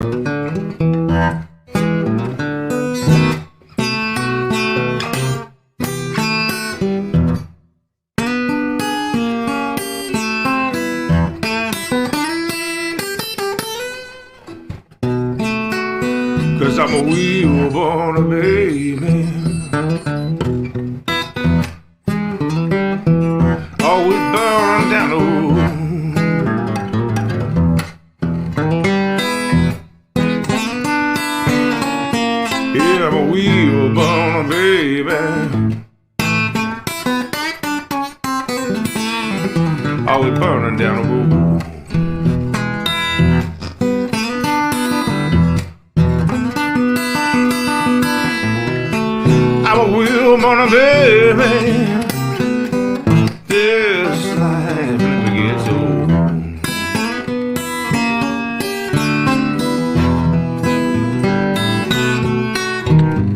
Cause I'm a wheel born baby. Always burn down the road. Yeah, I'm a wheel born baby. Always burning down the road. I'm a wheel born baby. This life never gets old.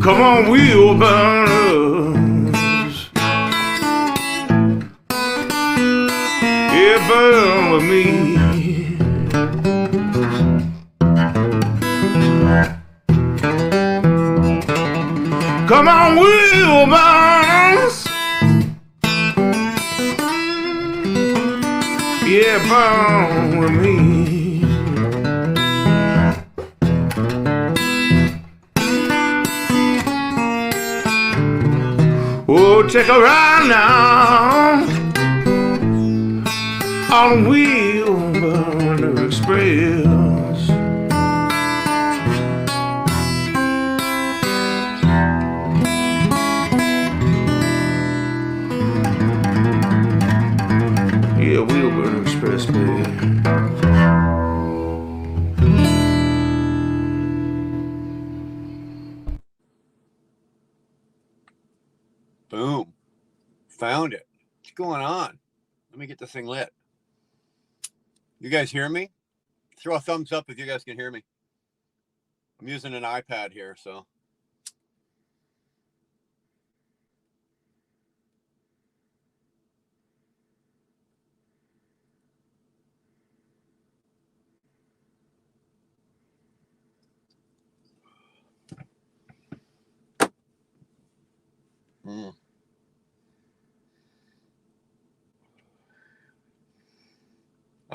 Come on, wheel burners, yeah, burn with me. Come on, wheel burners, yeah, burn with me. Oh, take a ride now on Wheelburner Express. Yeah, Wheelburner Express, baby. Boom. Found it. What's going on? Let me get this thing lit. You guys hear me? Throw a thumbs up if you guys can hear me. I'm using an iPad here, so.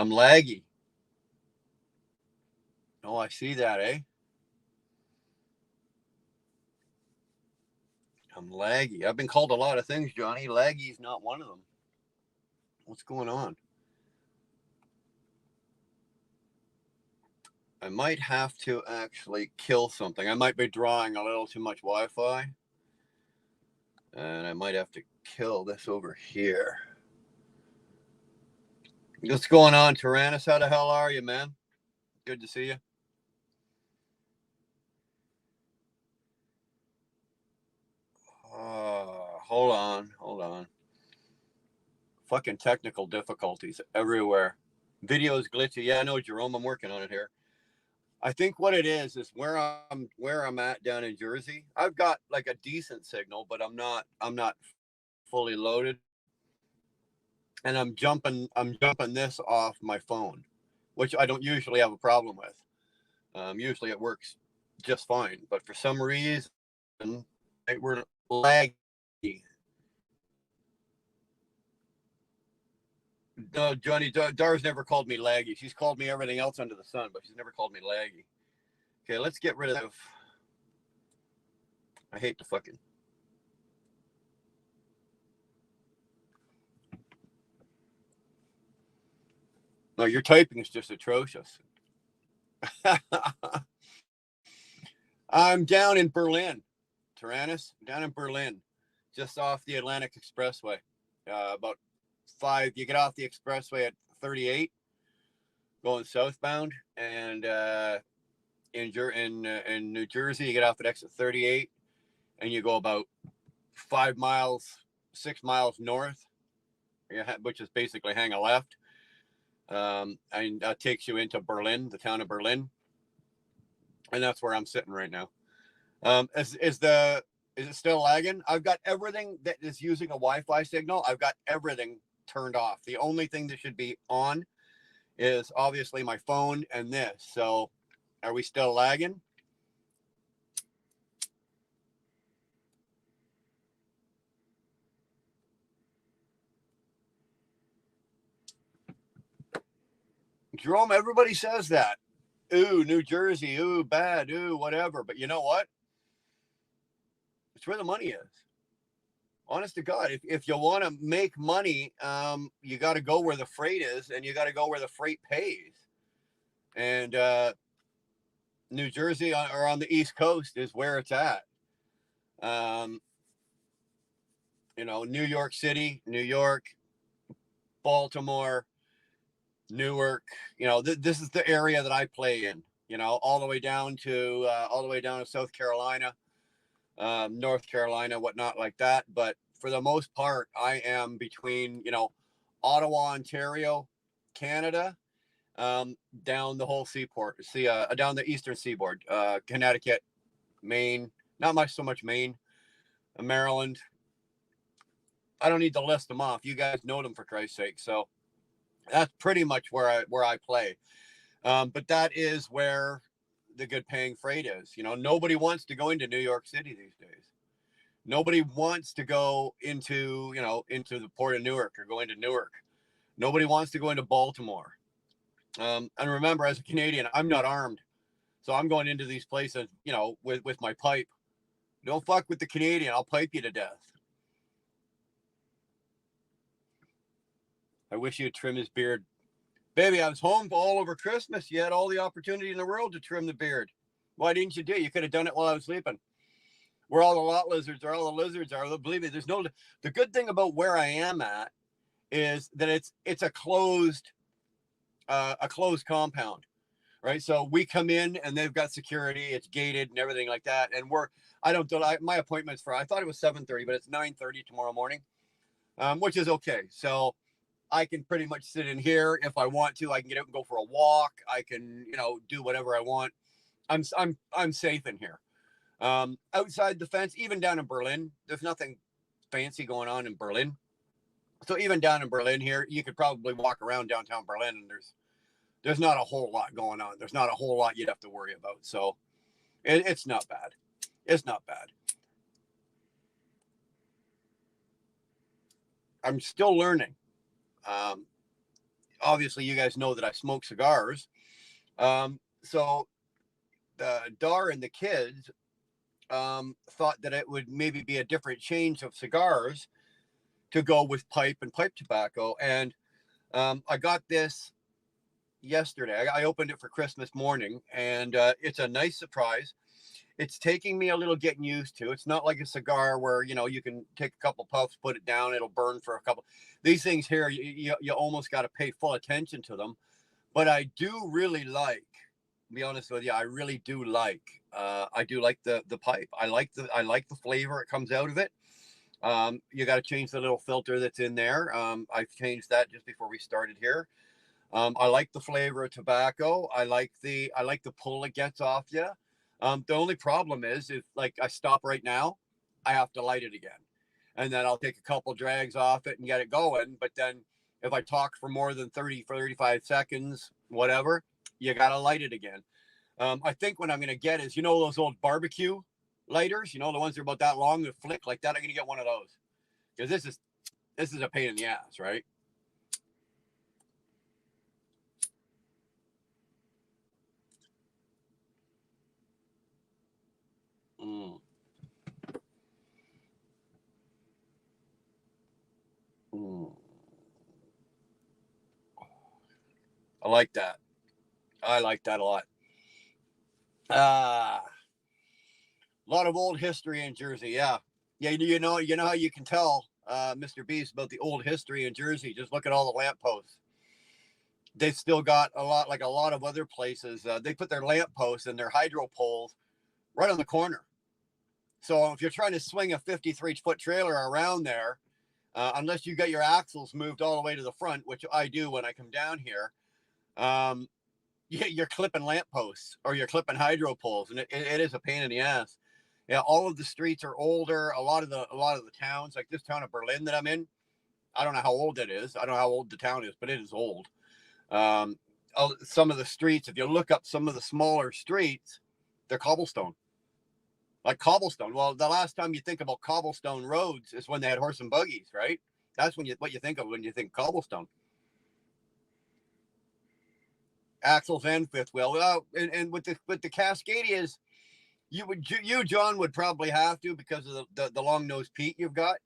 I'm laggy. Oh, I see that, eh? I'm laggy. I've been called a lot of things, Johnny. Laggy's not one of them. What's going on? I might have to actually kill something. I might be drawing a little too much Wi-Fi. And I might have to kill this over here. What's going on, Tyrannus? How the hell are you, man? Good to see you. Hold on. Fucking technical difficulties everywhere. Video's glitchy. Yeah, I know, Jerome. I'm working on it here. I think what it is where I'm at down in Jersey. I've got like a decent signal, but I'm not fully loaded. And I'm jumping this off my phone, which I don't usually have a problem with. Usually it works just fine, but for some reason we're laggy. No, Johnny, Dar's never called me laggy. She's called me everything else under the sun, but she's never called me laggy. Okay, let's get rid of. I hate the fucking. No, your typing is just atrocious. I'm down in Berlin, Tyrannus, down in Berlin, just off the Atlantic Expressway. About 5, you get off the expressway at 38, going southbound, and in New Jersey, you get off at exit 38, and you go about 5 miles, 6 miles north, which is basically hang a left. And that takes you into Berlin, the town of Berlin. And that's where I'm sitting right now. Is it still lagging? I've got everything that is using a Wi-Fi signal. I've got everything turned off. The only thing that should be on is obviously my phone and this. So Are we still lagging? Jerome, everybody says that. Ooh, New Jersey. Ooh, bad. Ooh, whatever. But you know what? It's where the money is. Honest to God, if you want to make money, you got to go where the freight is, and you got to go where the freight pays. And New Jersey or on the East Coast is where it's at. You know, New York City, New York, Baltimore, Newark. You know, this is the area that I play in. You know, all the way down to South Carolina, North Carolina, whatnot like that. But for the most part, I am between, you know, Ottawa, Ontario, Canada, down the whole seaport, down the eastern seaboard, Connecticut, Maine, not much so much Maine, Maryland. I don't need to list them off. You guys know them, for Christ's sake. So that's pretty much where I play. But that is where the good paying freight is. You know, nobody wants to go into New York City these days. Nobody wants to go into, you know, into the port of Newark or go into Newark. Nobody wants to go into Baltimore. And remember, as a Canadian, I'm not armed. So I'm going into these places, you know, with my pipe. Don't fuck with the Canadian. I'll pipe you to death. I wish you'd trim his beard. Baby, I was home all over Christmas. You had all the opportunity in the world to trim the beard. Why didn't you do it? You could have done it while I was sleeping. Where all the lot lizards are, all the lizards are. Believe me, there's no. The good thing about where I am at is that it's a closed compound, right? So we come in and they've got security. It's gated and everything like that. And my appointment's I thought it was 7:30, but it's 9:30 tomorrow morning, which is okay. So I can pretty much sit in here if I want to. I can get out and go for a walk. I can, you know, do whatever I want. I'm safe in here. Outside the fence, even down in Berlin, there's nothing fancy going on in Berlin. So even down in Berlin here, you could probably walk around downtown Berlin and there's not a whole lot going on. There's not a whole lot you'd have to worry about. So it's not bad. It's not bad. I'm still learning. Obviously, you guys know that I smoke cigars. So the Dar and the kids thought that it would maybe be a different change of cigars to go with pipe and pipe tobacco. And I got this yesterday. I opened it for Christmas morning, and it's a nice surprise. It's taking me a little getting used to. It's not like a cigar where, you know, you can take a couple puffs, put it down, it'll burn for a couple. These things here, you almost got to pay full attention to them. But I do really like, to be honest with you, I really do like. I do like the pipe. I like the flavor it comes out of it. You got to change the little filter that's in there. I've changed that just before we started here. I like the flavor of tobacco. I like the pull it gets off you. The only problem is if like I stop right now, I have to light it again. And then I'll take a couple drags off it and get it going. But then if I talk for more than 30, 35 seconds, whatever, you got to light it again. I think what I'm going to get is, you know, those old barbecue lighters, you know, the ones that are about that long, that flick like that. I'm going to get one of those because this is a pain in the ass, right? Mm. Mm. I like that. I like that a lot. A lot of old history in Jersey. Yeah. Yeah. You know how you can tell, Mr. Beast, about the old history in Jersey. Just look at all the lampposts. They've still got a lot, like a lot of other places. They put their lampposts and their hydro poles right on the corner. So if you're trying to swing a 53-foot trailer around there, unless you get your axles moved all the way to the front, which I do when I come down here, you're clipping lampposts or you're clipping hydro poles, and it is a pain in the ass. Yeah, all of the streets are older. A lot of the towns, like this town of Berlin that I'm in, I don't know how old it is. I don't know how old the town is, but it is old. some of the streets, if you look up some of the smaller streets, they're cobblestone. Like cobblestone. Well, the last time you think about cobblestone roads is when they had horse and buggies, right? That's what you think of when you think cobblestone. Axles and fifth wheel. And with the Cascadias, you John would probably have to, because of the long nose Pete you've got,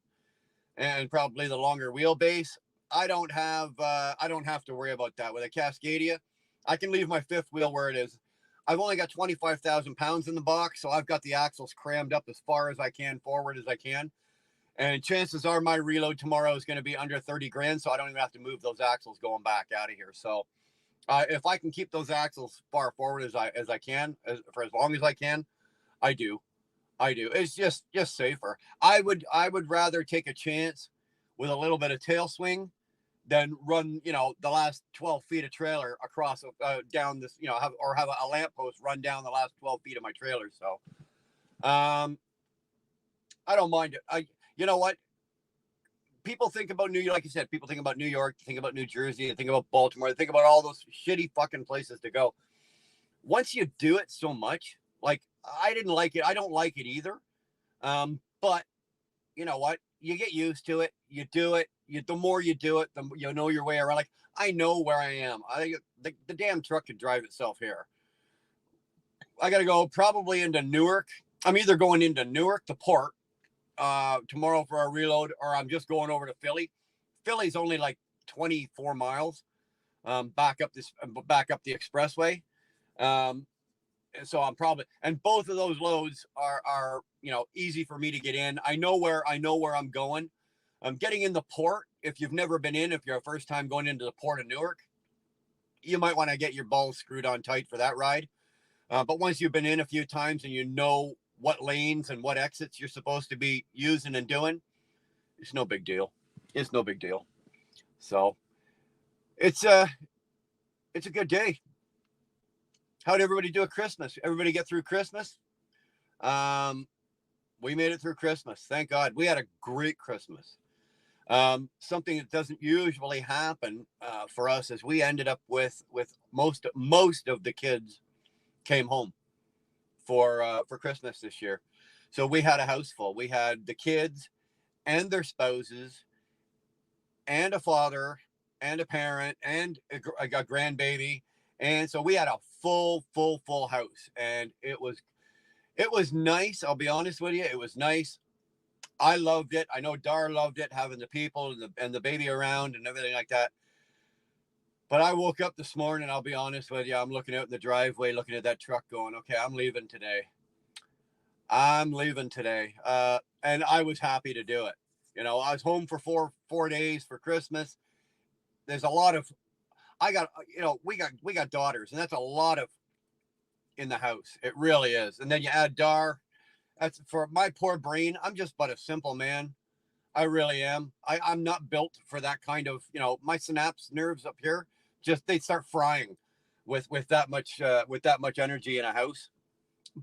and probably the longer wheelbase. I don't have to worry about that with a Cascadia. I can leave my fifth wheel where it is. I've only got 25,000 pounds in the box, so I've got the axles crammed up as far as I can, forward as I can. And chances are my reload tomorrow is going to be under 30 grand, so I don't even have to move those axles going back out of here. So if I can keep those axles far forward as I can, for as long as I can, I do. It's just safer. I would rather take a chance with a little bit of tail swing than run, the last 12 feet of trailer across down this, have a lamppost run down the last 12 feet of my trailer. So I don't mind it. You know what? People think about New York, like you said, people think about New York, think about New Jersey, they think about Baltimore, they think about all those shitty fucking places to go. Once you do it so much, like I didn't like it. I don't like it either. But you know what? You get used to it. You do it. The more you do it, you know your way around. Like I know where I am. The damn truck could drive itself here. I got to go probably into Newark. I'm either going into Newark to port tomorrow for a reload, or I'm just going over to Philly. Philly's only like 24 miles back up the expressway. So I'm probably, and both of those loads are easy for me to get in. I know where I'm going. I'm getting in the port. If you've never been in, if you're a first time going into the port of Newark, you might want to get your balls screwed on tight for that ride. But once you've been in a few times and you know what lanes and what exits you're supposed to be using and doing, it's no big deal. It's no big deal. So it's a good day. How'd everybody do at Christmas? Everybody get through Christmas? We made it through Christmas. Thank God. We had a great Christmas. Something that doesn't usually happen for us is we ended up with most of the kids came home for Christmas this year. So we had a house full. We had the kids and their spouses and a father and a parent and a grandbaby. And so we had a full house, and it was nice. I'll be honest with you. It was nice. I loved it. I know Dar loved it, having the people and the baby around and everything like that. But I woke up this morning, I'll be honest with you, I'm looking out in the driveway, looking at that truck going, okay, I'm leaving today. And I was happy to do it. I was home for four days for Christmas. There's a lot of, we got daughters, and that's a lot of in the house. It really is. And then you add Dar. That's, for my poor brain, I'm just but a simple man. I really am. I'm not built for that kind of, my synapse nerves up here, just they start frying with that much energy in a house.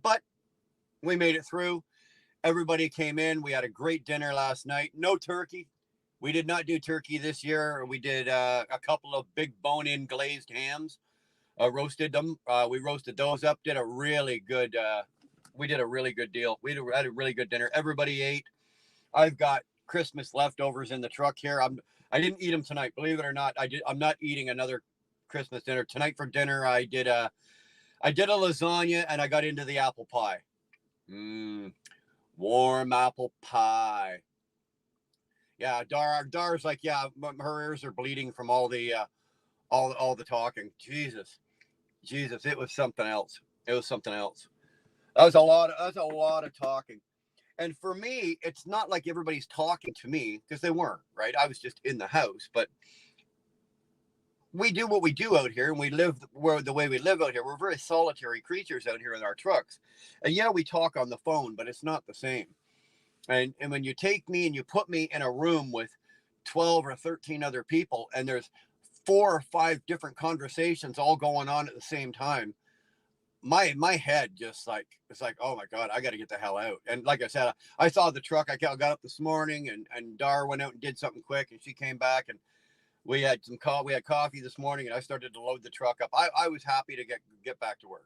But we made it through. Everybody came in. We had a great dinner last night. No turkey. We did not do turkey this year. We did a couple of big bone-in glazed hams. Roasted them. We roasted those up. Did a really good. We did a really good deal. We had a really good dinner. Everybody ate. I've got Christmas leftovers in the truck here. I didn't eat them tonight, believe it or not. I'm not eating another Christmas dinner tonight. For dinner, I did a lasagna, and I got into the apple pie. Warm apple pie. Yeah, Dar's like, yeah, her ears are bleeding from all the talking. Jesus, it was something else. That was a lot of talking. And for me, it's not like everybody's talking to me, because they weren't, right? I was just in the house. But we do what we do out here, and we live the way we live out here. We're very solitary creatures out here in our trucks. And yeah, we talk on the phone, but it's not the same. And when you take me and you put me in a room with 12 or 13 other people, and there's 4 or 5 different conversations all going on at the same time, my head just it's like, oh my God, I got to get the hell out. And like I said, I saw the truck. I got up this morning, and Dar went out and did something quick, and she came back, and We had we had coffee this morning, and I started to load the truck up. I was happy to get back to work.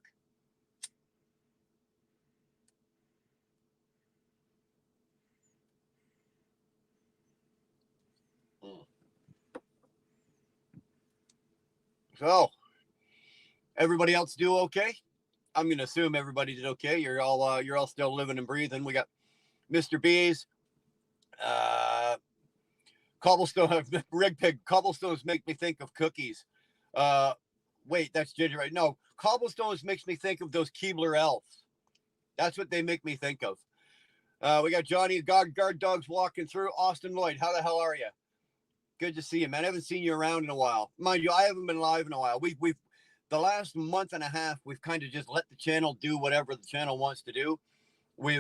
So, everybody else do okay? I'm gonna assume everybody did okay. You're all still living and breathing. We got Mr. B's, cobblestone, rig pig. Cobblestones make me think of cookies. Wait, that's ginger, right? No, cobblestones makes me think of those Keebler elves. That's what they make me think of. We got Johnny guard dogs walking through. Austin Lloyd, how the hell are you? Good to see you, man. I haven't seen you around in a while. Mind you, I haven't been live in a while. We've the last month and a half, we've kind of just let the channel do whatever the channel wants to do. We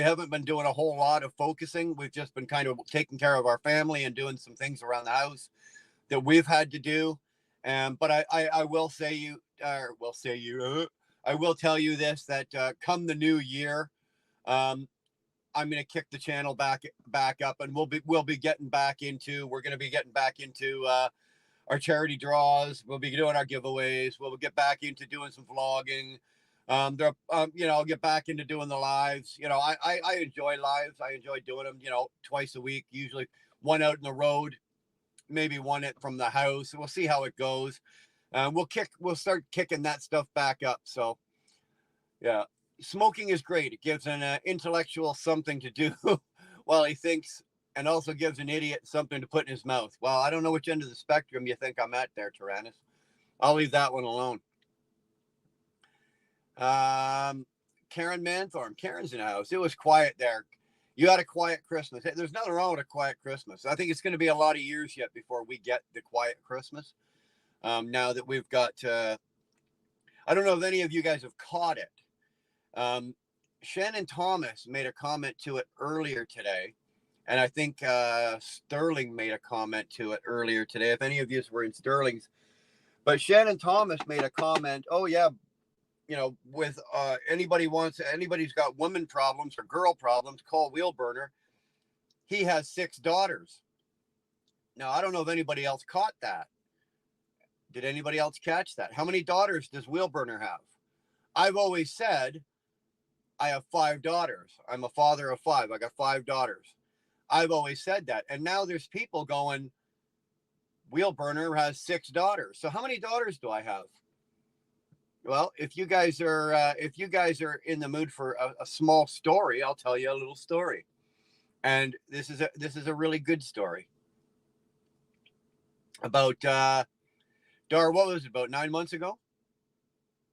haven't been doing a whole lot of focusing. We've just been kind of taking care of our family and doing some things around the house that we've had to do. But I will say I will tell you this, that come the new year, I'm going to kick the channel back up, and we're going to be getting back into our charity draws. We'll be doing our giveaways. We'll get back into doing some vlogging. I'll get back into doing the lives. I enjoy lives. I enjoy doing them, twice a week, usually one out in the road, maybe one from the house. We'll see how it goes. We'll start kicking that stuff back up. So yeah, smoking is great. It gives an intellectual something to do while he thinks, and also gives an idiot something to put in his mouth. Well, I don't know which end of the spectrum you think I'm at there, Tyrannus. I'll leave that one alone. Karen Manthorn. Karen's in the house. It was quiet there. You had a quiet Christmas. There's nothing wrong with a quiet Christmas. I think it's going to be a lot of years yet before we get the quiet Christmas. Now that we've got, I don't know if any of you guys have caught it. Shannon Thomas made a comment to it earlier today. And I think Sterling made a comment to it earlier today. If any of you were in Sterling's. But Shannon Thomas made a comment. Oh, yeah. With anybody's got women problems or girl problems, call Wheelburner. He has 6 daughters. Now, I don't know if anybody else caught that. Did anybody else catch that? How many daughters does Wheelburner have? I've always said I have 5 daughters. I'm a father of 5. I got 5 daughters. I've always said that. And now there's people going, Wheelburner has 6 daughters. So how many daughters do I have? Well, if you guys are in the mood for a small story, I'll tell you a little story. And this is a really good story about Dar. What was it, about 9 months ago?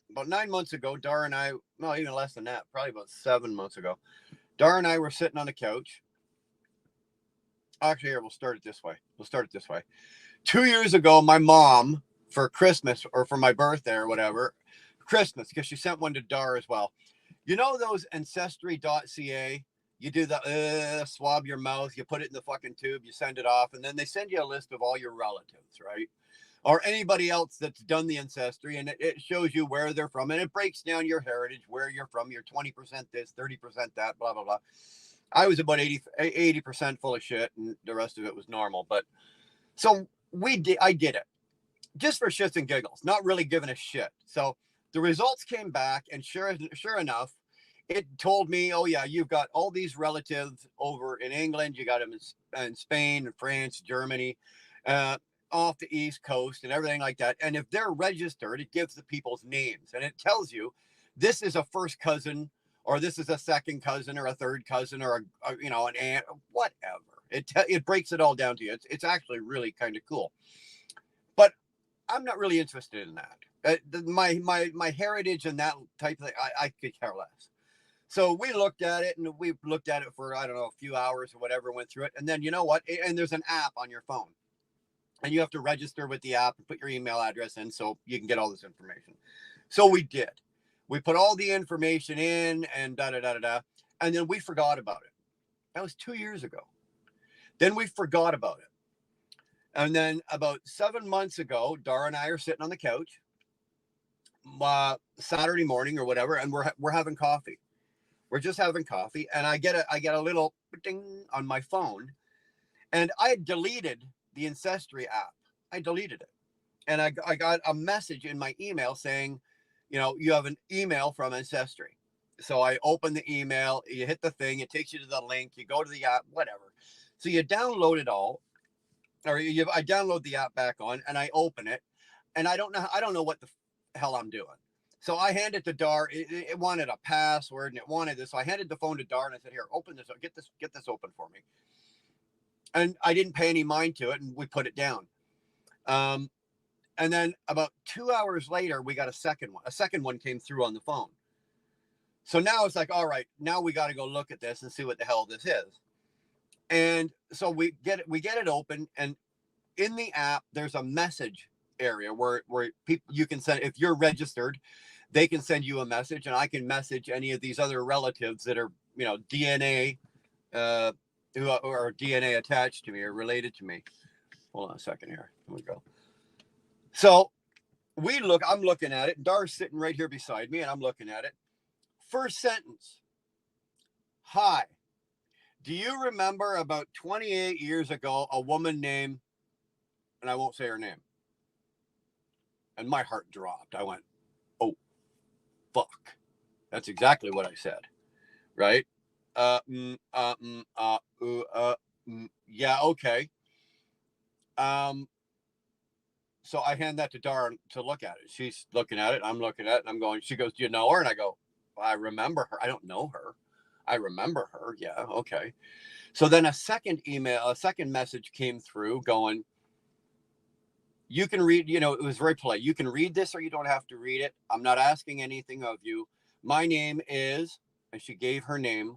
About 9 months ago, Dar and I, no, even less than that, probably about 7 months ago, Dar and I were sitting on the couch. Actually, here, we'll start it this way. 2 years ago, my mom, for Christmas or for my birthday or whatever, Christmas, because she sent one to Dar as well. You know those ancestry.ca? You do the swab your mouth, you put it in the fucking tube, you send it off, and then they send you a list of all your relatives, right? Or anybody else that's done the ancestry, and it shows you where they're from, and it breaks down your heritage, where you're from, you're 20% this, 30% that, blah, blah, blah. I was about 80% full of shit, and the rest of it was normal. But so I did it just for shits and giggles, not really giving a shit. So the results came back, and sure enough, it told me, oh yeah, you've got all these relatives over in England. You got them in Spain, France, Germany, off the East Coast and everything like that. And if they're registered, it gives the people's names, and it tells you this is a first cousin, or this is a second cousin, or a third cousin, or an aunt, whatever. It breaks it all down to you. It's actually really kind of cool. But I'm not really interested in that. My heritage and that type of thing, I could care less. So we looked at it, and we looked at it for, I don't know, a few hours or whatever, went through it. And then, you know what? And there's an app on your phone, and you have to register with the app and put your email address in so you can get all this information. So we did. We put all the information in and and then we forgot about it. That was 2 years ago. Then we forgot about it. And then about 7 months ago, Dar and I are sitting on the couch, Saturday morning or whatever, and we're having coffee. We're just having coffee, and I get a little ding on my phone, and I had deleted the Ancestry app. I deleted it. And I got a message in my email saying, you know, you have an email from Ancestry. So I open the email, you hit the thing, it takes you to the link, you go to the app, whatever. So you download it all, or I download the app back on, and I open it, and I don't know what the hell I'm doing. So I handed to Dar. It wanted a password and it wanted this. So I handed the phone to Dar and I said, "Here, open this. Get this open for me." And I didn't pay any mind to it, and we put it down. And then about 2 hours later, we got a second one. A second one came through on the phone. So now it's like, all right, now we got to go look at this and see what the hell this is. And so we get it open, and in the app, there's a message area where people, you can send, if you're registered, they can send you a message, and I can message any of these other relatives that are, you know, DNA, who are DNA attached to me or related to me. Hold on a second here. Here we go. So I'm looking at it. Dar's sitting right here beside me, and I'm looking at it. First sentence. Hi. Do you remember about 28 years ago, a woman named, and I won't say her name. And my heart dropped. I went, oh, fuck. That's exactly what I said. Right? Yeah, okay. So I hand that to Dar to look at it. She's looking at it. I'm looking at it. And I'm going, she goes, do you know her? And I go, I remember her. I don't know her. I remember her. Yeah. Okay. So then a second message came through going, you can read, you know, it was very polite. You can read this or you don't have to read it. I'm not asking anything of you. My name is, and she gave her name,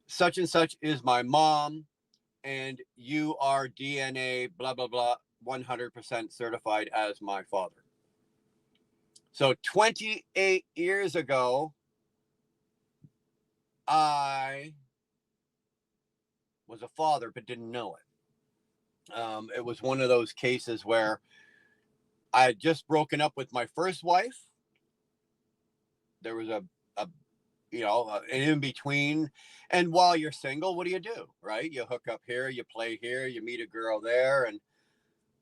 such and such is my mom, and you are DNA, blah, blah, blah, 100% certified as my father. So 28 years ago, I was a father, but didn't know it. It was one of those cases where I had just broken up with my first wife. There was an in between. And while you're single, what do? Right? You hook up here, you play here, you meet a girl there. And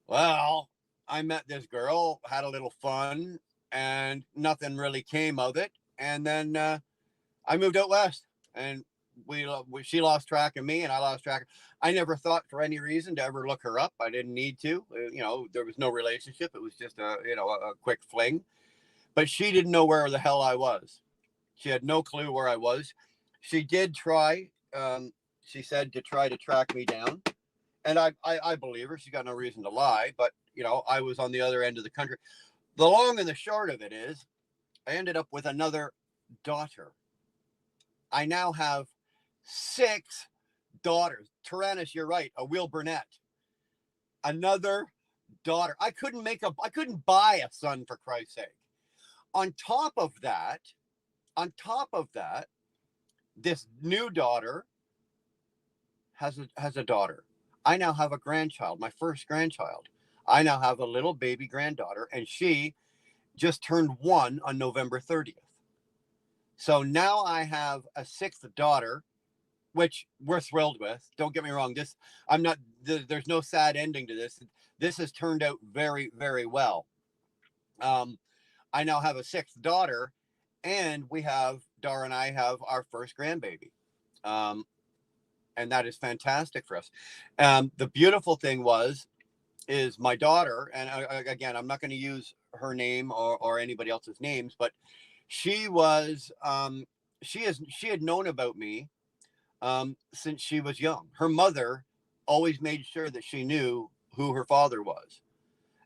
well, I met this girl, had a little fun, and nothing really came of it. And then I moved out west, and she lost track of me, and I lost track. I never thought for any reason to ever look her up. I didn't need to. There was no relationship. It was just a quick fling. But she didn't know where the hell I was. She had no clue where I was. She did try. She said to try to track me down, and I believe her. She got no reason to lie. But I was on the other end of the country. The long and the short of it is, I ended up with another daughter. I now have 6 daughters. Tyrannus, you're right. A Will Burnett. Another daughter. I couldn't buy a son, for Christ's sake. On top of that, this new daughter has a daughter. I now have a grandchild, my first grandchild. I now have a little baby granddaughter, and she just turned 1 on November 30th. So now I have a 6th daughter, which we're thrilled with. Don't get me wrong. There's no sad ending to this. This has turned out very, very well. I now have a 6th daughter, and Dar and I have our first grandbaby. And that is fantastic for us. The beautiful thing is my daughter, and again, I'm not going to use her name or anybody else's names, but she had known about me since she was young. Her mother always made sure that she knew who her father was.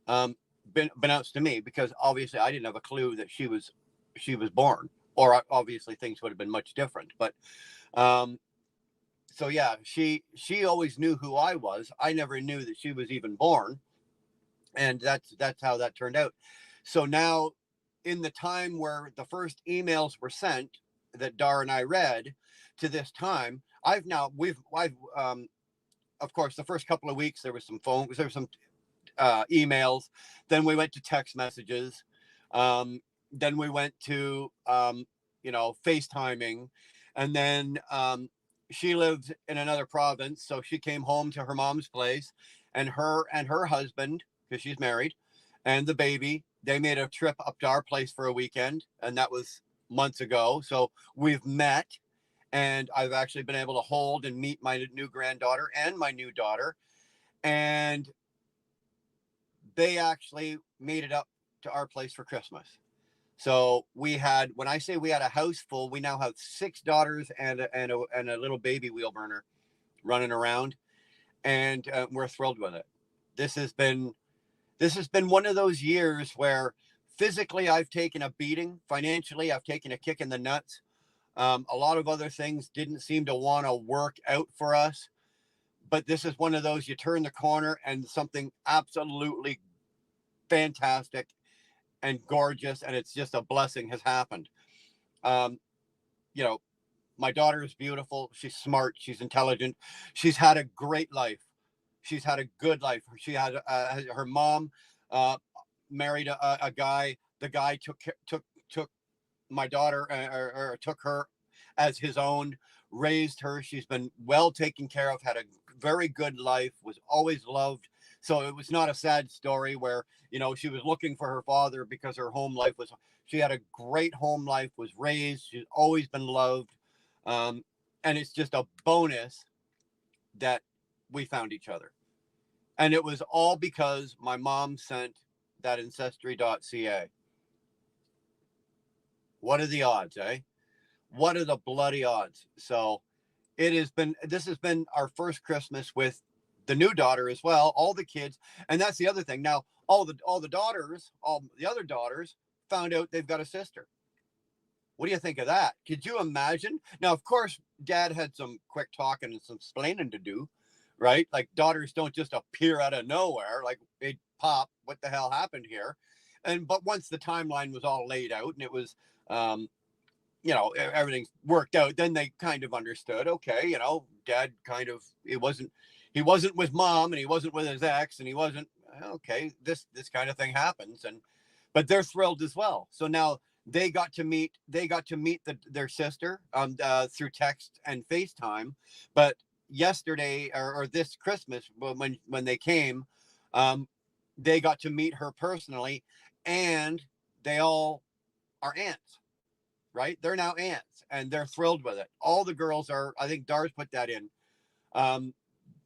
Unbeknownst to me, because obviously I didn't have a clue that she was born, or obviously things would have been much different. But so yeah, she always knew who I was. I never knew that she was even born, and that's how that turned out. So now, in the time where the first emails were sent that Dar and I read to this time, of course, the first couple of weeks there was some emails. Then we went to text messages. Then we went to FaceTiming, and then she lived in another province, so she came home to her mom's place, and her husband, because she's married, and the baby, they made a trip up to our place for a weekend, and that was months ago. So we've met, and I've actually been able to hold and meet my new granddaughter and my new daughter, and they actually made it up to our place for Christmas. So we had, when I say we had a house full, we now have 6 daughters and a little baby wheel burner running around, and we're thrilled with it. This has been one of those years where physically I've taken a beating, financially I've taken a kick in the nuts. A lot of other things didn't seem to want to work out for us, but this is one of those, you turn the corner and something absolutely fantastic and gorgeous, and it's just a blessing has happened. Um, you know, my daughter is beautiful. She's smart. She's intelligent. She's had a great life. She's had a good life. She had her mom married a guy. The guy took my daughter, or took her as his own, raised her. She's been well taken care of, had a very good life, was always loved. So it was not a sad story where, she was looking for her father because her home life was, she had a great home life, was raised, she's always been loved. And it's just a bonus that we found each other. And it was all because my mom sent that ancestry.ca. What are the odds, eh? What are the bloody odds? So this has been our first Christmas with the new daughter as well, all the kids. And that's the other thing. Now, all the other daughters found out they've got a sister. What do you think of that? Could you imagine? Now, of course, Dad had some quick talking and some explaining to do, right? Like, daughters don't just appear out of nowhere, like they pop. What the hell happened here? But once the timeline was all laid out and it was, everything's worked out, then they kind of understood, okay, Dad kind of, he wasn't with Mom, and he wasn't with his ex, and he wasn't, okay, this kind of thing happens. But they're thrilled as well. So now they got to meet their sister through text and FaceTime. But yesterday, or this Christmas, when they came, they got to meet her personally, and they all are aunts, right? They're now aunts, and they're thrilled with it. All the girls are, I think Dars put that in.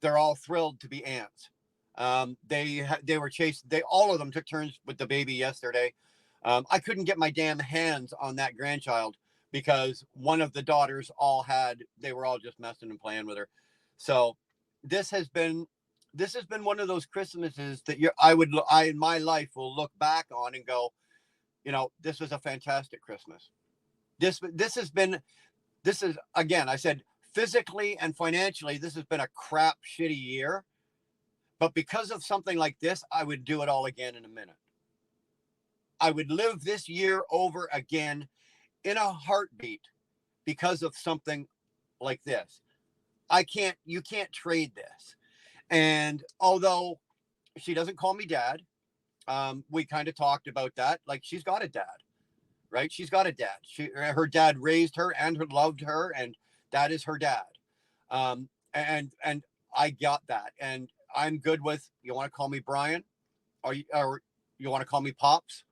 They're all thrilled to be aunts. They were chased. All of them took turns with the baby yesterday. I couldn't get my damn hands on that grandchild because one of the daughters they were all just messing and playing with her. So this has been one of those Christmases that I in my life will look back on and go, this was a fantastic Christmas. This is, again, I said, physically and financially, this has been a crap, shitty year. But because of something like this, I would do it all again in a minute. I would live this year over again in a heartbeat because of something like this. You can't trade this. And although she doesn't call me Dad, we kind of talked about that. Like, she's got a dad, right? She's got a dad. Her dad raised her and loved her, and that is her dad. And I got that, and I'm good with, you want to call me Brian, or you want to call me Pops,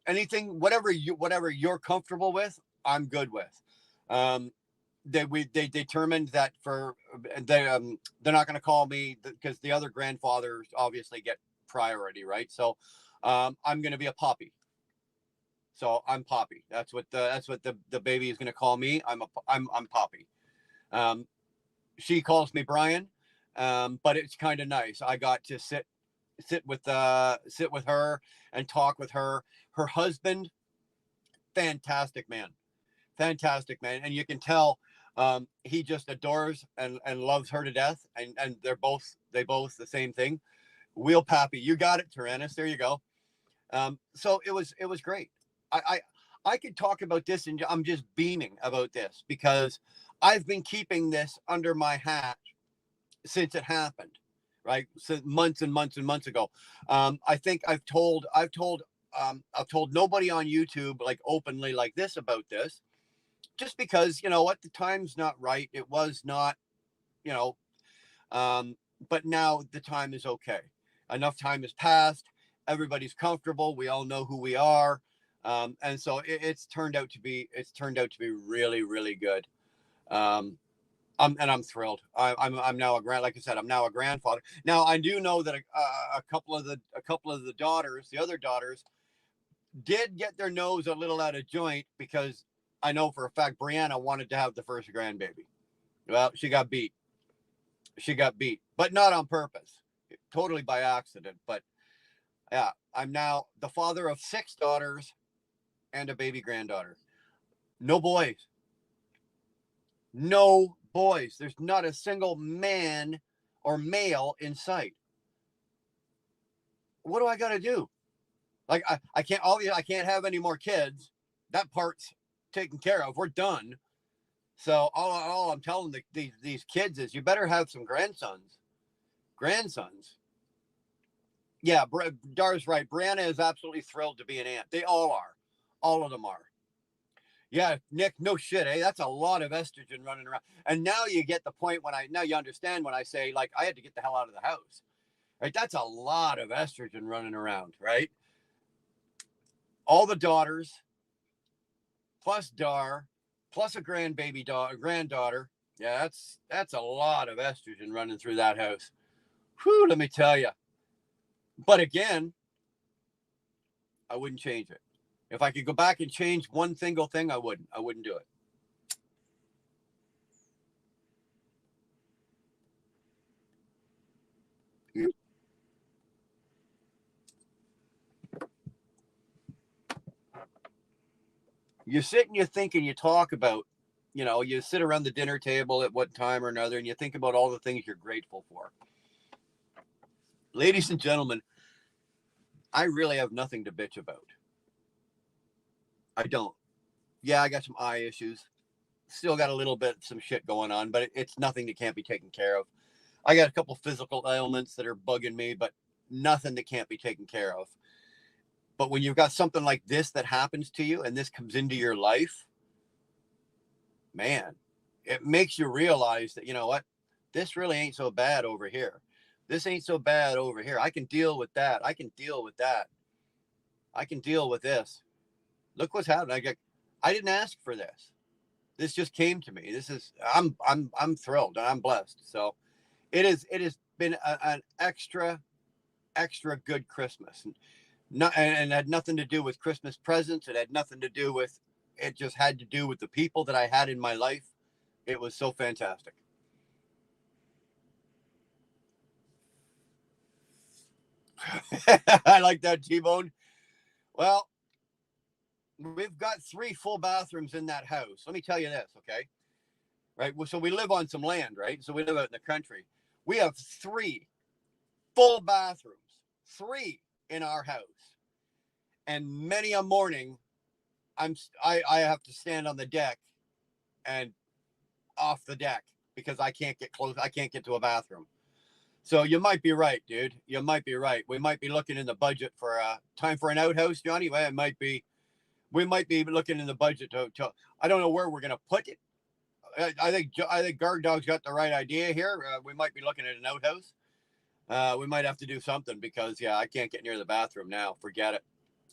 anything, whatever you're comfortable with, I'm good with. They determined that they're not going to call me because the other grandfathers obviously get priority, right? So I'm going to be a Poppy. So I'm Poppy. That's what the baby is going to call me. I'm Poppy. She calls me Brian, but it's kind of nice. I got to sit with her and talk with her. Her husband, fantastic man, and you can tell he just adores and loves her to death. And they both the same thing. Wheel Pappy, you got it, Tyrannus. There you go. So it was great. I could talk about this, and I'm just beaming about this because I've been keeping this under my hat since it happened, right? Since months and months and months ago. I think I've told nobody on YouTube, like, openly like this about this, just because, the time's not right. It was not, but now the time is okay. Enough time has passed. Everybody's comfortable. We all know who we are. And so it's turned out to be really, really good. Um, I'm thrilled. I'm now like I said, I'm now a grandfather. Now I do know that a couple of the daughters, the other daughters, did get their nose a little out of joint because I know for a fact Brianna wanted to have the first grandbaby. Well, she got beat, but not on purpose, totally by accident. But yeah, I'm now the father of 6 daughters and a baby granddaughter. No boys. No boys. There's not a single man or male in sight. What do I got to do? Like I can't have any more kids. That part's taken care of. We're done. So all I'm telling these kids is you better have some grandsons. Yeah, Dar's right. Brianna is absolutely thrilled to be an aunt. They all are. All of them are. Yeah, Nick, no shit, eh? That's a lot of estrogen running around. And now you get the point now you understand when I say, like, I had to get the hell out of the house. Right? That's a lot of estrogen running around, right? All the daughters, plus Dar, plus a granddaughter. Yeah, that's a lot of estrogen running through that house. Whew, let me tell you. But again, I wouldn't change it. If I could go back and change one single thing, I wouldn't. I wouldn't do it. You sit and you think and you talk about, you sit around the dinner table at what time or another and you think about all the things you're grateful for. Ladies and gentlemen, I really have nothing to bitch about. I don't. Yeah, I got some eye issues. Still got a little bit, some shit going on, but it's nothing that can't be taken care of. I got a couple physical ailments that are bugging me, but nothing that can't be taken care of. But when you've got something like this that happens to you and this comes into your life, man, it makes you realize that, you know what, this really ain't so bad over here. This ain't so bad over here. I can deal with that. I can deal with that. I can deal with this. Look what's happening. I didn't ask for this. This just came to me. I'm thrilled and I'm blessed. So it has been an extra good Christmas. And it had nothing to do with Christmas presents. It had nothing to do with, it just had to do with the people that I had in my life. It was so fantastic. I like that, T-Bone. Well, we've got 3 full bathrooms in that house. Let me tell you this, okay? Right. So we live on some land, right? So we live out in the country. We have 3 full bathrooms, 3 in our house. And many a morning, I have to stand on the deck and off the deck because I can't get close. I can't get to a bathroom. So you might be right, dude. You might be right. We might be looking in the budget for time for an outhouse, Johnny. Well, we might be looking in the budget to I don't know where we're gonna put it. I think Guard Dog's got the right idea here. We might be looking at an outhouse. We might have to do something because I can't get near the bathroom now. Forget it.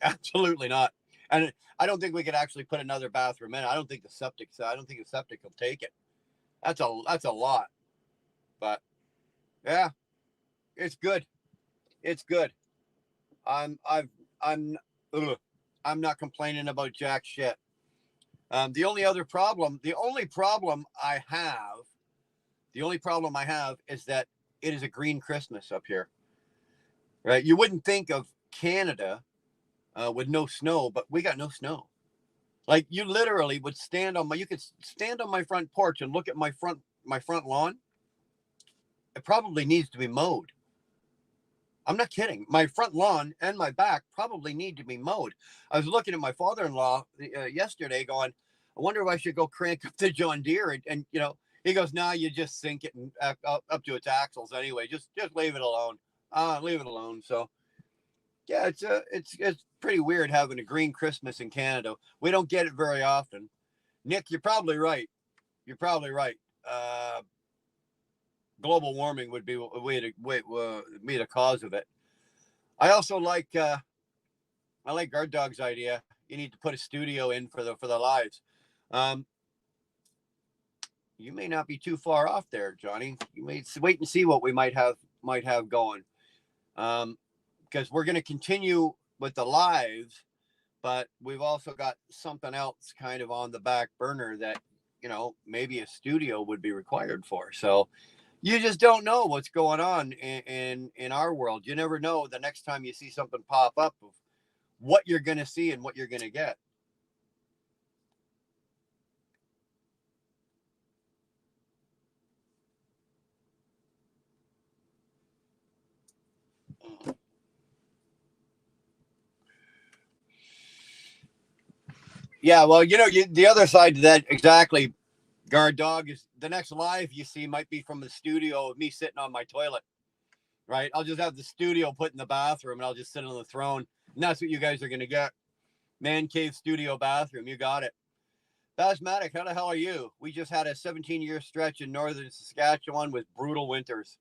Absolutely not. And I don't think we could actually put another bathroom in. I don't think the septic will take it. That's a lot. But yeah, it's good. It's good. I'm not complaining about jack shit. The only problem I have is that it is a green Christmas up here, right? You wouldn't think of Canada with no snow, but we got no snow. Like you literally would you could stand on my front porch and look at my front lawn. It probably needs to be mowed. I'm not kidding. My front lawn and my back probably need to be mowed. I was looking at my father-in-law yesterday going, I wonder if I should go crank up the John Deere. And he goes, nah, you just sink it and up to its axles anyway. Just leave it alone. Leave it alone. So, yeah, it's pretty weird having a green Christmas in Canada. We don't get it very often. Nick, you're probably right. global warming would be be the cause of it. I also I like Guard Dog's idea. You need to put a studio in for the lives. Um, you may not be too far off there, Johnny. You may wait and see what we might have going. Because we're going to continue with the lives, but we've also got something else kind of on the back burner that maybe a studio would be required for. So you just don't know what's going on in our world. You never know the next time you see something pop up of what you're going to see and what you're going to get. Yeah, well, the other side to that, exactly, Guard Dog, is the next live you see might be from the studio of me sitting on my toilet, right? I'll just have the studio put in the bathroom and I'll just sit on the throne. And that's what you guys are going to get. Man cave studio bathroom. You got it. Basmatic, how the hell are you? We just had a 17-year stretch in northern Saskatchewan with brutal winters.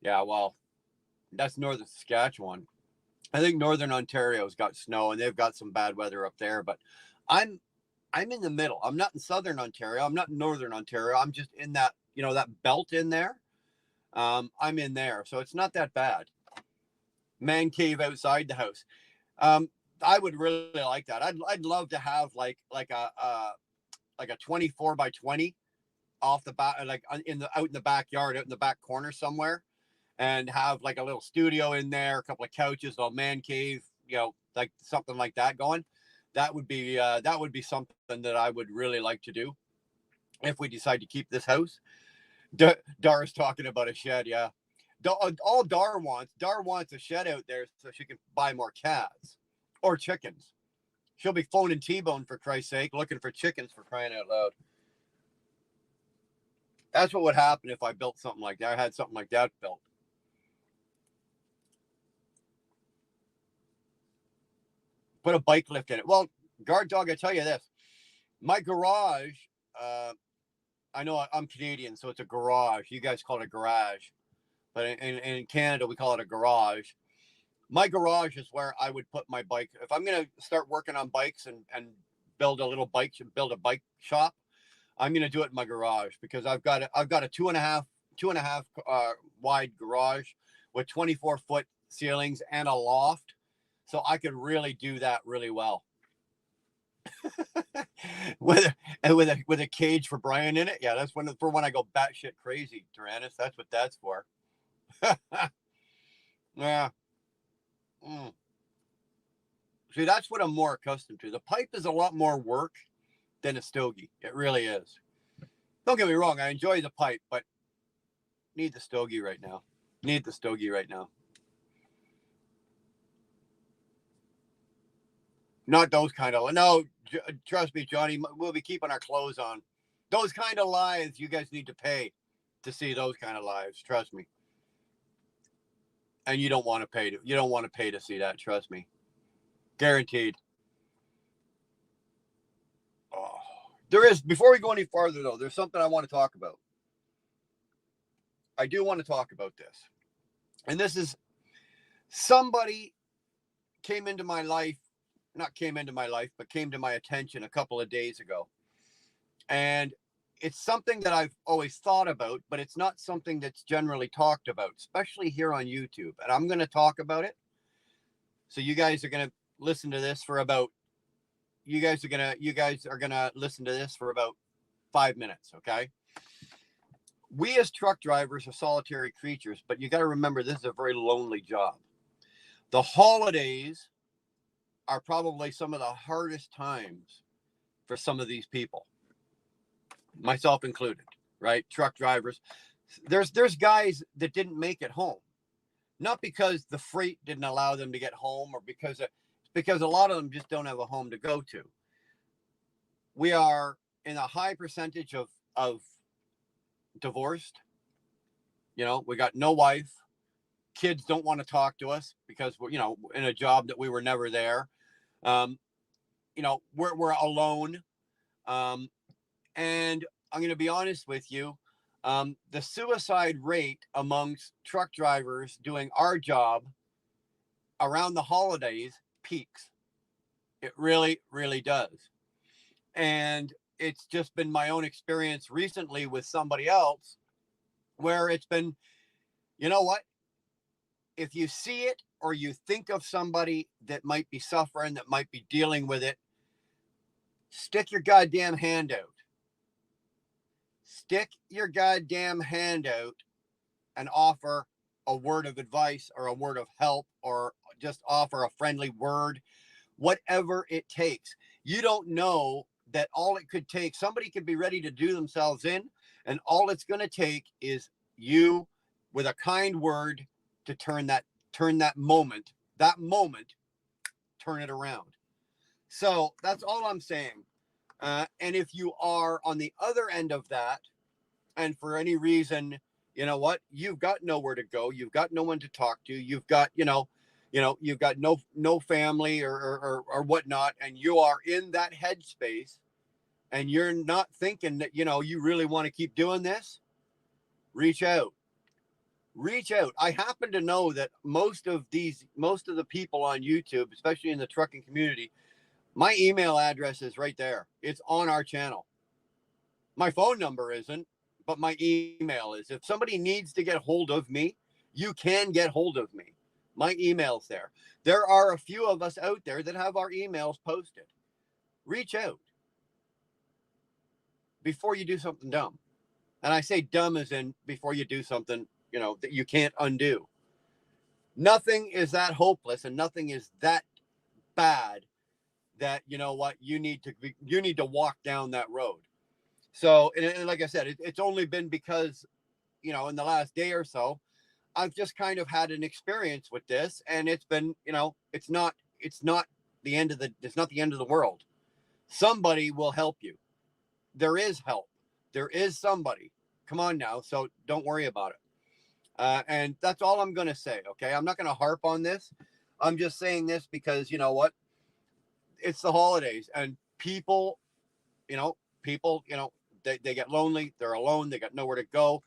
Yeah, well, that's northern Saskatchewan. I think northern Ontario's got snow and they've got some bad weather up there, but I'm in the middle. I'm not in southern Ontario. I'm not in northern Ontario. I'm just in that, that belt in there. I'm in there, so it's not that bad. Man cave outside the house. I would really like that. I'd love to have like a 24 by 20 off the back, like out in the backyard, out in the back corner somewhere, and have like a little studio in there, a couple of couches, a man cave, like something like that going. That would be something that I would really like to do if we decide to keep this house. Dar's talking about a shed, yeah. All Dar wants a shed out there so she can buy more cats or chickens. She'll be phoning T-Bone, for Christ's sake, looking for chickens, for crying out loud. That's what would happen if I built something like that. I had something like that built. Put a bike lift in it. Well, Guard Dog, I tell you this. My garage, I know I'm Canadian, so it's a garage. You guys call it a garage. But in Canada, we call it a garage. My garage is where I would put my bike. If I'm going to start working on bikes and build a bike shop, I'm going to do it in my garage because I've got a two and a half wide garage with 24-foot ceilings and a loft. So I could really do that really well. with a cage for Brian in it. Yeah, that's when I go batshit crazy, Tyrannus. That's what that's for. Yeah. See, that's what I'm more accustomed to. The pipe is a lot more work than a stogie. It really is. Don't get me wrong. I enjoy the pipe, but need the stogie right now. Not those kind of. No, trust me, Johnny. We'll be keeping our clothes on. Those kind of lives, you guys need to pay to see those kind of lives. Trust me. And you don't want to pay to see that. Trust me. Guaranteed. Oh. There is, before we go any farther though, there's something I want to talk about. I do want to talk about this. And this is somebody came into my life, not came into my life, but came to my attention a couple of days ago. And it's something that I've always thought about, but it's not something that's generally talked about, especially here on YouTube. And I'm going to talk about it. So you guys are going to listen to this for about, you guys are going to listen to this for about 5 minutes. Okay. We as truck drivers are solitary creatures, but you got to remember this is a very lonely job. The holidays are probably some of the hardest times for some of these people, myself included, right? Truck drivers. There's guys that didn't make it home, not because the freight didn't allow them to get home or because a lot of them just don't have a home to go to. We are in a high percentage of divorced. We got no wife. Kids don't want to talk to us because we're, in a job that we were never there. We're alone. And I'm going to be honest with you. The suicide rate amongst truck drivers doing our job around the holidays peaks. It really, really does. And it's just been my own experience recently with somebody else where it's been, you know what? If you see it or you think of somebody that might be suffering, that might be dealing with it, stick your goddamn hand out. Stick your goddamn hand out and offer a word of advice or a word of help or just offer a friendly word, whatever it takes. You don't know that all it could take, somebody could be ready to do themselves in, and all it's going to take is you with a kind word to turn that moment, turn it around. So that's all I'm saying. And if you are on the other end of that, and for any reason, you know what, you've got nowhere to go, you've got no one to talk to, you've got, you've got no family or whatnot, and you are in that headspace, and you're not thinking that you really want to keep doing this, reach out. I happen to know that most of the people on YouTube, especially in the trucking community, my email address is right there. It's on our channel. My phone number isn't, but my email is. If somebody needs to get hold of me, you can get hold of me. My email's there. There are a few of us out there that have our emails posted. Reach out before you do something dumb. And I say dumb as in before you do something, that you can't undo. Nothing is that hopeless and nothing is that bad that, you need to walk down that road. So, and like I said, it's only been because, in the last day or so, I've just kind of had an experience with this, and it's been, it's not the end of the world. Somebody will help you. There is help. There is somebody. Come on now. So don't worry about it. And that's all I'm going to say. Okay. I'm not going to harp on this. I'm just saying this because you know what? It's the holidays, and people, they get lonely. They're alone. They got nowhere to go.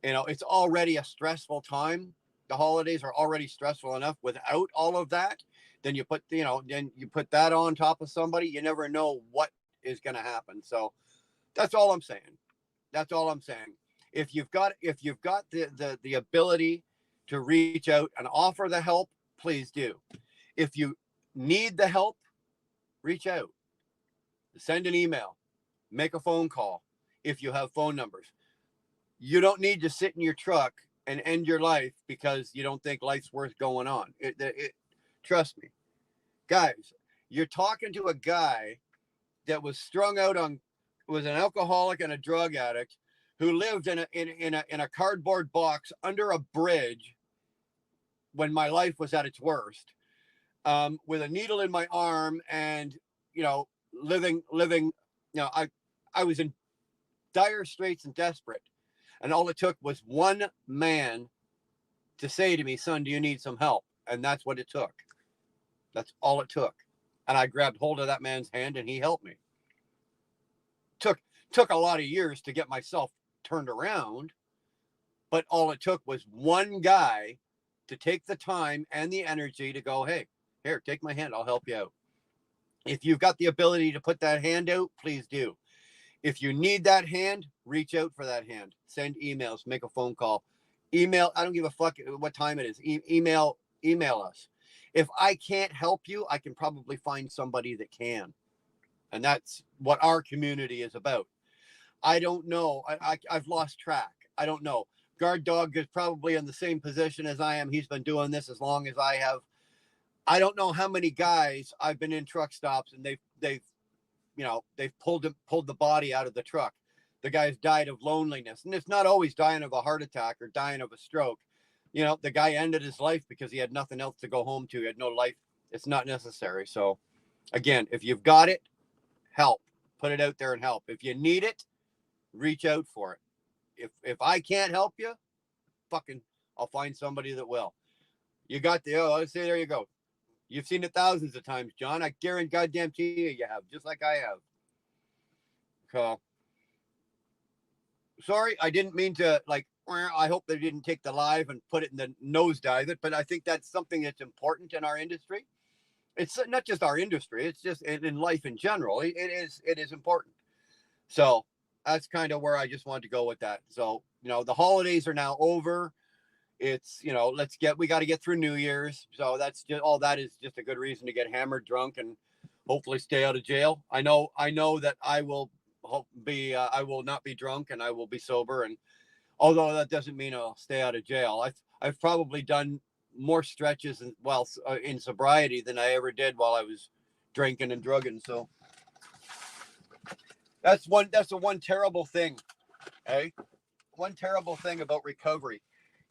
It's already a stressful time. The holidays are already stressful enough without all of that. Then you put that on top of somebody. You never know what is going to happen. So that's all I'm saying. That's all I'm saying. If you've got the ability to reach out and offer the help, please do. If you need the help, reach out. Send an email. Make a phone call if you have phone numbers. You don't need to sit in your truck and end your life because you don't think life's worth going on. Trust me. Guys, you're talking to a guy that was was an alcoholic and a drug addict who lived in a cardboard box under a bridge when my life was at its worst, with a needle in my arm, and living. I was in dire straits and desperate, and all it took was one man to say to me, "Son, do you need some help?" And that's what it took. That's all it took. And I grabbed hold of that man's hand, and he helped me. Took a lot of years to get myself turned around, but all it took was one guy to take the time and the energy to go, "Hey, here, take my hand. I'll help you out." If you've got the ability to put that hand out, please do. If you need that hand, reach out for that hand. Send emails, make a phone call. Email, I don't give a fuck what time it is. Email us. If I can't help you, I can probably find somebody that can. And that's what our community is about. I don't know. I've lost track. I don't know. Guard Dog is probably in the same position as I am. He's been doing this as long as I have. I don't know how many guys I've been in truck stops and they've pulled the body out of the truck. The guy's died of loneliness, and it's not always dying of a heart attack or dying of a stroke. The guy ended his life because he had nothing else to go home to. He had no life. It's not necessary. So again, if you've got it, help. Put it out there and help. If you need it, reach out for it. If I can't help you, I'll find somebody that will. You got I say, there you go. You've seen it thousands of times, John. I guarantee you have, just like I have. sorry, I didn't mean to like. I hope they didn't take the live and put it in the nosedive it, but I think that's something that's important in our industry. It's not just our industry; it's just in life in general. It is important. So that's kind of where I just wanted to go with that. So the holidays are now over. It's we got to get through New Year's. So that's just all. That is just a good reason to get hammered, drunk, and hopefully stay out of jail. I know that I will I will not be drunk and I will be sober. And although that doesn't mean I'll stay out of jail, I've probably done more stretches in sobriety than I ever did while I was drinking and drugging. So that's the one terrible thing, eh? One terrible thing about recovery.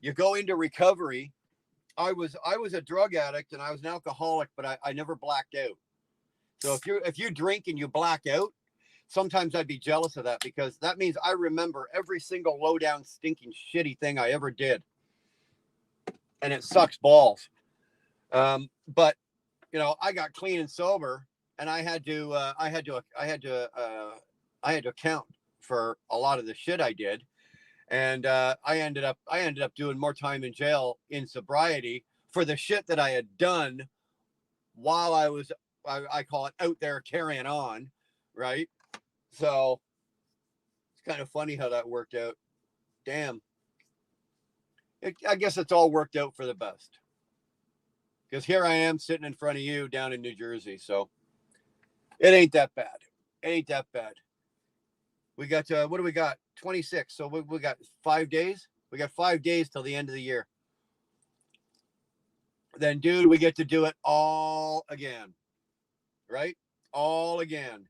You go into recovery. I was a drug addict and I was an alcoholic, but I never blacked out. So if you drink and you black out, sometimes I'd be jealous of that because that means I remember every single low down, stinking, shitty thing I ever did, and it sucks balls. But I got clean and sober, and I had to account for a lot of the shit I did, and I ended up doing more time in jail in sobriety for the shit that I had done while I was I call it out there carrying on, right? So it's kind of funny how that worked out. Damn. I guess it's all worked out for the best. Because here I am sitting in front of you down in New Jersey. So it ain't that bad. It ain't that bad. We got, what do we got? 26. So we got 5 days. We got 5 days till the end of the year. Then, dude, we get to do it all again. Right? All again.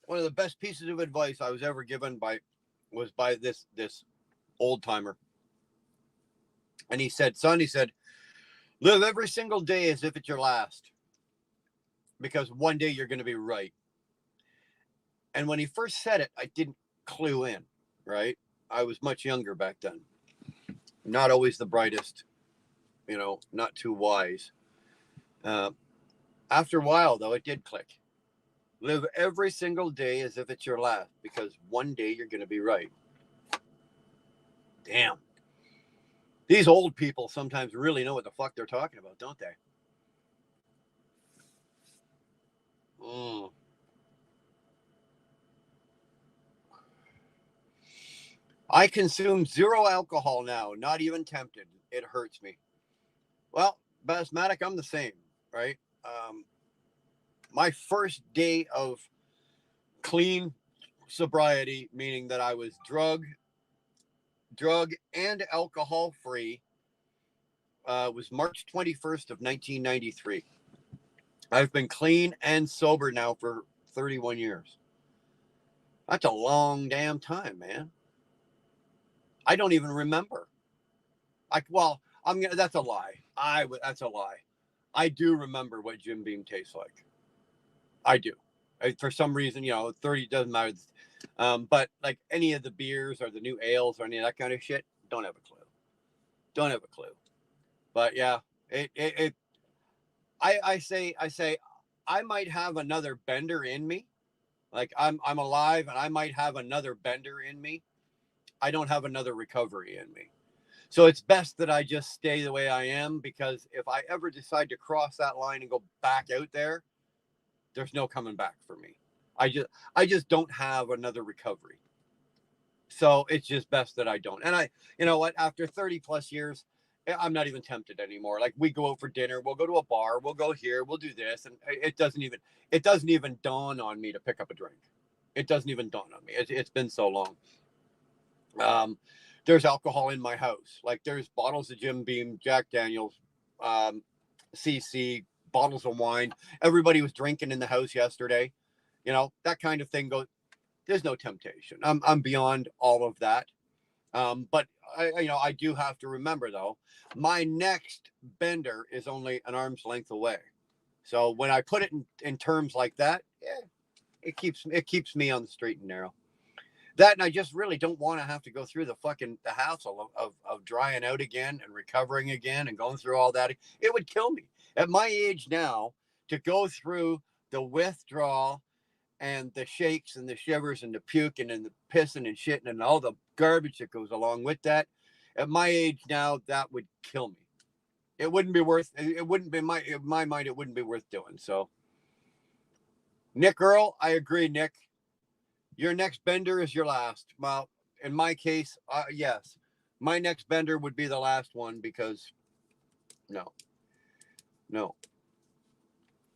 One of the best pieces of advice I was ever given was by this old timer. And he said, son, live every single day as if it's your last, because one day you're going to be right. And when he first said it, I didn't clue in, right? I was much younger back then. Not always the brightest, not too wise. After a while, though, it did click. Live every single day as if it's your last, because one day you're going to be right. Damn. These old people sometimes really know what the fuck they're talking about, don't they? I consume 0 alcohol now, not even tempted. It hurts me. Well, Basmatic, I'm the same, right? My first day of clean sobriety, meaning that I was drug and alcohol free, was March 21st of 1993. I've been clean and sober now for 31 years. That's a long damn time, man. I don't even remember. That's a lie. That's a lie. I do remember what Jim Beam tastes like. I do. For some reason, 30 doesn't matter. But like any of the beers or the new ales or any of that kind of shit, don't have a clue. Don't have a clue. But yeah, I say I might have another bender in me. Like I'm alive and I might have another bender in me. I don't have another recovery in me. So it's best that I just stay the way I am, because if I ever decide to cross that line and go back out there, there's no coming back for me. I just don't have another recovery. So it's just best that I don't. And you know what, after 30 plus years, I'm not even tempted anymore. Like, we go out for dinner, we'll go to a bar, we'll go here, we'll do this. And it doesn't even dawn on me to pick up a drink. It doesn't even dawn on me. It's been so long. There's alcohol in my house. Like, there's bottles of Jim Beam, Jack Daniels, CC, bottles of wine. Everybody was drinking in the house yesterday. That kind of thing goes. There's no temptation. I'm beyond all of that. But I do have to remember, though, my next bender is only an arm's length away. So when I put it in terms like that, yeah, it keeps me on the straight and narrow. That, and I just really don't want to have to go through the hassle of drying out again and recovering again and going through all that. It would kill me at my age now to go through the withdrawal and the shakes and the shivers and the puking and the pissing and shitting and all the garbage that goes along with that. At my age now, that would kill me. It wouldn't be worth. It wouldn't be in my mind. It wouldn't be worth doing. So, Nick Earl, I agree. Nick, your next bender is your last. Well, in my case, yes, my next bender would be the last one because no,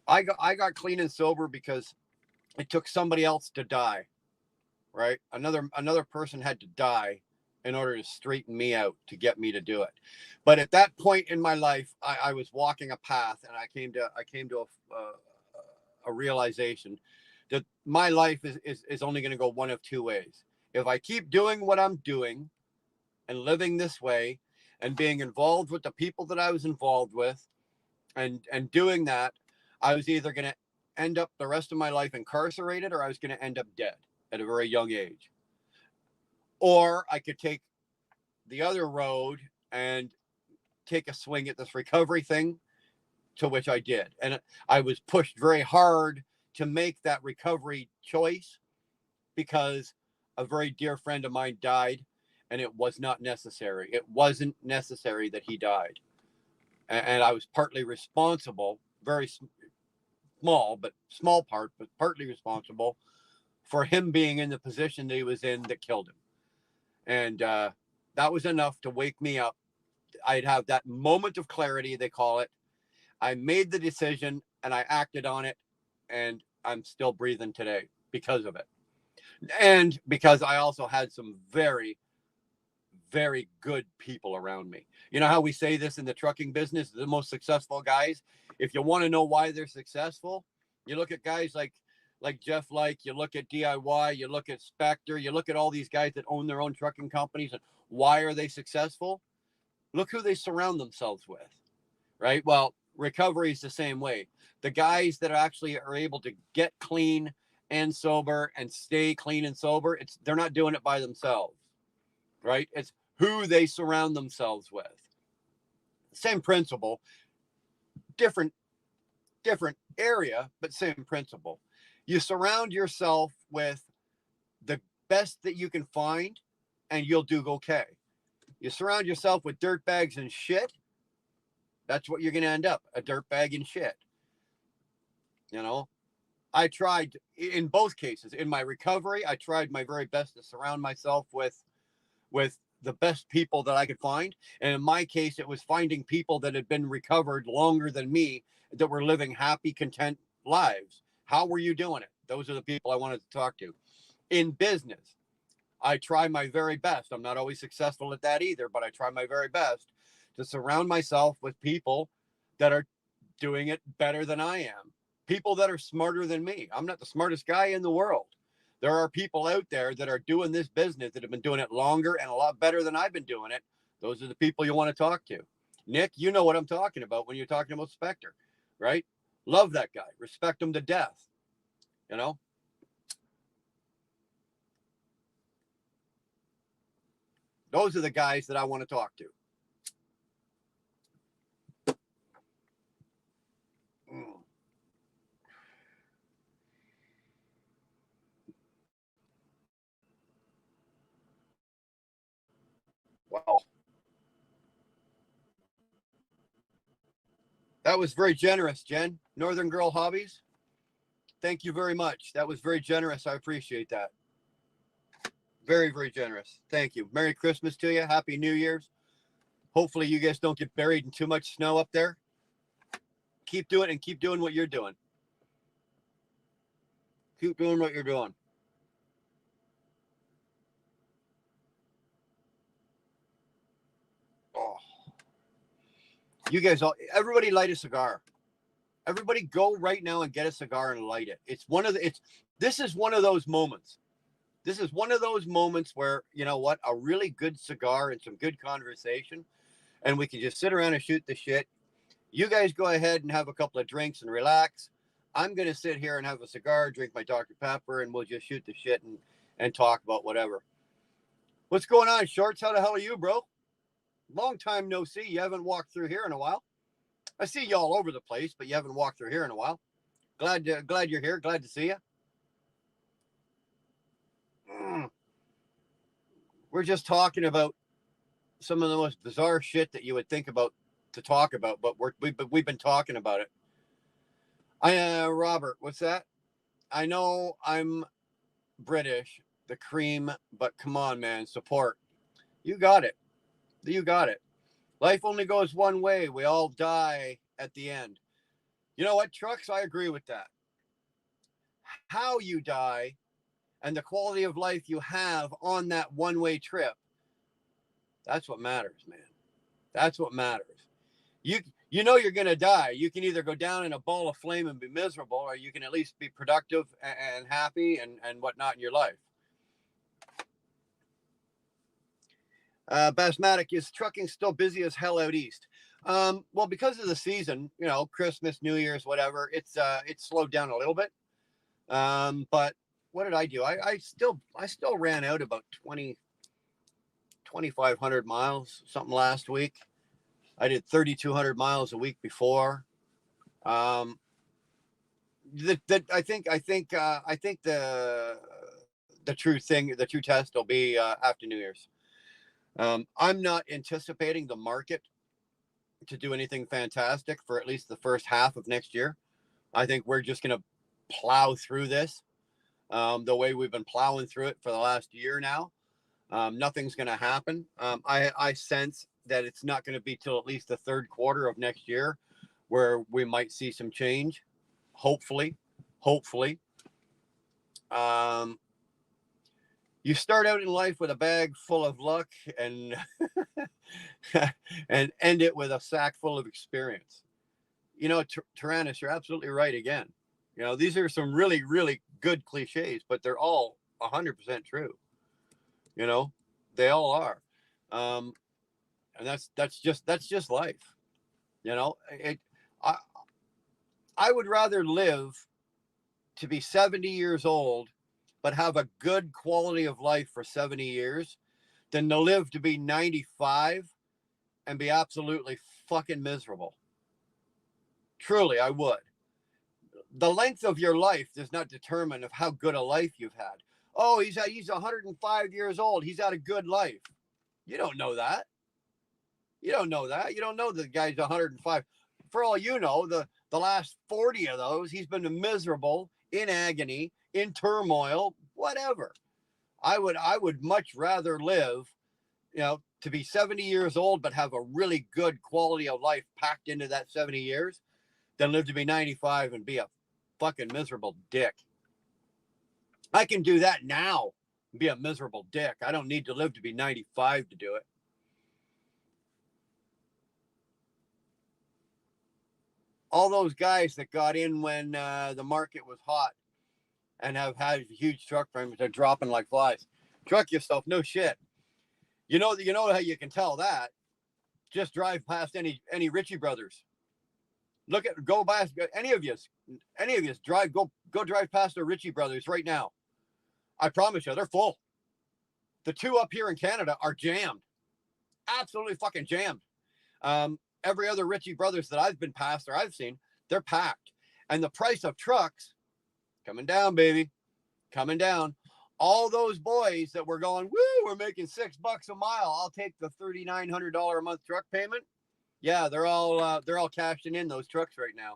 I got clean and sober because it took somebody else to die, right? Another person had to die in order to straighten me out, to get me to do it. But at that point in my life, I was walking a path, and I came to a realization that my life is only going to go one of two ways. If I keep doing what I'm doing and living this way and being involved with the people that I was involved with and doing that, I was either going to end up the rest of my life incarcerated, or I was going to end up dead at a very young age. Or I could take the other road and take a swing at this recovery thing, to which I did. And I was pushed very hard to make that recovery choice because a very dear friend of mine died, and it was not necessary. It wasn't necessary that he died. And I was partly responsible, very small part, but partly responsible for him being in the position that he was in that killed him. And that was enough to wake me up. I'd have that moment of clarity, they call it. I made the decision and I acted on it, and I'm still breathing today because of it. And because I also had some very, very good people around me. You know how we say this in the trucking business, the most successful guys, if you want to know why they're successful, you look at guys like Jeff Like, you look at DIY, you look at Spectre, you look at all these guys that own their own trucking companies, and why are they successful? Look who they surround themselves with, right? Well, recovery is the same way. The guys that actually are able to get clean and sober and stay clean and sober, they're not doing it by themselves, right? It's who they surround themselves with. Same principle, different area, but same principle. You surround yourself with the best that you can find, and you'll do okay. You surround yourself with dirtbags and shit, that's what you're going to end up, a dirtbag and shit. You know, I tried in both cases. In my recovery, I tried my very best to surround myself with the best people that I could find. And in my case, it was finding people that had been recovered longer than me, that were living happy, content lives. How were you doing it? Those are the people I wanted to talk to. In business, I try my very best. I'm not always successful at that either, but I try my very best to surround myself with people that are doing it better than I am. People that are smarter than me. I'm not the smartest guy in the world. There are people out there that are doing this business that have been doing it longer and a lot better than I've been doing it. Those are the people you want to talk to. Nick, you know what I'm talking about when you're talking about Spectre, right? Love that guy. Respect him to death. You know? Those are the guys that I want to talk to. Wow. That was very generous, Jen. Northern Girl Hobbies. Thank you very much. That was very generous. I appreciate that. Very, very generous. Thank you. Merry Christmas to you. Happy New Year's. Hopefully you guys don't get buried in too much snow up there. Keep doing it and keep doing what you're doing. Keep doing what you're doing. Oh. You guys all, everybody light a cigar. Everybody go right now and get a cigar and light it. This is one of those moments. This is one of those moments where, you know what, a really good cigar and some good conversation, and we can just sit around and shoot the shit. You guys go ahead and have a couple of drinks and relax. I'm going to sit here and have a cigar, drink my Dr. Pepper, and we'll just shoot the shit and talk about whatever. What's going on, Shorts? How the hell are you, bro? Long time no see. You haven't walked through here in a while. I see you all over the place, but you haven't walked through here in a while. Glad you're here. Glad to see you. we're just talking about some of the most bizarre shit that you would think about to talk about, but we've been talking about it. Robert, what's that? I know I'm British, the cream, but come on, man, support. You got it. You got it. Life only goes one way. We all die at the end. You know what, Trucks? I agree with that. How you die and the quality of life you have on that one-way trip, that's what matters, man. That's what matters. You know you're going to die. You can either go down in a ball of flame and be miserable, or you can at least be productive and happy and whatnot in your life. Basmatic, is trucking still busy as hell out east? Well, because of the season, you know, Christmas, New Year's, whatever, it's slowed down a little bit. But what did I do? I still ran out about 2,500 miles, something last week. I did 3,200 miles a week before. I think the true test will be after New Year's. I'm not anticipating the market to do anything fantastic for at least the first half of next year. I think we're just going to plow through this the way we've been plowing through it for the last year now. Nothing's going to happen. I sense that it's not going to be till at least the third quarter of next year where we might see some change. Hopefully. You start out in life with a bag full of luck and and end it with a sack full of experience. You know, Tyrannus, you're absolutely right again. You know, these are some really, really good cliches, but they're all 100% true. You know, they all are. And that's just life. You know, I would rather live to be 70 years old, but have a good quality of life for 70 years than to live to be 95 and be absolutely fucking miserable. Truly, I would. The length of your life does not determine of how good a life you've had. Oh, he's 105 years old. He's had a good life. You don't know that. You don't know the guy's 105. For all you know, the last 40 of those, he's been miserable, in agony, in turmoil, whatever. I would much rather live, you know, to be 70 years old, but have a really good quality of life packed into that 70 years than live to be 95 and be a fucking miserable dick. I can do that now and be a miserable dick. I don't need to live to be 95 to do it. All those guys that got in when the market was hot and have had huge truck frames, they're dropping like flies. Truck yourself, no shit. You know how you can tell that. Just drive past any Ritchie Brothers. Go past any of you drive past the Ritchie Brothers right now. I promise you, they're full. The two up here in Canada are jammed, absolutely fucking jammed. Every other Ritchie Brothers that I've been past or I've seen, they're packed, and the price of trucks coming down, baby, coming down. All those boys that were going, woo, we're making $6 a mile. I'll take the $3,900 a month truck payment. Yeah, they're all cashing in those trucks right now.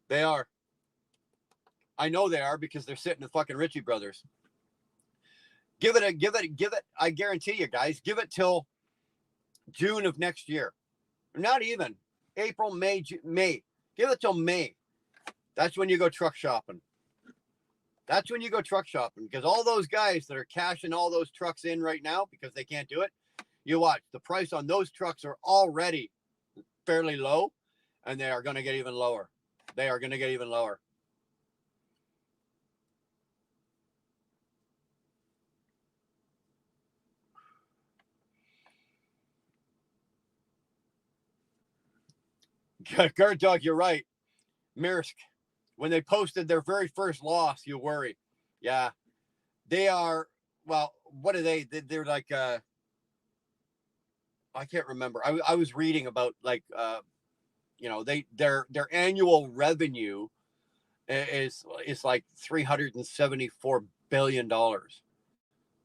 They are. I know they are because they're sitting at fucking Ritchie Brothers. Give it. I guarantee you guys, give it till June of next year. Not even April, May. Give it till May. That's when you go truck shopping. Because all those guys that are cashing all those trucks in right now because they can't do it, you watch. The price on those trucks are already fairly low, and they are going to get even lower. Guard Dog, you're right. Maersk, when they posted their very first loss, you worry. Yeah, they are. Well, what are they? They're like, I can't remember. I was reading about like, you know, their annual revenue is like $374 billion.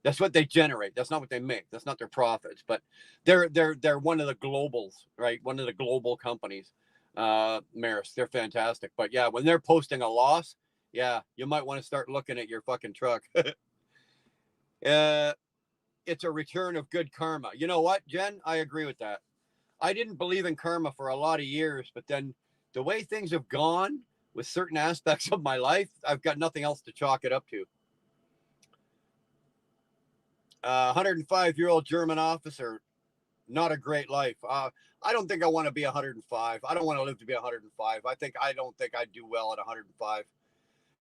That's what they generate. That's not what they make. That's not their profits. But they're one of the globals, right? One of the global companies. Maris, they're fantastic. But yeah, when they're posting a loss, yeah, you might want to start looking at your fucking truck. It's a return of good karma. You know what, Jen? I agree with that. I didn't believe in karma for a lot of years, but then the way things have gone with certain aspects of my life, I've got nothing else to chalk it up to. 105-year-old German officer, not a great life. I don't think I want to be 105. I don't want to live to be 105. I don't think I'd do well at 105.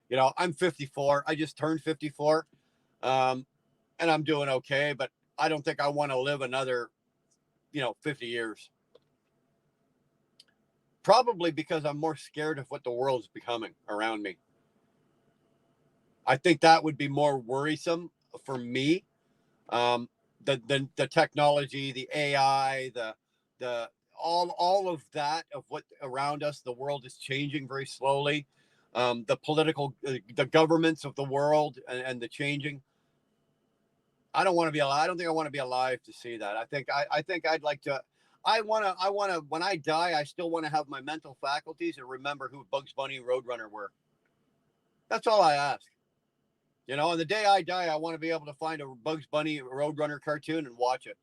You know, I'm 54. I just turned 54. And I'm doing okay, but I don't think I want to live another, 50 years. Probably because I'm more scared of what the world's becoming around me. I think that would be more worrisome for me. The technology, the AI, the all of that of what around us, the world is changing very slowly. The political, the governments of the world and the changing. I don't want to be alive. I don't think I want to be alive to see that. I think I'd like to. I want to. When I die, I still want to have my mental faculties and remember who Bugs Bunny and Roadrunner were. That's all I ask. On the day I die, I want to be able to find a Bugs Bunny Roadrunner cartoon and watch it.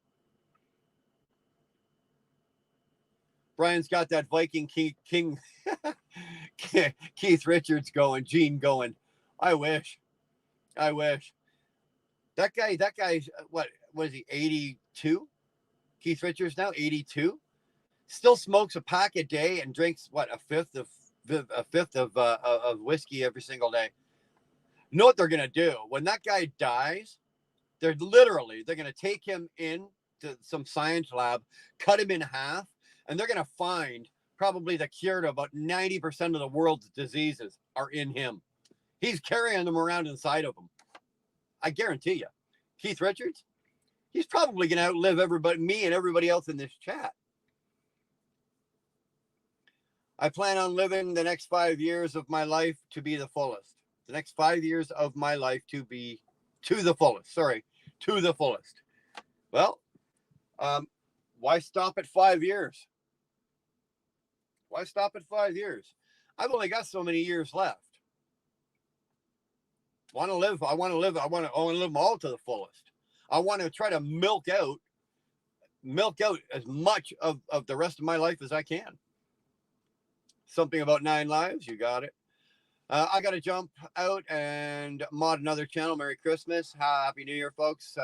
Brian's got that Viking King Keith Richards going, Gene going. I wish. That guy's what is he, 82? Keith Richards now 82. Still smokes a pack a day and drinks what, a fifth of whiskey every single day. You know what they're gonna do when that guy dies? They're gonna take him in to some science lab, cut him in half, and they're gonna find probably the cure to about 90% of the world's diseases are in him. He's carrying them around inside of him. I guarantee you. Keith Richards, he's probably going to outlive everybody, me and everybody else in this chat. I plan on living the next 5 years of my life to be the fullest. The next 5 years of my life to be to the fullest. To the fullest. Well, why stop at 5 years? Why stop at 5 years? I've only got so many years left. I want to live them all to the fullest. I want to try to milk out as much of the rest of my life as I can. Something about 9 lives. You got it. I got to jump out and mod another channel. Merry Christmas. Happy New Year, folks.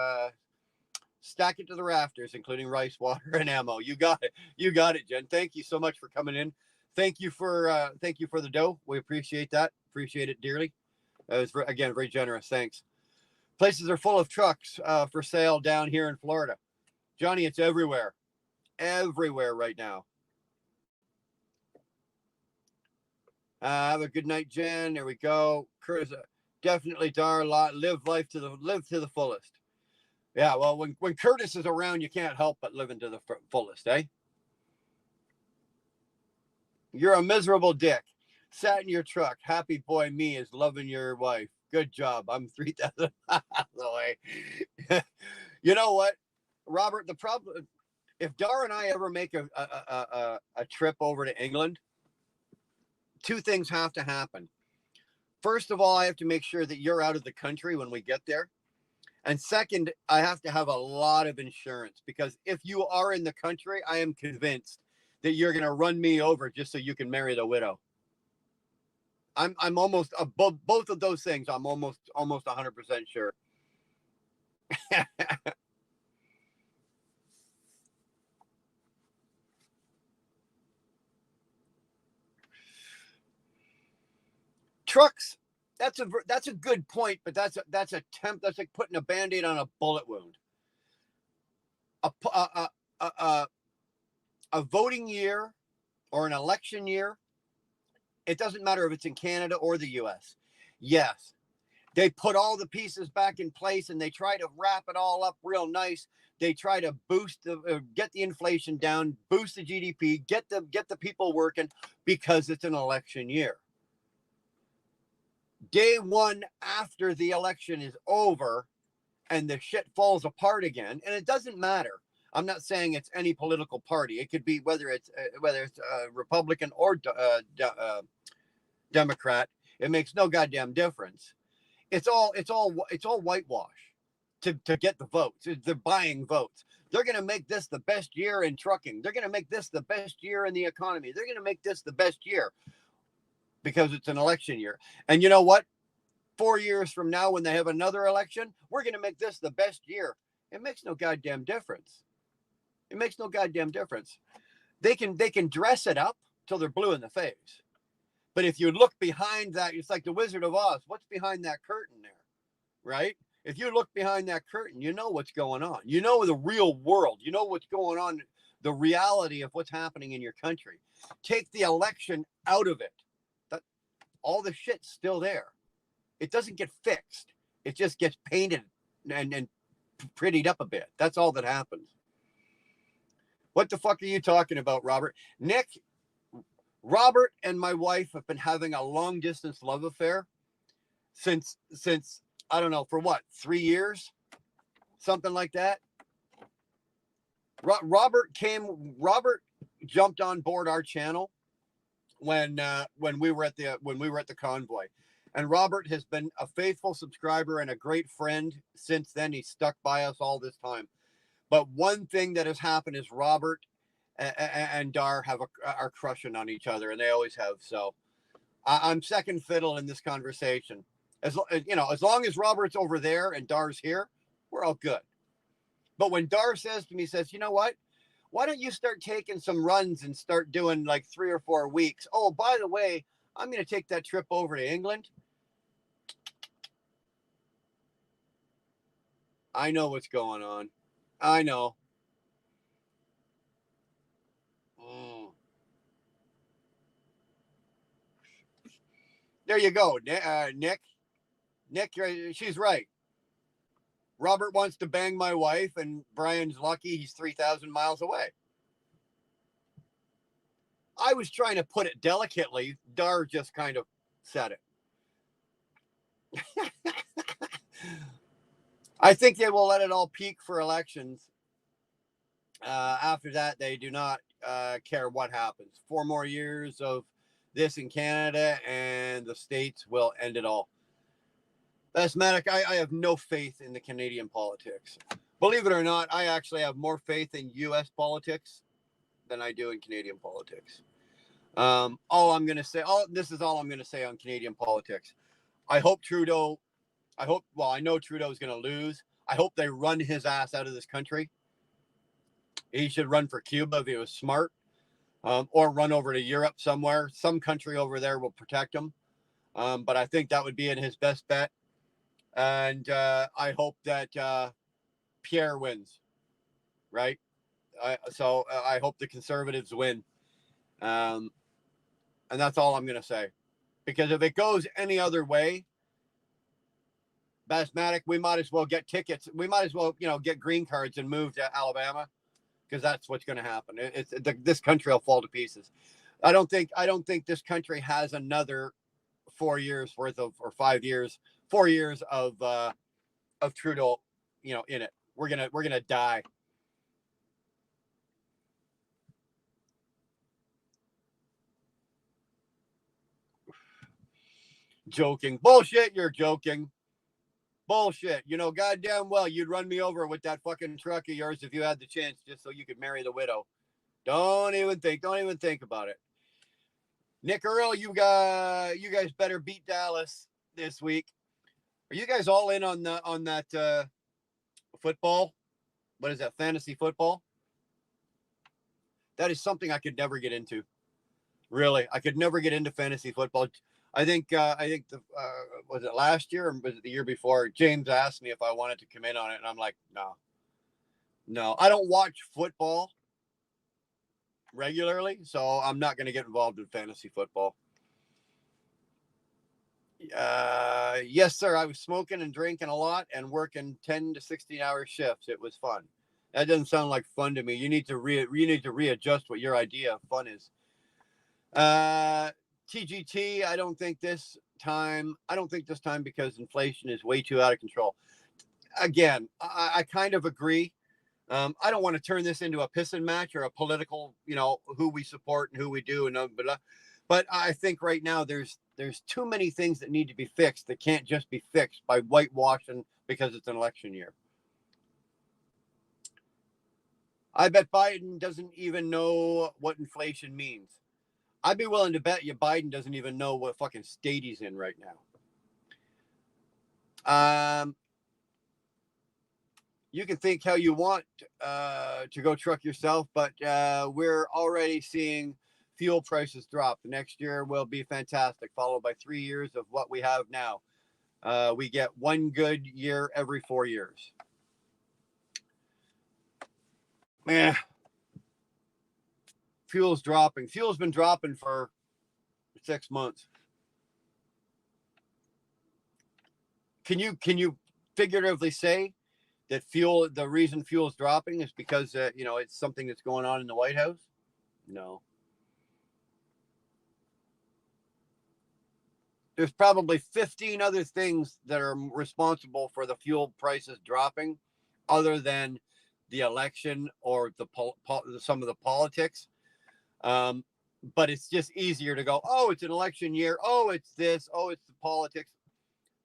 Stack it to the rafters, including rice, water, and ammo. You got it, Jen. Thank you so much for coming in. Thank you for the dough. We appreciate that. Appreciate it dearly. It was, again, very generous. Thanks. Places are full of trucks for sale down here in Florida. Johnny, it's everywhere. Everywhere right now. Have a good night, Jen. There we go. Curtis, definitely, Dar, live life to the fullest. Yeah, well, when Curtis is around, you can't help but living to the fullest, eh? You're a miserable dick. Sat in your truck. Happy boy me is loving your wife. Good job. I'm 3,000 miles away. You know what, Robert? The problem, if Dar and I ever make a trip over to England, 2 things have to happen. First of all, I have to make sure that you're out of the country when we get there. And second, I have to have a lot of insurance, because if you are in the country, I am convinced that you're going to run me over just so you can marry the widow. I'm almost both of those things. I'm almost 100% sure. Trucks. That's a good point, but that's like putting a Band-Aid on a bullet wound. A voting year or an election year, it doesn't matter if it's in Canada or the US. Yes, they put all the pieces back in place and they try to wrap it all up real nice. They try to get the inflation down, boost the GDP, get the people working, because it's an election year. Day one after the election is over and the shit falls apart again, and it doesn't matter. I'm not saying it's any political party. It could be whether it's Republican or Democrat. It makes no goddamn difference. It's all whitewash to get the votes. They're buying votes. They're going to make this the best year in trucking. They're going to make this the best year in the economy. They're going to make this the best year because it's an election year. And you know what? 4 years from now, when they have another election, we're going to make this the best year. It makes no goddamn difference. It makes no goddamn difference. They can dress it up till they're blue in the face. But if you look behind that, it's like the Wizard of Oz. What's behind that curtain there, right? If you look behind that curtain, you know what's going on. You know the real world. You know what's going on, the reality of what's happening in your country. Take the election out of it. All the shit's still there. It doesn't get fixed. It just gets painted and prettied up a bit. That's all that happens. What the fuck are you talking about, Robert? Nick, Robert and my wife have been having a long distance love affair since I don't know, for what, 3 years? Something like that. Robert jumped on board our channel when we were at the convoy. And Robert has been a faithful subscriber and a great friend since then. He's stuck by us all this time. But one thing that has happened is Robert and Dar are crushing on each other, and they always have. So I'm second fiddle in this conversation. As long as Robert's over there and Dar's here, we're all good. But when Dar says to me, you know what? Why don't you start taking some runs and start doing like 3 or 4 weeks? Oh, by the way, I'm going to take that trip over to England. I know what's going on. I know. There you go, Nick. Nick, she's right. Robert wants to bang my wife, and Brian's lucky he's 3,000 miles away. I was trying to put it delicately. Dar just kind of said it. I think they will let it all peak for elections. After that, they do not care what happens. 4 more years of this in Canada, and the States will end it all. Asthmatic, I have no faith in the Canadian politics. Believe it or not, I actually have more faith in U.S. politics than I do in Canadian politics. This is all I'm going to say on Canadian politics. I know Trudeau is going to lose. I hope they run his ass out of this country. He should run for Cuba if he was smart, or run over to Europe somewhere. Some country over there will protect him. But I think that would be in his best bet. And I hope that Pierre wins, right? So I hope the Conservatives win. And that's all I'm going to say. Because if it goes any other way, Basmatic, we might as well get tickets. We might as well, get green cards and move to Alabama, because that's what's going to happen. This country will fall to pieces. I don't think this country has another 4 years worth of, or 5 years, 4 years of Trudeau, in it. We're gonna die. Joking. Bullshit, you're joking. Bullshit. Goddamn well you'd run me over with that fucking truck of yours if you had the chance, just so you could marry the widow. Don't even think about it. Nick Earl, you guys better beat Dallas this week. Are you guys all in on that football? What is that, fantasy football? That is something I could never get into. Really, I could never get into fantasy football. I think was it last year or was it the year before? James asked me if I wanted to come in on it, and I'm like, no. I don't watch football regularly, so I'm not going to get involved in fantasy football. Yes, sir. I was smoking and drinking a lot and working 10 to 16-hour shifts. It was fun. That doesn't sound like fun to me. You need to readjust what your idea of fun is. TGT, I don't think this time because inflation is way too out of control. again, I kind of agree. I don't want to turn this into a pissing match or a political, who we support and who we do, and but I think right now there's too many things that need to be fixed that can't just be fixed by whitewashing because it's an election year. I bet Biden doesn't even know what inflation means. I'd be willing to bet you Biden doesn't even know what fucking state he's in right now. You can think how you want to go truck yourself, but we're already seeing fuel prices drop. The next year will be fantastic, followed by 3 years of what we have now. We get one good year every 4 years. Man, fuel's dropping. Fuel's been dropping for 6 months. Can you figuratively say that the reason fuel is dropping is because it's something that's going on in the White House? No. There's probably 15 other things that are responsible for the fuel prices dropping, other than the election or some of the politics. But it's just easier to go, oh, it's an election year. Oh, it's this. Oh, it's the politics.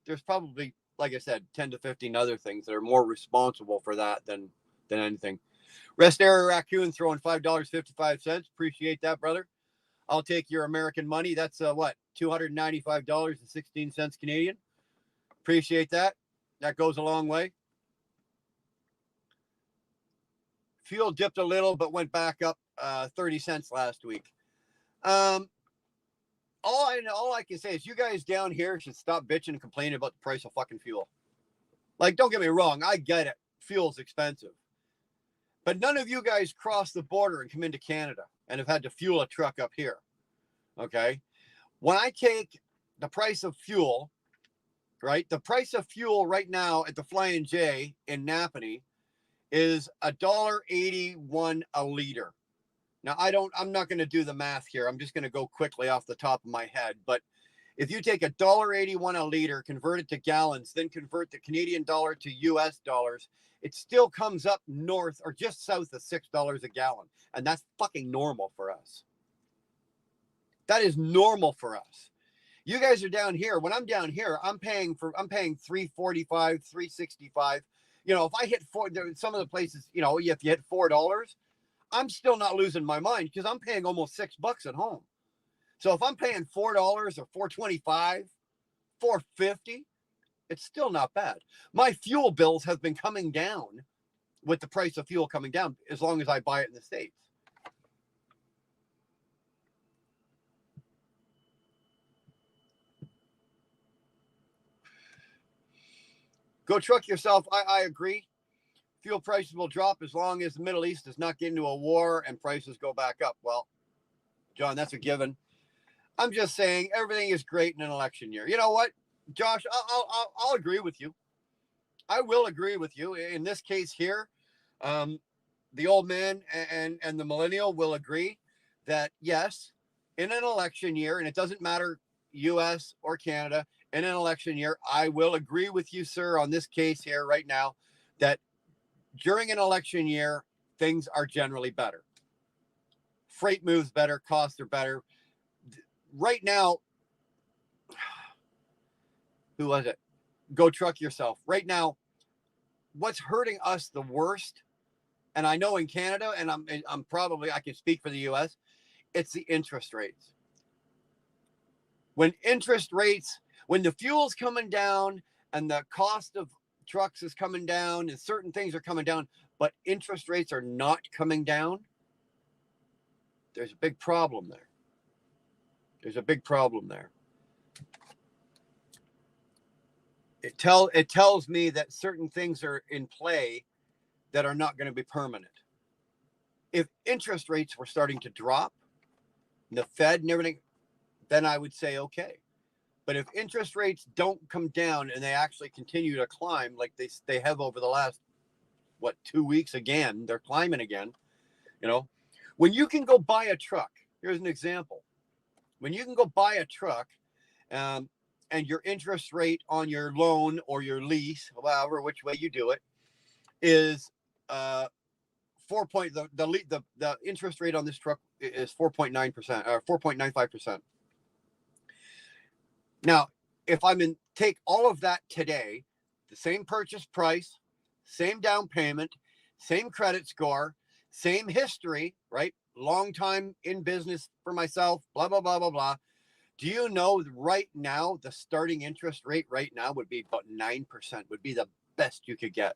There's probably, like I said, 10 to 15 other things that are more responsible for that than anything. Rest Area Raccoon throwing $5.55. Appreciate that, brother. I'll take your American money. That's what? $295.16 Canadian. Appreciate that. That goes a long way. Fuel dipped a little, but went back up 30 cents last week. All I can say is you guys down here should stop bitching and complaining about the price of fucking fuel. Like, don't get me wrong. I get it. Fuel's expensive. But none of you guys cross the border and come into Canada and have had to fuel a truck up here. Okay? When I take the price of fuel, right? The price of fuel right now at the Flying J in Napanee is $1.81 a liter. Now, I'm not going to do the math here. I'm just going to go quickly off the top of my head. But if you take $1.81 a liter, convert it to gallons, then convert the Canadian dollar to US dollars, it still comes up north or just south of $6 a gallon. And that's fucking normal for us. That is normal for us. You guys are down here. When I'm down here, I'm paying $3.45, $3.65. If I hit some of the places, if you hit $4, I'm still not losing my mind because I'm paying almost $6 at home. So if I'm paying $4 or $4.25, $4.50, it's still not bad. My fuel bills have been coming down with the price of fuel coming down as long as I buy it in the States. Go truck yourself. I agree. Fuel prices will drop as long as the Middle East does not get into a war and prices go back up. Well, John, that's a given. I'm just saying everything is great in an election year. You know what, Josh? I'll agree with you. I will agree with you. In this case here, the old man and the millennial will agree that, yes, in an election year, and it doesn't matter U.S. or Canada, in an election year, I will agree with you, sir, on this case here right now, that during an election year, things are generally better. Freight moves better, costs are better. Right now, who was it? Go truck yourself. Right now, what's hurting us the worst, and I know in Canada, and I'm probably, I can speak for the U.S., it's the interest rates. When the fuel's coming down and the cost of trucks is coming down and certain things are coming down, but interest rates are not coming down, there's a big problem there. It tells me that certain things are in play that are not going to be permanent. If interest rates were starting to drop, the Fed and everything, then I would say okay. But if interest rates don't come down and they actually continue to climb like they have over the last, 2 weeks again, they're climbing again, when you can go buy a truck, here's an example. When you can go buy a truck, and your interest rate on your loan or your lease, however which way you do it, is 4 the interest rate on this truck is 4.9% or 4.95%. Now, if I'm in take all of that today, the same purchase price, same down payment, same credit score, same history, right? Long time in business for myself, blah, blah, blah, blah, blah. Do you know right now, the starting interest rate right now would be about 9%, would be the best you could get.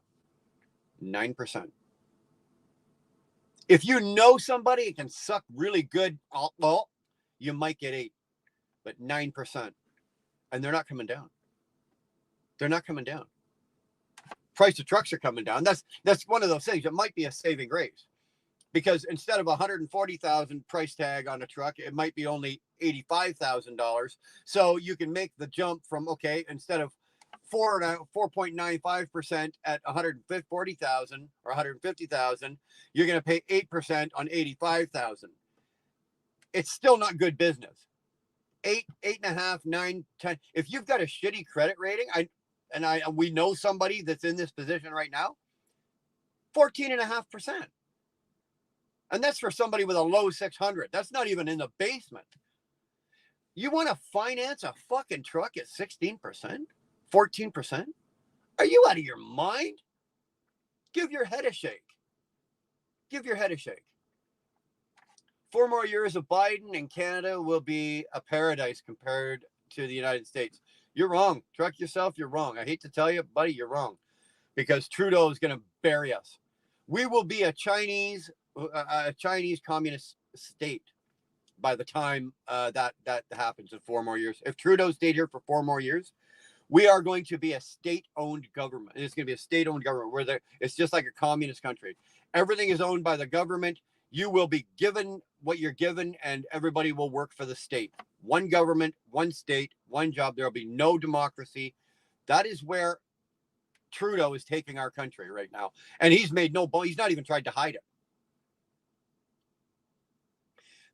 9%. If you know somebody who can suck really good, well, you might get 8, but 9%. And they're not coming down. They're not coming down. Price of trucks are coming down. That's one of those things. It might be a saving grace, because instead of $140,000 price tag on a truck, it might be only $85,000. So you can make the jump from, okay, instead of 4.95% at 140,000 or 150,000, you're going to pay 8% on 85,000. It's still not good business. 8.5, 9, 10. If you've got a shitty credit rating, we know somebody that's in this position right now, 14.5%. And that's for somebody with a low 600. That's not even in the basement. You want to finance a fucking truck at 16%, 14%? Are you out of your mind? Give your head a shake. Give your head a shake. 4 more years of Biden and Canada will be a paradise compared to the United States. You're wrong. Truck yourself, you're wrong. I hate to tell you, buddy, you're wrong. Because Trudeau is going to bury us. We will be a Chinese communist state by the time that happens in 4 more years. If Trudeau stayed here for 4 more years, we are going to be a state-owned government. It's going to be a state-owned government where it's just like a communist country. Everything is owned by the government. You will be given what you're given, and everybody will work for the state. One government, one state, one job. There will be no democracy. That is where Trudeau is taking our country right now. And he's made he's not even tried to hide it.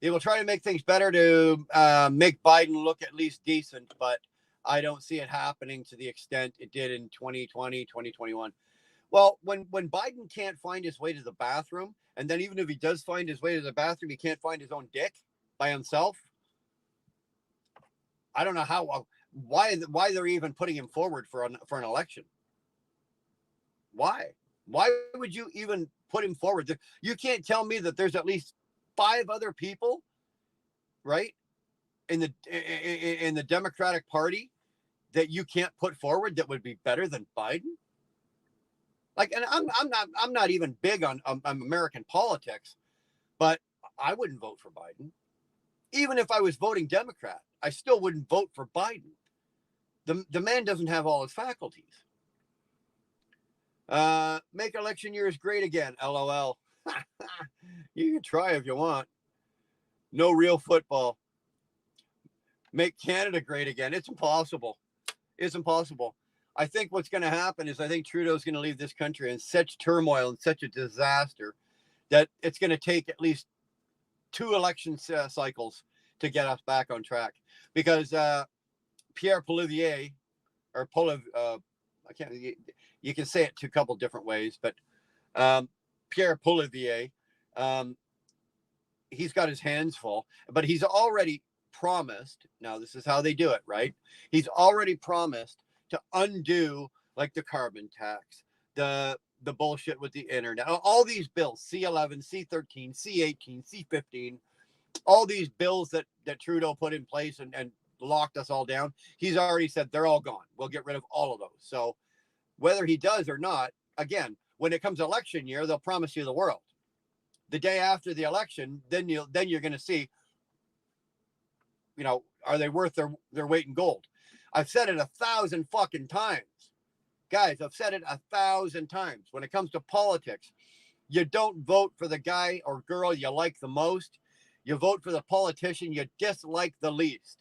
They will try to make things better to make Biden look at least decent, but I don't see it happening to the extent it did in 2020, 2021. Well, when Biden can't find his way to the bathroom, and then even if he does find his way to the bathroom, he can't find his own dick by himself. I don't know why they're even putting him forward for an election. Why would you even put him forward? You can't tell me that there's at least 5 other people, right, in the Democratic Party that you can't put forward that would be better than Biden. Like, and I'm not even big on American politics, but I wouldn't vote for Biden. Even if I was voting Democrat, I still wouldn't vote for Biden. The man doesn't have all his faculties. Make election years great again, LOL. You can try if you want. No real football. Make Canada great again. It's impossible. It's impossible. I think what's going to happen is I think Trudeau's going to leave this country in such turmoil and such a disaster that it's going to take at least 2 election cycles to get us back on track. Because Pierre Poilievre, or you can say it 2 couple different ways, but Pierre Poilievre, he's got his hands full, but he's already promised. Now, this is how they do it, right? He's already promised to undo, like, the carbon tax, the bullshit with the internet, all these bills, C11, C13, C18, C15, all these bills that Trudeau put in place and locked us all down. He's already said they're all gone. We'll get rid of all of those. So whether he does or not, again, when it comes election year, they'll promise you the world. The day after the election, then you're going to see, are they worth their weight in gold? I've said it 1,000 fucking times. Guys, I've said it 1,000 times. When it comes to politics, you don't vote for the guy or girl you like the most. You vote for the politician you dislike the least.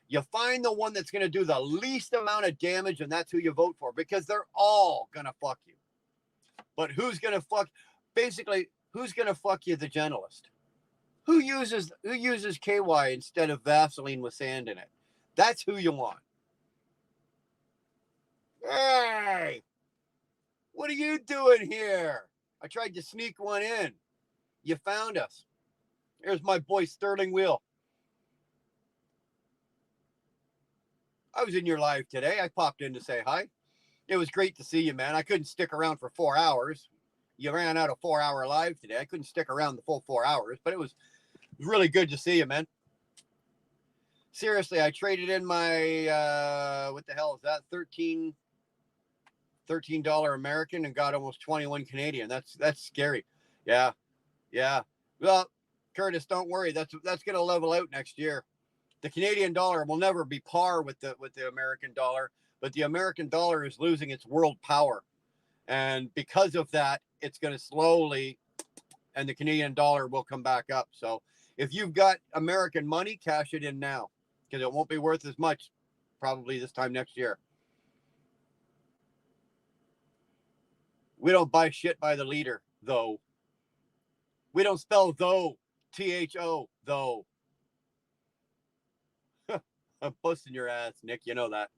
You find the one that's going to do the least amount of damage, and that's who you vote for, because they're all going to fuck you. But who's going to fuck you the gentlest? Who uses KY instead of Vaseline with sand in it? That's who you want. you doing here? I tried to sneak one in. You found us. Here's my boy Sterling Wheel. I was in your live today. I popped in to say hi. It was great to see you, man. I couldn't stick around for 4 hours. You ran out of 4-hour live today. I couldn't stick around the full 4 hours, but it was really good to see you, man. Seriously, I traded in my, what the hell is that? $13 American and got almost 21 Canadian. That's scary. Yeah. Well, Curtis, don't worry. That's going to level out next year. The Canadian dollar will never be par with the American dollar, but the American dollar is losing its world power. And because of that, it's going to slowly, and the Canadian dollar will come back up. So if you've got American money, cash it in now, because it won't be worth as much probably this time next year. We don't buy shit by the liter, though. We don't spell though, THO, though. I'm busting your ass, Nick. You know that.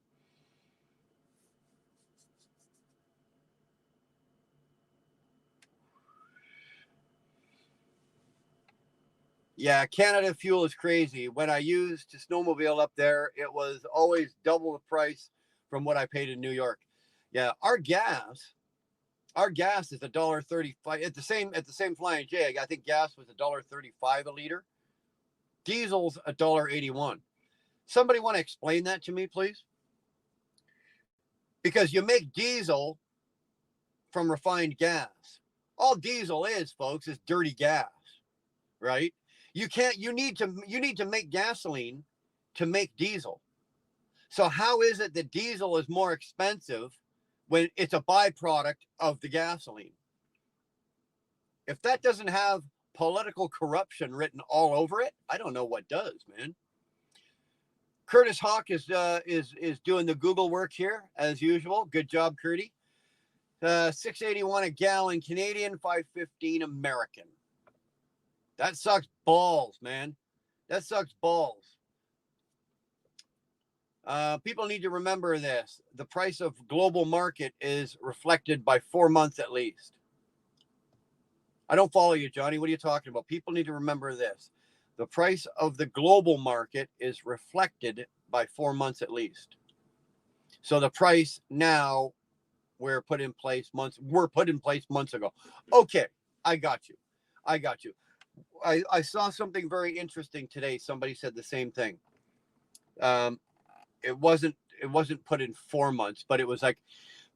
Yeah, Canada fuel is crazy. When I used to snowmobile up there, it was always double the price from what I paid in New York. Yeah, our gas is $1.35 at the same Flying J. I think gas was $1.35 a liter. Diesel's $1.81. Somebody want to explain that to me, please? Because you make diesel from refined gas. All diesel is, folks, is dirty gas, right? You need to make gasoline to make diesel. So how is it that diesel is more expensive when it's a byproduct of the gasoline? If that doesn't have political corruption written all over it, I don't know what does, man. Curtis Hawk is doing the Google work here as usual. Good job, Curdy. $6.81 a gallon Canadian, $5.15 American. That sucks balls, man. That sucks balls. People need to remember this. The price of global market is reflected by 4 months at least. I don't follow you, Johnny. What are you talking about? People need to remember this. The price of the global market is reflected by 4 months at least. So the price now were put in place months ago. Okay, I got you. I saw something very interesting today. Somebody said the same thing. It wasn't put in 4 months, but it was like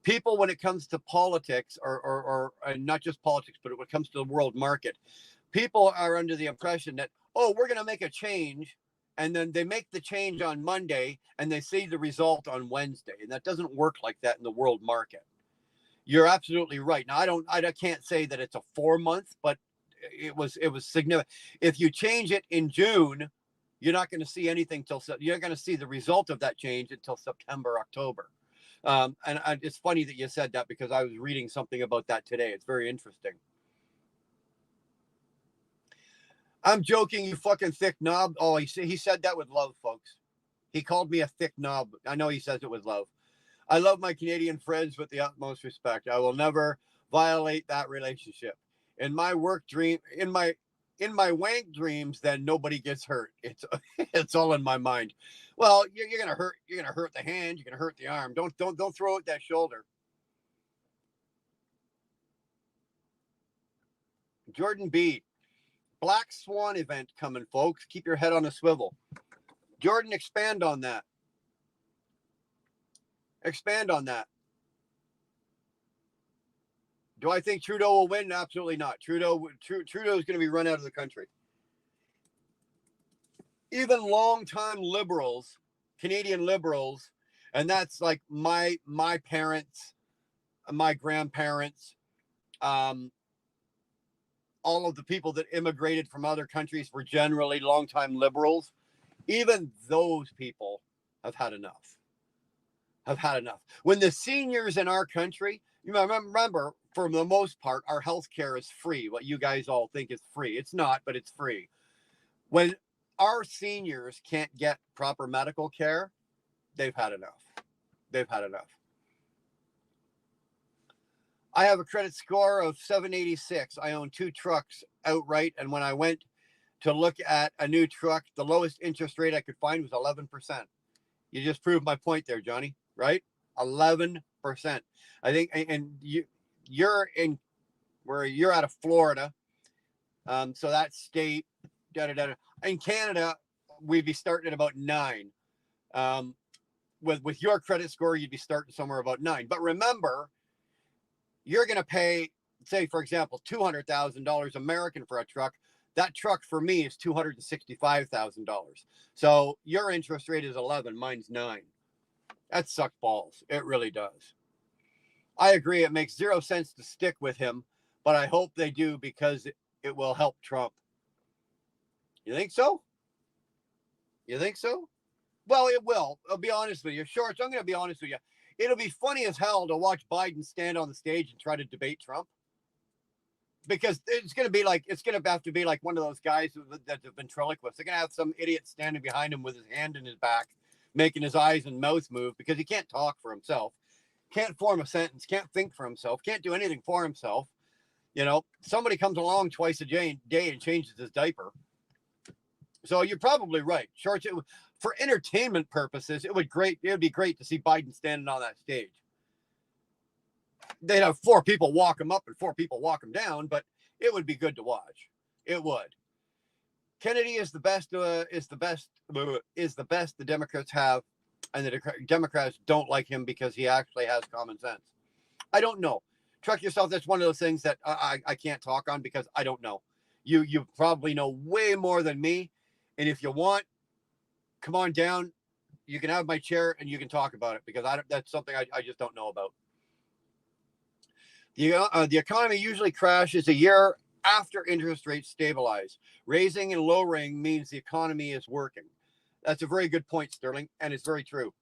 people, when it comes to politics or not just politics, but when it comes to the world market, people are under the impression that, oh, we're going to make a change. And then they make the change on Monday and they see the result on Wednesday. And that doesn't work like that in the world market. You're absolutely right. Now, I can't say that it's a 4 month, but it was significant. If you change it in June, you're not going to see anything you're going to see the result of that change until September, October. And it's funny that you said that because I was reading something about that today. It's very interesting. I'm joking, you fucking thick knob. Oh, he said that with love, folks. He called me a thick knob. I know he says it with love. I love my Canadian friends with the utmost respect. I will never violate that relationship. In my work dream, in my wank dreams, then nobody gets hurt. It's all in my mind. Well, you're gonna hurt. You're gonna hurt the hand. You're gonna hurt the arm. Don't throw out that shoulder. Jordan B. Black Swan event coming, folks. Keep your head on a swivel. Jordan, expand on that. Do I think Trudeau will win? Absolutely not. Trudeau is going to be run out of the country. Even longtime liberals, Canadian liberals, and that's like my parents, my grandparents, all of the people that immigrated from other countries were generally longtime liberals. Even those people have had enough. When the seniors in our country, you remember, for the most part, our health care is free. What you guys all think is free. It's not, but it's free. When our seniors can't get proper medical care, they've had enough. I have a credit score of 786. I own 2 trucks outright. And when I went to look at a new truck, the lowest interest rate I could find was 11%. You just proved my point there, Johnny, right? 11%. I think, and you're in where you're out of Florida. So that state, in Canada, we'd be starting at about 9. With your credit score, you'd be starting somewhere about 9. But remember, you're going to pay, say, for example, $200,000 American for a truck. That truck for me is $265,000. So your interest rate is 11, mine's 9. That sucks balls. It really does. I agree. It makes 0 sense to stick with him, but I hope they do because it will help Trump. You think so? You think so? Well, it will. I'll be honest with you. Shorts, I'm going to be honest with you. It'll be funny as hell to watch Biden stand on the stage and try to debate Trump. Because it's going to be like, it's going to have to be like one of those guys that's a ventriloquist. They're going to have some idiot standing behind him with his hand in his back, making his eyes and mouth move because he can't talk for himself, can't form a sentence, can't think for himself, can't do anything for himself. You know, somebody comes along twice a day and changes his diaper. So you're probably right. Shorts, for entertainment purposes, it would be great to see Biden standing on that stage. They'd have 4 people walk him up and 4 people walk him down, but it would be good to watch. It would. Kennedy is the best. Is the best the Democrats have, and the Democrats don't like him because he actually has common sense. I don't know. Truck yourself. That's one of those things that I can't talk on because I don't know. You probably know way more than me, and if you want, come on down. You can have my chair and you can talk about it because that's something I just don't know about. The economy usually crashes a year after interest rates stabilize. Raising and lowering means the economy is working. That's a very good point, Sterling, and it's very true.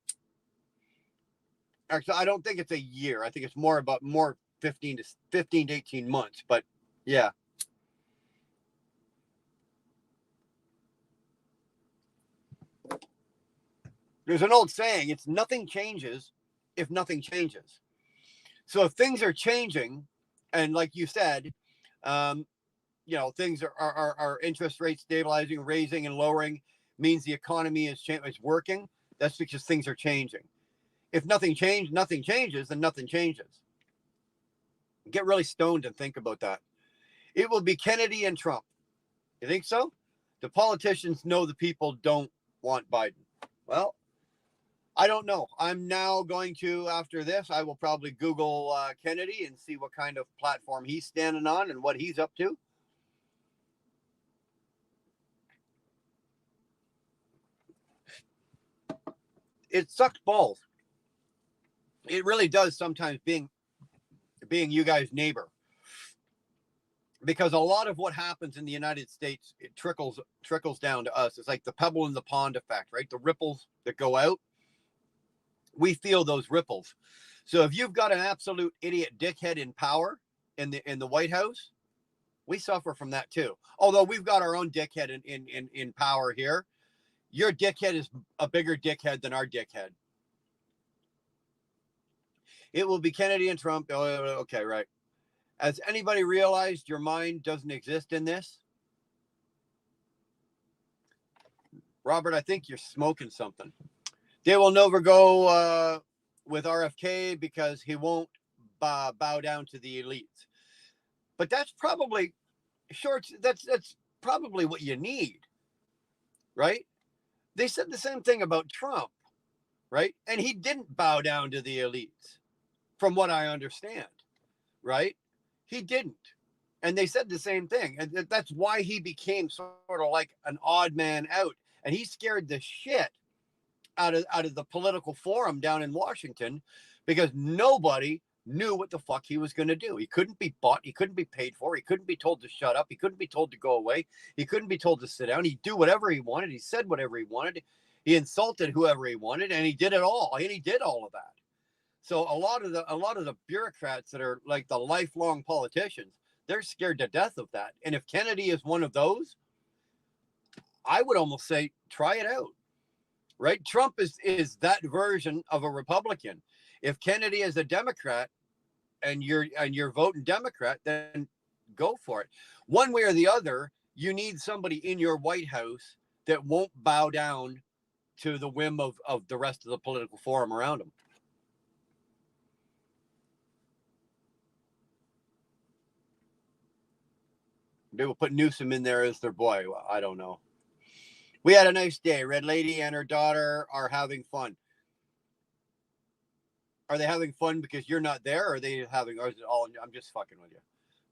Actually, I don't think it's a year. I think it's more 15 to 18 months, but yeah. There's an old saying, it's nothing changes if nothing changes. So if things are changing, and like you said, things are interest rates stabilizing, raising and lowering means the economy is working. That's because things are changing. If nothing changes, then nothing changes. Get really stoned and think about that. It will be Kennedy and Trump. You think so? The politicians know the people don't want Biden. Well, I don't know. I'm now going to, after this, I will probably Google Kennedy and see what kind of platform he's standing on and what he's up to. It sucks balls. It really does sometimes being you guys' neighbor. Because a lot of what happens in the United States, it trickles down to us. It's like the pebble in the pond effect, right? The ripples that go out. We feel those ripples. So if you've got an absolute idiot dickhead in power in the White House, we suffer from that too. Although we've got our own dickhead in power here. Your dickhead is a bigger dickhead than our dickhead. It will be Kennedy and Trump. Oh, okay, right. Has anybody realized your mind doesn't exist in this? Robert, I think you're smoking something. They will never go with RFK because he won't bow down to the elites. But that's probably Shorts. That's probably what you need, right? They said the same thing about Trump, right? And he didn't bow down to the elites, from what I understand, right? He didn't. And they said the same thing. And that's why he became sort of like an odd man out. And he scared the shit out of the political forum down in Washington because nobody knew what the fuck he was going to do. He couldn't be bought. He couldn't be paid for. He couldn't be told to shut up. He couldn't be told to go away. He couldn't be told to sit down. He'd do whatever he wanted. He said whatever he wanted. He insulted whoever he wanted, and he did it all. And he did all of that. So a lot of the bureaucrats that are like the lifelong politicians, they're scared to death of that. And if Kennedy is one of those, I would almost say try it out. Right? Trump is that version of a Republican. If Kennedy is a Democrat, and you're voting Democrat, then go for it. One way or the other, you need somebody in your White House that won't bow down to the whim of the rest of the political forum around them. They will put Newsom in there as their boy. Well, I don't know. We had a nice day. Red Lady and her daughter are having fun. Are they having fun because you're not there? Or are they having, or is it all, I'm just fucking with you.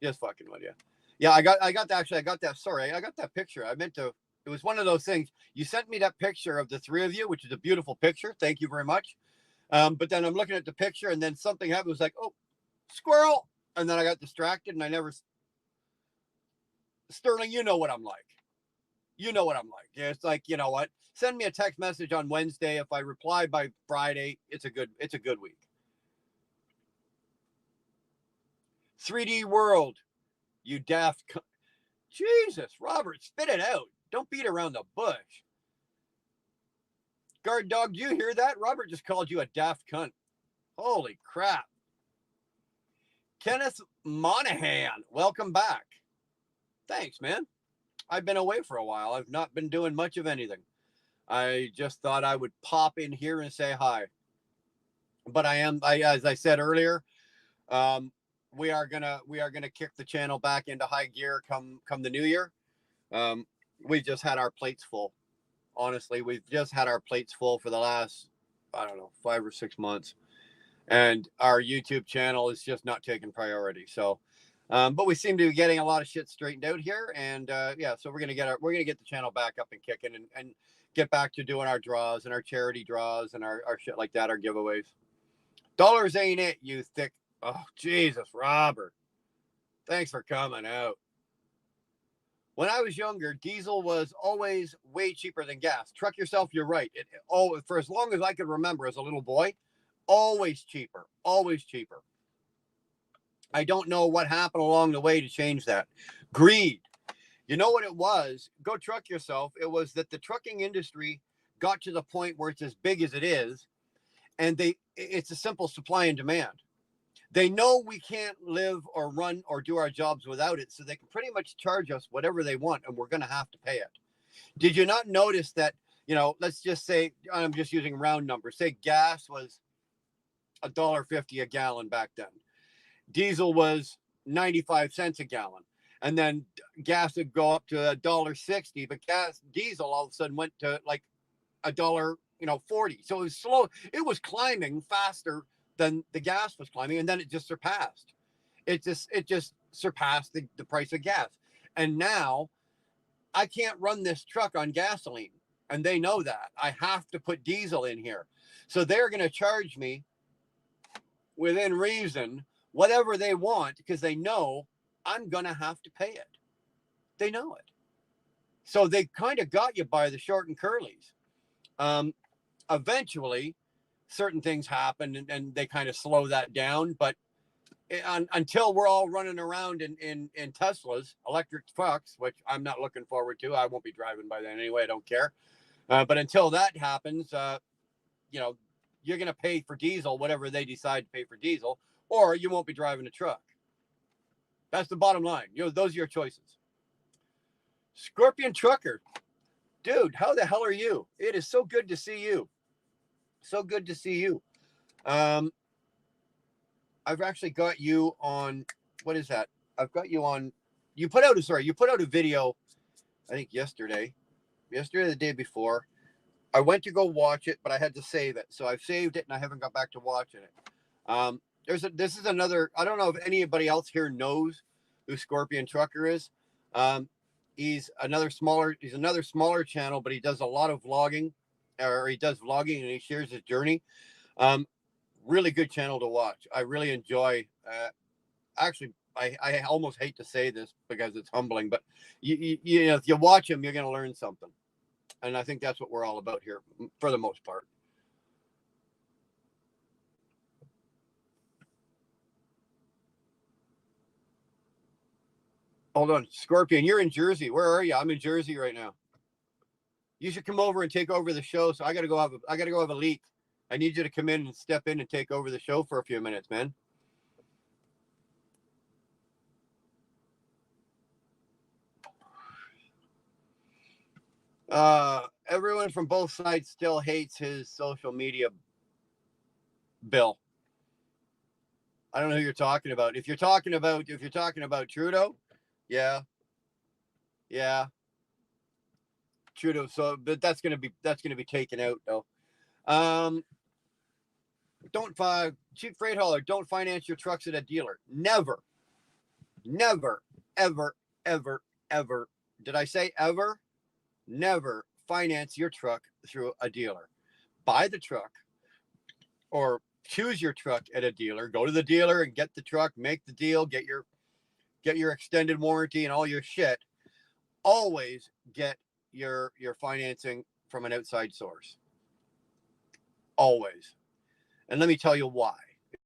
Just fucking with you. Yeah, I got that. Sorry, I got that picture. I meant to, it was one of those things. You sent me that picture of the three of you, which is a beautiful picture. Thank you very much. But then I'm looking at the picture and then something happened. It was like, oh, squirrel. And then I got distracted and I never, Sterling, you know what I'm like. You know what I'm like. Yeah, it's like, you know what? Send me a text message on Wednesday. If I reply by Friday, it's a good week. 3D World, you daft. Jesus, Robert, spit it out. Don't beat around the bush. Guard dog, do you hear that? Robert just called you a daft cunt. Holy crap. Kenneth Monahan, welcome back. Thanks, man. I've been away for a while. I've not been doing much of anything. I just thought I would pop in here and say hi. But as I said earlier, we are gonna kick the channel back into high gear come the new year. We've just had our plates full. Honestly, we've just had our plates full for the last, I don't know, 5 or 6 months. And our YouTube channel is just not taking priority. So, but we seem to be getting a lot of shit straightened out here. And yeah, so we're gonna get the channel back up and kicking and get back to doing our draws and our charity draws and our shit like that, our giveaways. Dollars ain't it, you thick. Oh, Jesus, Robert. Thanks for coming out. When I was younger, diesel was always way cheaper than gas. Truck yourself, you're right. For as long as I could remember as a little boy, always cheaper, always cheaper. I don't know what happened along the way to change that. Greed. You know what it was? Go truck yourself. It was that the trucking industry got to the point where it's as big as it is, and it's a simple supply and demand. They know we can't live or run or do our jobs without it, so they can pretty much charge us whatever they want, and we're going to have to pay it. Did you not notice that, let's just say, I'm just using round numbers, say gas was $1.50 a gallon back then. Diesel was 95 cents a gallon. And then gas would go up to $1.60, but diesel all of a sudden went to like $1.40. So it was slow. It was climbing faster than the gas was climbing, and then it just surpassed. It just surpassed the price of gas. And now I can't run this truck on gasoline, and they know that. I have to put diesel in here. So they're going to charge me within reason whatever they want because they know I'm going to have to pay it. They know it. So they kind of got you by the short and curlies. Eventually, certain things happen and they kind of slow that down. But until we're all running around in Teslas, electric trucks, which I'm not looking forward to. I won't be driving by then anyway. I don't care. But until that happens, you're going to pay for diesel, whatever they decide to pay for diesel, or you won't be driving a truck. That's the bottom line. Those are your choices. Scorpion Trucker. Dude, how the hell are you? It is so good to see you. So good to see you. I've actually got you on, what is that? I've got you on, you put out a video, I think yesterday or the day before. I went to go watch it, but I had to save it. So I've saved it and I haven't got back to watching it. This is another, I don't know if anybody else here knows who Scorpion Trucker is. He's another smaller channel, but he does a lot of vlogging, or he does vlogging and he shares his journey. Really good channel to watch. I really enjoy, actually, I almost hate to say this because it's humbling, but if you watch him, you're going to learn something. And I think that's what we're all about here for the most part. Hold on, Scorpion, you're in Jersey. Where are you? I'm in Jersey right now. You should come over and take over the show. So I got to go have a leak. I need you to come in and step in and take over the show for a few minutes, man. Everyone from both sides still hates his social media bill. I don't know who you're talking about. If you're talking about Trudeau, yeah, yeah, Trudeau. So, but that's gonna be taken out though. Um, don't Chief Freight Hauler. Don't finance your trucks at a dealer. Never, never, ever, ever, ever. Did I say ever? Never finance your truck through a dealer. Buy the truck or choose your truck at a dealer. Go to the dealer and get the truck, make the deal, get your extended warranty and all your shit. Always get your financing from an outside source. Always. And let me tell you why.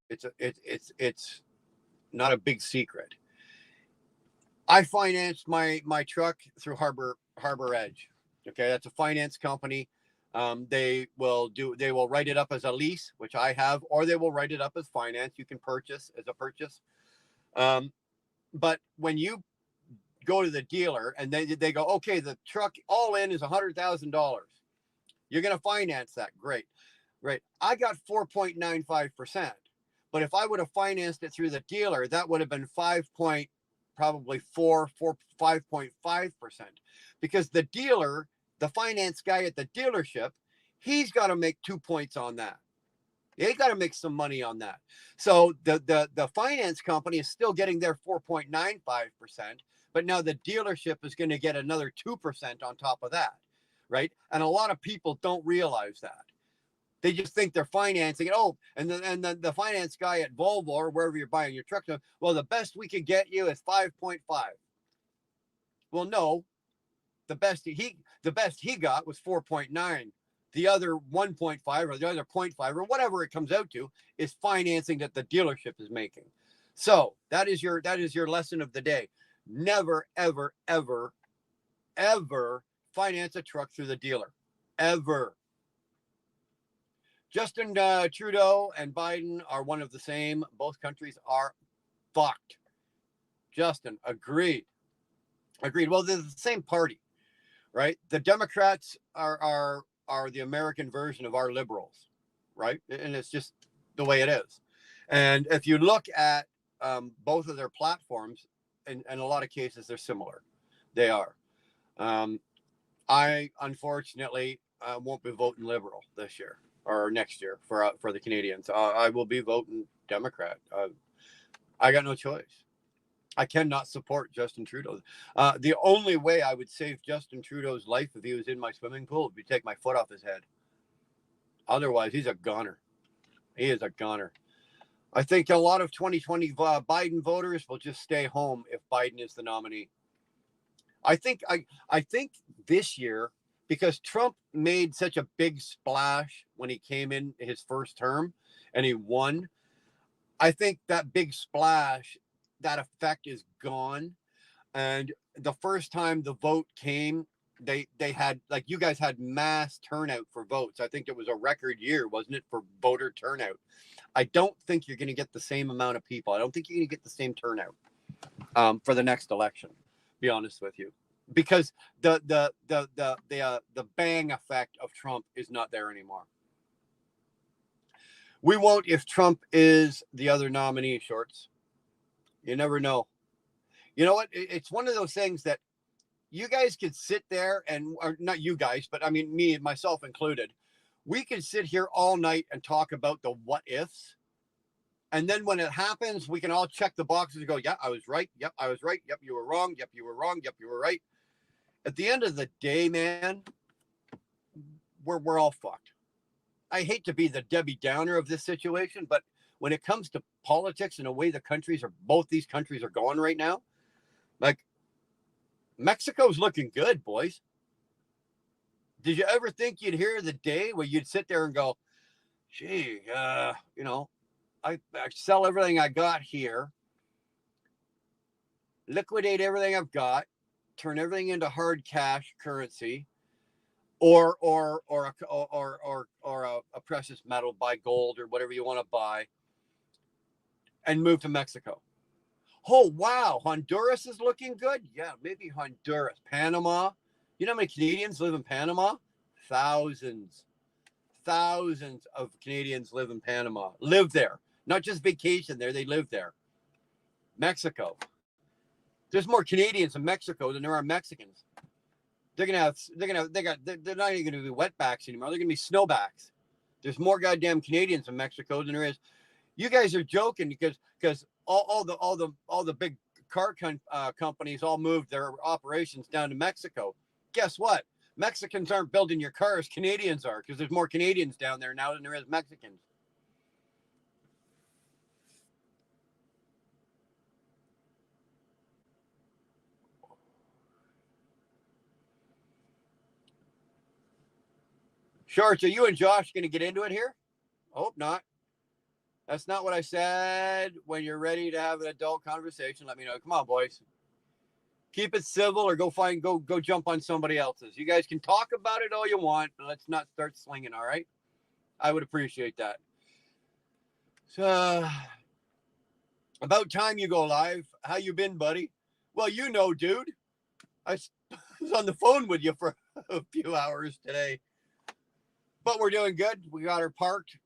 It's not a big secret. I financed my truck through Harbor Edge. Okay, that's a finance company. They will write it up as a lease, which I have, or they will write it up as finance. You can purchase as a purchase. But when you go to the dealer and they go, okay, the truck all in is $100,000. You're going to finance that. Great. I got 4.95%. But if I would have financed it through the dealer, that would have been 5.5%, because the dealer, the finance guy at the dealership, he's got to make 2 points on that. They got to make some money on that. So the finance company is still getting their 4.95%, but now the dealership is going to get another 2% on top of that, right? And a lot of people don't realize that. They just think they're financing it. Oh, and the finance guy at Volvo or wherever you're buying your truck, well, the best we could get you is 5.5. Well, no, the best he got was 4.9. The other 1.5 or the other 0.5 or whatever it comes out to is financing that the dealership is making. So that is your lesson of the day. Never, ever, ever, ever finance a truck through the dealer. Ever. Justin Trudeau and Biden are one of the same. Both countries are fucked. Justin, agreed. Well, they're the same party, right? The Democrats are the American version of our liberals, right? And it's just the way it is. And if you look at both of their platforms, in a lot of cases, they're similar. They are. I, unfortunately, won't be voting liberal this year or next year for the Canadians. I will be voting Democrat. I got no choice. I cannot support Justin Trudeau. The only way I would save Justin Trudeau's life if he was in my swimming pool would be take my foot off his head. Otherwise, he's a goner. He is a goner. I think a lot of 2020 Biden voters will just stay home if Biden is the nominee. I think this year, because Trump made such a big splash when he came in his first term and he won, I think that big splash, that effect is gone. And the first time the vote came, they had, like, you guys had mass turnout for votes. I think it was a record year, wasn't it, for voter turnout? I don't think you're going to get the same amount of people. I don't think you're going to get the same turnout for the next election, be honest with you, because the bang effect of Trump is not there anymore. We won't if Trump is the other nominee, Shorts. You never know. You know what? It's one of those things that you guys could sit there and, or not you guys, but I mean, me and myself included, we could sit here all night and talk about the what ifs. And then when it happens, we can all check the boxes and go, yeah, I was right. Yep, I was right. Yep, you were wrong. Yep, you were wrong. Yep, you were right. At the end of the day, man, we're all fucked. I hate to be the Debbie Downer of this situation, but when it comes to politics and the way both these countries are going right now, like, Mexico's looking good, boys. Did you ever think you'd hear the day where you'd sit there and go, gee, you know, I sell everything I got here, liquidate everything I've got, turn everything into hard cash currency, or a precious metal, buy gold or whatever you want to buy, and move to Mexico. Oh, wow, Honduras is looking good. Yeah, maybe Honduras, Panama. You know how many Canadians live in Panama? Thousands. Thousands of Canadians live in Panama. Live there. Not just vacation there, they live there. Mexico. There's more Canadians in Mexico than there are Mexicans. They're not even gonna be wetbacks anymore. They're gonna be snowbacks. There's more goddamn Canadians in Mexico than there is. You guys are joking because all the big car companies all moved their operations down to Mexico. Guess what? Mexicans aren't building your cars. Canadians are, because there's more Canadians down there now than there is Mexicans. Shorts, are you and Josh going to get into it here? Hope not. That's not what I said. When you're ready to have an adult conversation, let me know. Come on, boys. Keep it civil, or go jump on somebody else's. You guys can talk about it all you want, but let's not start slinging, all right? I would appreciate that. So, about time you go live. How you been, buddy? Well, you know, dude. I was on the phone with you for a few hours today. But we're doing good. We got her parked.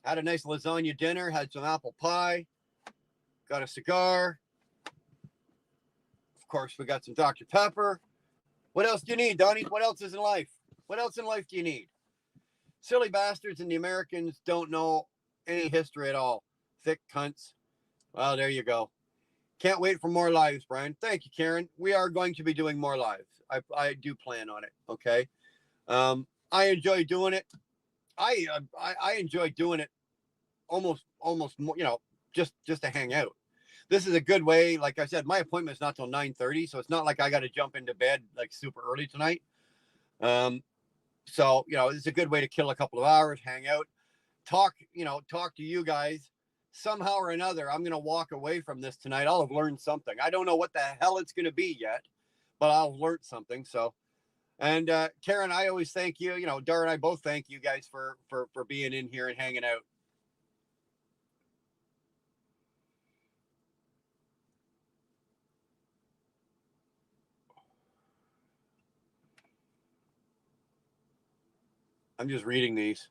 Had a nice lasagna dinner. Had some apple pie. Got a cigar. Of course, we got some Dr. Pepper. What else do you need, Donnie? What else is in life? What else in life do you need? Silly bastards and the Americans don't know any history at all. Thick cunts. Well, there you go. Can't wait for more lives, Brian. Thank you, Karen. We are going to be doing more lives. I do plan on it. Okay. I enjoy doing it. I enjoy doing it almost more, just to hang out. This is a good way. Like I said, my appointment is not till 9:30, so it's not like I got to jump into bed like super early tonight. So it's a good way to kill a couple of hours, hang out, talk to you guys. Somehow or another, I'm gonna walk away from this tonight. I'll have learned something. I don't know what the hell it's gonna be yet, but I'll have learned something. So. And Karen, I always thank you. Dara and I both thank you guys for being in here and hanging out. I'm just reading these.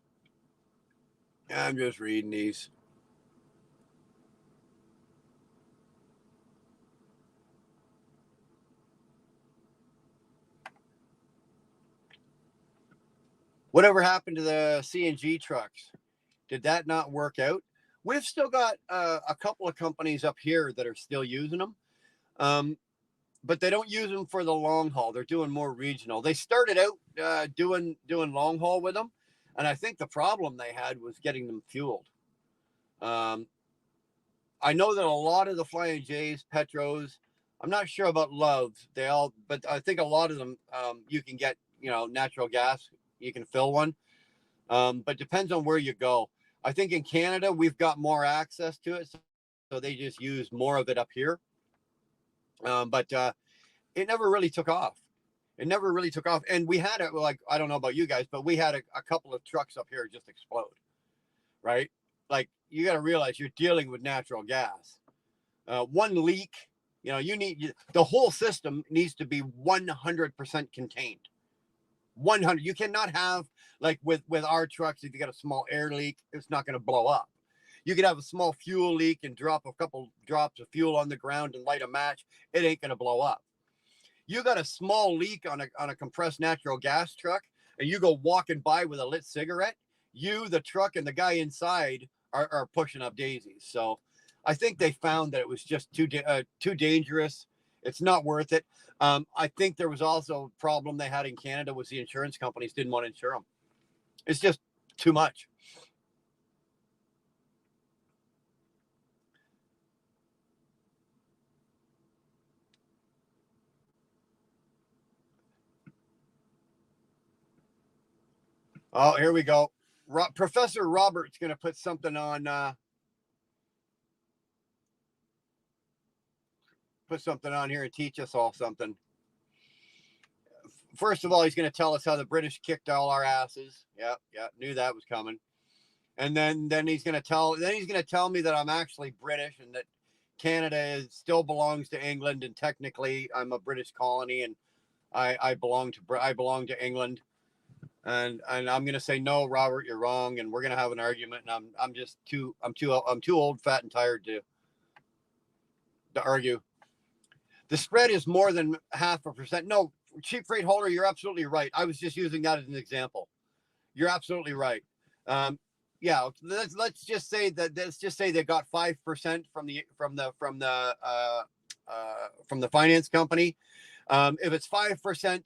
Whatever happened to the CNG trucks? Did that not work out? We've still got a couple of companies up here that are still using them, but they don't use them for the long haul. They're doing more regional. They started out doing long haul with them, and I think the problem they had was getting them fueled. I know that a lot of the Flying J's, Petros, I'm not sure about Loves, but I think a lot of them you can get natural gas. You can fill one, but depends on where you go. I think in Canada, we've got more access to it, so they just use more of it up here. But it never really took off. And we had it, like, I don't know about you guys, but we had a couple of trucks up here just explode, right? Like, you got to realize you're dealing with natural gas. One leak, the whole system needs to be 100% contained. 100. You cannot have, like with our trucks, if you got a small air leak, it's not going to blow up. You could have a small fuel leak and drop a couple drops of fuel on the ground and light a match. It ain't going to blow up. You got a small leak on a compressed natural gas truck, and you go walking by with a lit cigarette. You, the truck, and the guy inside are pushing up daisies. So I think they found that it was just too dangerous. It's not worth it. I think there was also a problem they had in Canada was the insurance companies didn't want to insure them. It's just too much. Oh, here we go. Professor Robert's going to put something on. Put something on here and teach us all something. First of all, he's going to tell us how the British kicked all our asses. Yeah, knew that was coming. And then he's going to tell me that I'm actually British and that Canada still belongs to England, and technically I'm a British colony, and I belong to England, and I'm gonna say no, Robert, you're wrong, and we're gonna have an argument. And I'm too old, fat, and tired to argue. The spread is more than 0.5%. No, cheap freight holder, you're absolutely right. I was just using that as an example. You're absolutely right. Yeah, let's just say they got 5% from the finance company. If it's 5%,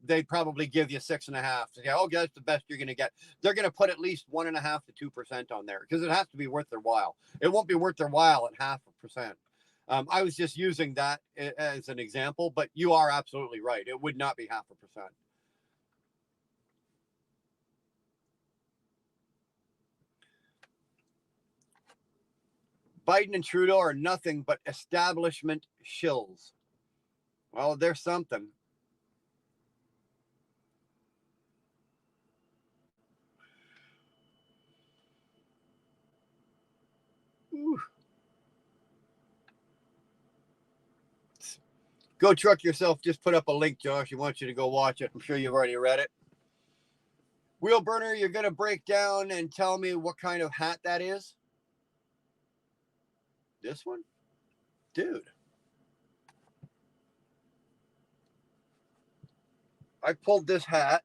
they'd probably give you 6.5. So, yeah, okay, that's the best you're going to get. They're going to put at least 1.5 to 2% on there because it has to be worth their while. It won't be worth their while at 0.5%. I was just using that as an example, but you are absolutely right. It would not be 0.5%. Biden and Trudeau are nothing but establishment shills. Well, there's something. Ooh. Go truck yourself. Just put up a link, Josh. He wants you to go watch it. I'm sure you've already read it. Wheel burner, you're going to break down and tell me what kind of hat that is? This one? Dude. I pulled this hat.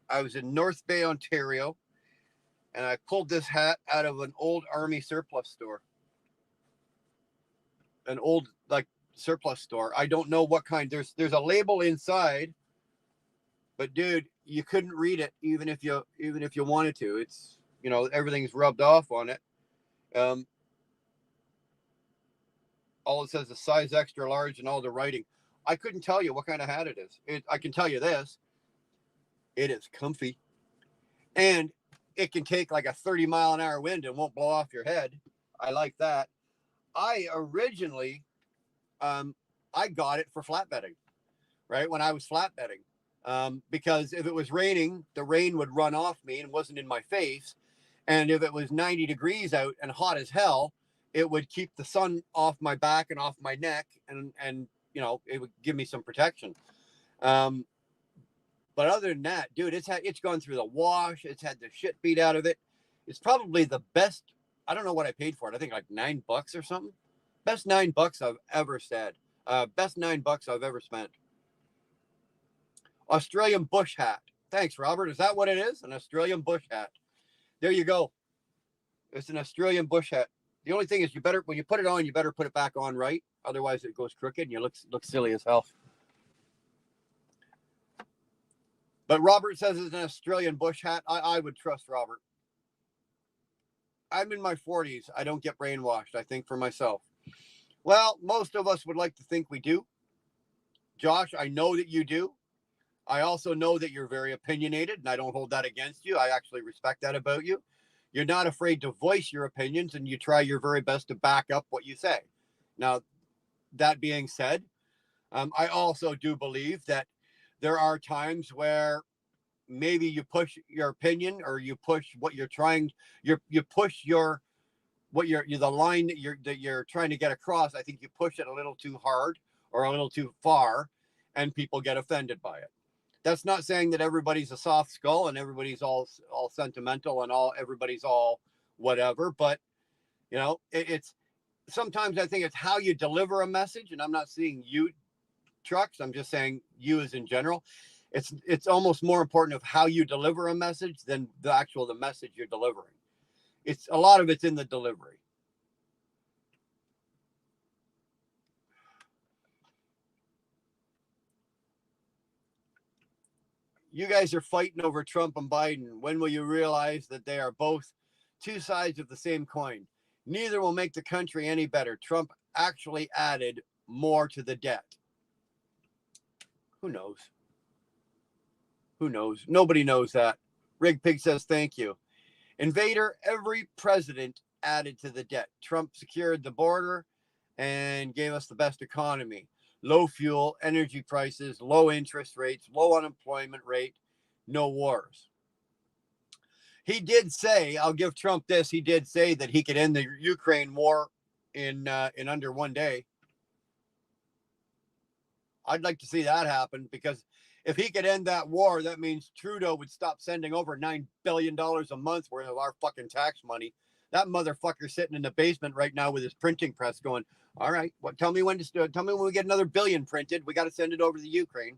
I was in North Bay, Ontario, and I pulled this hat out of an old Army surplus store. An old, surplus store. I don't know what kind. There's a label inside, but dude, you couldn't read it even if you wanted to. It's, everything's rubbed off on it. All it says is size extra large and all the writing. I couldn't tell you what kind of hat it is. I can tell you this. It is comfy. And it can take like a 30-mile-an-hour wind and won't blow off your head. I like that. I originally, I got it for flatbedding, right? When I was flatbedding. Because if it was raining, the rain would run off me and wasn't in my face. And if it was 90 degrees out and hot as hell, it would keep the sun off my back and off my neck, and it would give me some protection. But other than that, dude, it's gone through the wash. It's had the shit beat out of it. It's probably the best. I don't know what I paid for it. I think like $9 or something. Best $9 I've ever said. Best $9 I've ever spent. Australian bush hat. Thanks, Robert. Is that what it is? An Australian bush hat. There you go. It's an Australian bush hat. The only thing is, when you put it on, you better put it back on right. Otherwise, it goes crooked and you look silly as hell. But Robert says it's an Australian bush hat. I would trust Robert. I'm in my 40s. I don't get brainwashed. I think for myself. Well, most of us would like to think we do. Josh, I know that you do. I also know that you're very opinionated, and I don't hold that against you. I actually respect that about you. You're not afraid to voice your opinions, and you try your very best to back up what you say. Now, that being said, I also do believe that there are times where maybe you push your opinion, or you push what you're trying, you push the line that you're trying to get across. I think you push it a little too hard or a little too far, and people get offended by it. That's not saying that everybody's a soft skull and everybody's all sentimental and everybody's all whatever, but it's sometimes I think it's how you deliver a message. And I'm not seeing you trucks. I'm just saying you as in general. It's almost more important of how you deliver a message than the message you're delivering. It's a lot of it's in the delivery. You guys are fighting over Trump and Biden. When will you realize that they are both two sides of the same coin? Neither will make the country any better. Trump actually added more to the debt. Who knows? Who knows? Nobody knows that. Rig Pig says, thank you. Invader, every president added to the debt. Trump secured the border and gave us the best economy. Low fuel, energy prices, low interest rates, low unemployment rate, no wars. He did say, I'll give Trump this, he did say that he could end the Ukraine war in under one day. I'd like to see that happen, because if he could end that war, that means Trudeau would stop sending over $9 billion a month worth of our fucking tax money. That motherfucker sitting in the basement right now with his printing press going, all right, tell me when we get another billion printed. We got to send it over to the Ukraine.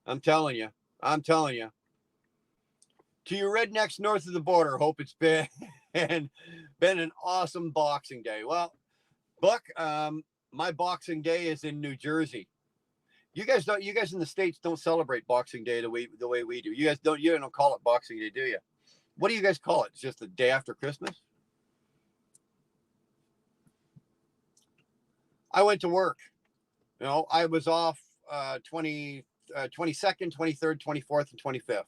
I'm telling you. To your rednecks north of the border, hope it's been an awesome Boxing Day. Well, Buck, my Boxing Day is in New Jersey. You guys in the States don't celebrate Boxing Day the way we do. You don't call it Boxing Day, do you? What do you guys call it? It's just the day after Christmas? I went to work. I was off 22nd, 23rd, 24th, and 25th.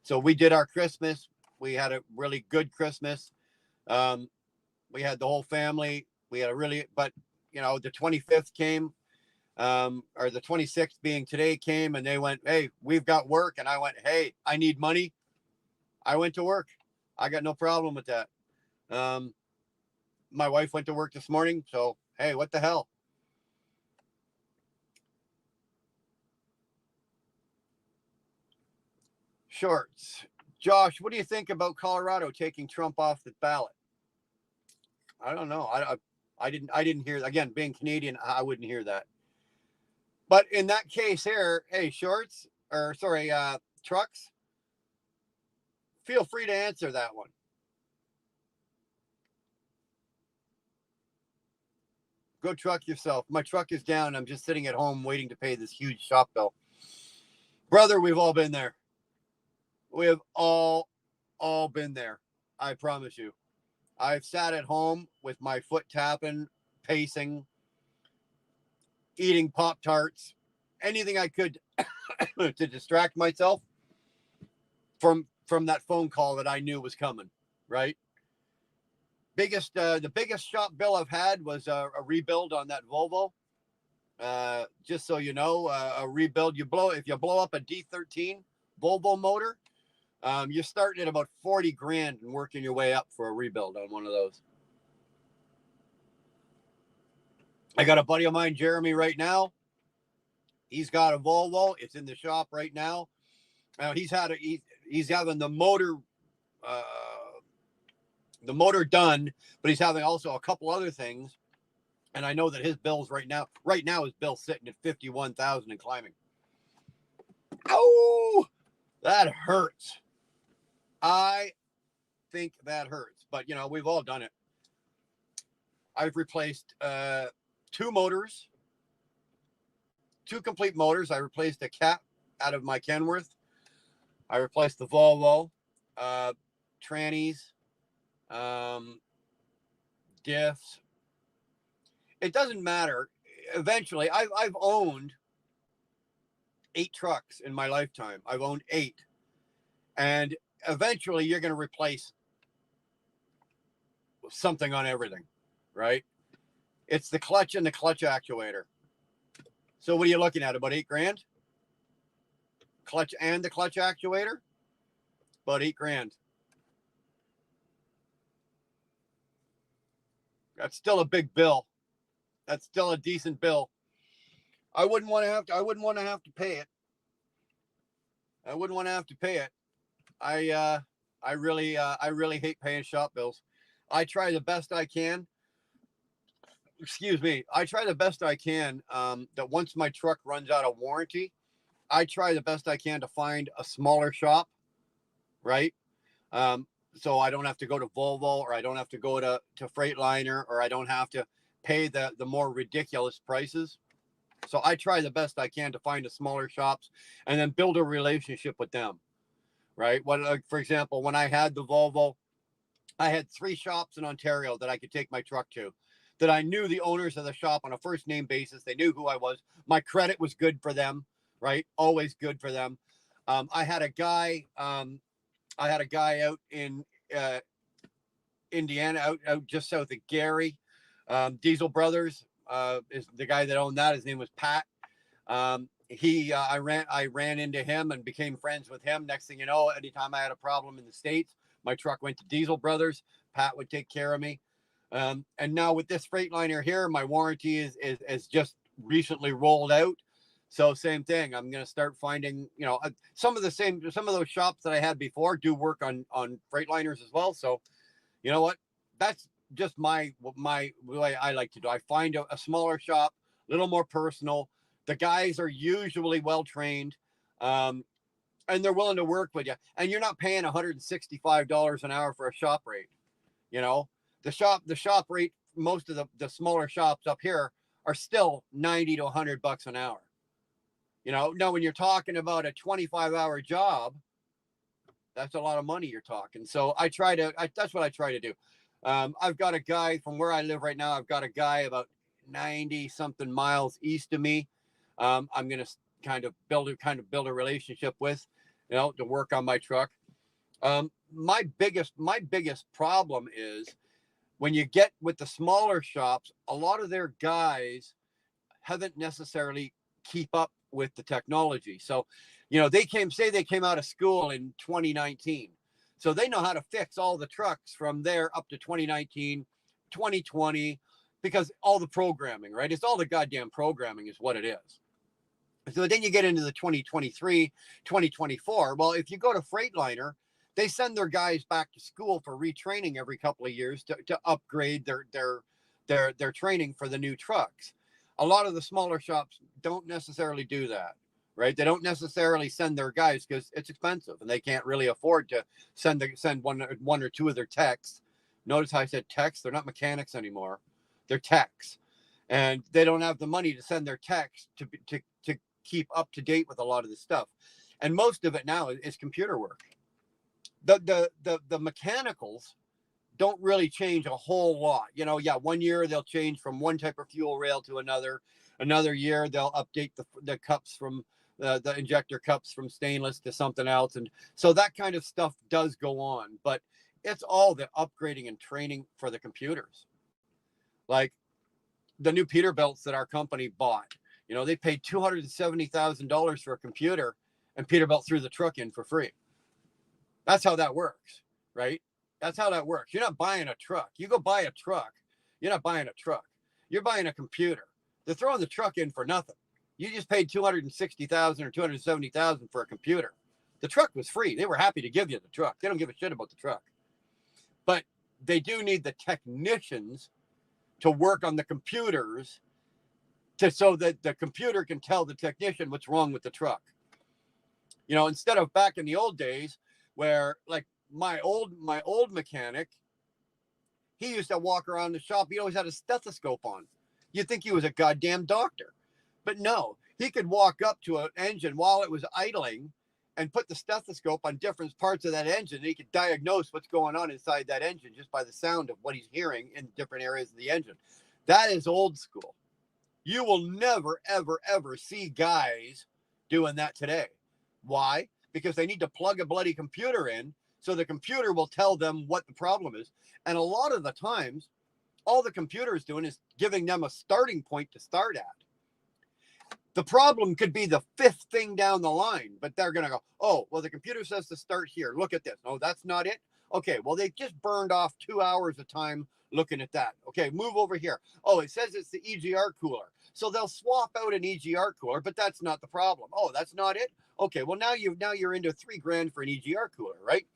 So we did our Christmas. We had a really good Christmas. We had the whole family. We had but the 25th came, or the 26th being today came, and they went, hey, we've got work. And I went, hey, I need money. I went to work. I got no problem with that. My wife went to work this morning. So, hey, what the hell? Shorts. Josh, what do you think about Colorado taking Trump off the ballot? I don't know. I didn't hear, again, being Canadian, I wouldn't hear that. But in that case here, hey, trucks, feel free to answer that one. Go truck yourself. My truck is down. I'm just sitting at home waiting to pay this huge shop bill. Brother, we've all been there. We have all been there. I promise you. I've sat at home with my foot tapping, pacing, eating Pop-Tarts, anything I could to distract myself from that phone call that I knew was coming, right? The biggest shop bill I've had was a rebuild on that Volvo. Just so you know, a rebuild, if you blow up a D13 Volvo motor, you're starting at about 40 grand and working your way up for a rebuild on one of those. I got a buddy of mine, Jeremy, right now. He's got a Volvo. It's in the shop right now. He's having the motor done, but he's having also a couple other things. And I know that his bills right now his bill's sitting at 51,000 and climbing. Oh, that hurts. I think that hurts, but we've all done it. I've replaced 2 motors, 2 complete motors. I replaced a cap out of my Kenworth. I replaced the Volvo, trannies, diffs. It doesn't matter. Eventually, I've owned 8 trucks in my lifetime. I've owned 8. And eventually you're going to replace something on everything, right? It's the clutch and the clutch actuator. So what are you looking at? About 8 grand? Clutch and the clutch actuator? About 8 grand. That's still a big bill. That's still a decent bill. I wouldn't want to have to pay it. I wouldn't want to have to pay it. I really hate paying shop bills. I try the best I can. Excuse me. I try the best I can that once my truck runs out of warranty, I try the best I can to find a smaller shop, right? So I don't have to go to Volvo, or I don't have to go to Freightliner, or I don't have to pay the more ridiculous prices. So I try the best I can to find the smaller shops and then build a relationship with them, right? For example, when I had the Volvo, I had 3 shops in Ontario that I could take my truck to, that I knew the owners of the shop on a first name basis. They knew who I was. My credit was good for them, right? Always good for them. I had a guy out in Indiana, out just south of Gary. Diesel Brothers is the guy that owned that. His name was Pat. I ran into him and became friends with him. Next thing you know, anytime I had a problem in the States, my truck went to Diesel Brothers. Pat would take care of me. And now with this Freightliner here, my warranty is just recently rolled out. So same thing. I'm going to start finding, some of those shops that I had before do work on Freightliners as well. So you know what? That's just my way I like to do. I find a smaller shop, a little more personal. The guys are usually well trained, and they're willing to work with you. And you're not paying $165 an hour for a shop rate. You know, the shop rate, most of the smaller shops up here are still 90 to $100 an hour. Now when you're talking about a 25-hour job, that's a lot of money you're talking. So that's what I try to do. I've got a guy from where I live right now. I've got a guy about 90 something miles east of me. I'm going to kind of build a relationship with, to work on my truck. My biggest problem is when you get with the smaller shops, a lot of their guys haven't necessarily keep up with the technology. So, they came out of school in 2019. So they know how to fix all the trucks from there up to 2019, 2020, because all the programming, right? It's all the goddamn programming is what it is. So then you get into the 2023, 2024. Well, if you go to Freightliner, they send their guys back to school for retraining every couple of years to upgrade their training for the new trucks. A lot of the smaller shops don't necessarily do that, right? They don't necessarily send their guys because it's expensive and they can't really afford to send one or two of their techs. Notice how I said techs? They're not mechanics anymore. They're techs. And they don't have the money to send their techs to keep up to date with a lot of this stuff. And most of it now is computer work. The mechanicals don't really change a whole lot. 1 year they'll change from one type of fuel rail to another. Another year they'll update the cups from the injector cups from stainless to something else. And so that kind of stuff does go on, but it's all the upgrading and training for the computers. Like the new Peterbilts that our company bought, they paid $270,000 for a computer, and Peterbilt threw the truck in for free. That's how that works, right? That's how that works. You're not buying a truck. You go buy a truck. You're not buying a truck. You're buying a computer. They're throwing the truck in for nothing. You just paid $260,000 or $270,000 for a computer. The truck was free. They were happy to give you the truck. They don't give a shit about the truck. But they do need the technicians to work on the computers so that the computer can tell the technician what's wrong with the truck. Instead of back in the old days where, like, my old mechanic, he used to walk around the shop. He always had a stethoscope on. You'd think he was a goddamn doctor. But no, he could walk up to an engine while it was idling and put the stethoscope on different parts of that engine. And he could diagnose what's going on inside that engine just by the sound of what he's hearing in different areas of the engine. That is old school. You will never, ever, ever see guys doing that today. Why? Because they need to plug a bloody computer in so the computer will tell them what the problem is. And a lot of the times, all the computer is doing is giving them a starting point to start at. The problem could be the fifth thing down the line, but they're going to go, oh, well, the computer says to start here. Look at this. No, that's not it. Okay, well, they just burned off 2 hours of time looking at that. Okay, move over here. Oh, it says it's the EGR cooler. So they'll swap out an EGR cooler, but that's not the problem. Oh, that's not it? Okay, well, now you're into $3,000 for an EGR cooler, right?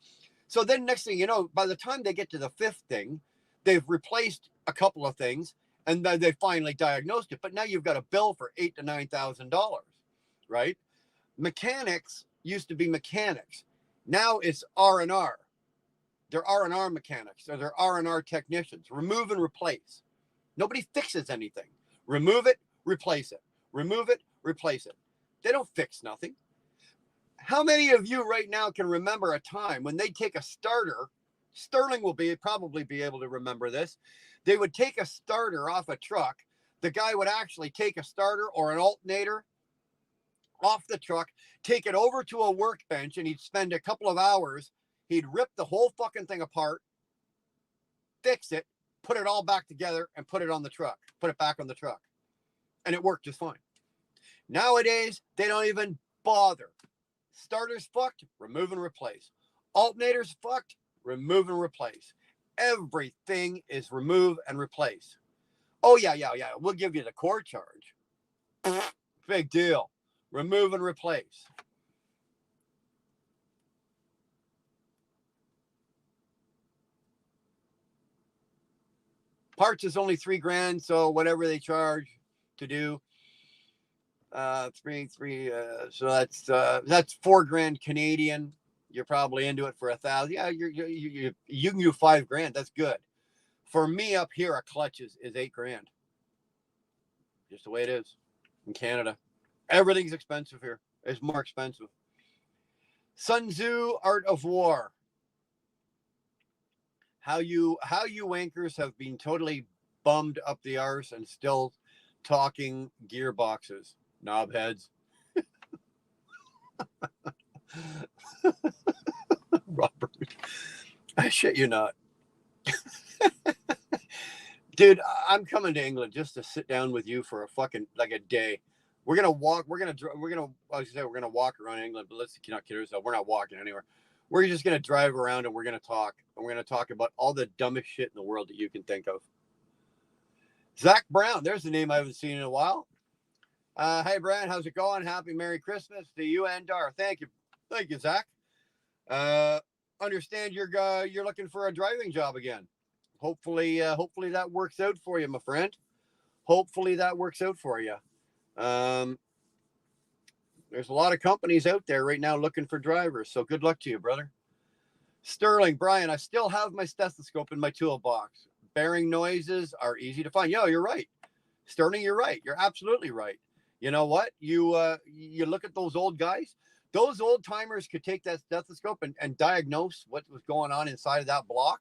So then next thing you know, by the time they get to the fifth thing, they've replaced a couple of things, and then they finally diagnosed it. But now you've got a bill for $8,000 to $9,000, right? Mechanics used to be mechanics. Now it's R&R. They're R&R mechanics, or they're R&R technicians. Remove and replace. Nobody fixes anything. Remove it, replace it. Remove it, replace it. They don't fix nothing. How many of you right now can remember a time when they take a starter? Sterling will probably be able to remember this. They would take a starter off a truck. The guy would actually take a starter or an alternator off the truck, take it over to a workbench, and he'd spend a couple of hours. He'd rip the whole fucking thing apart, fix it, put it all back together, and put it on the truck, put it back on the truck. And it worked just fine. Nowadays, they don't even bother. Starters fucked, remove and replace. Alternators fucked, remove and replace. Everything is remove and replace. Oh, yeah. We'll give you the core charge. Big deal. Remove and replace. Parts is only $3,000, so whatever they charge to do, three. So that's $4,000 Canadian. You're probably into it for $1,000. Yeah, you can do $5,000. That's good. For me up here, a clutch is $8,000. Just the way it is in Canada. Everything's expensive here. It's more expensive. Sun Tzu, Art of War. How you wankers have been totally bummed up the arse and still talking gearboxes, knobheads. Robert, I shit you not. Dude, I'm coming to England just to sit down with you for a fucking like a day. We're gonna walk. We're gonna walk around England, but let's not kid ourselves. We're not walking anywhere. We're just gonna drive around and we're gonna talk. And we're gonna talk about all the dumbest shit in the world that you can think of. Zach Brown, there's a name I haven't seen in a while. Hey Brian, how's it going? Happy Merry Christmas to you and Dar. Thank you, Zach. Understand you're looking for a driving job again. Hopefully that works out for you, my friend. Hopefully that works out for you. There's a lot of companies out there right now looking for drivers, so good luck to you, brother. Sterling, Brian, I still have my stethoscope in my toolbox. Bearing noises are easy to find. Yo, you're right. Sterling, you're right. You're absolutely right. You know what? You look at those old guys. Those old timers could take that stethoscope and diagnose what was going on inside of that block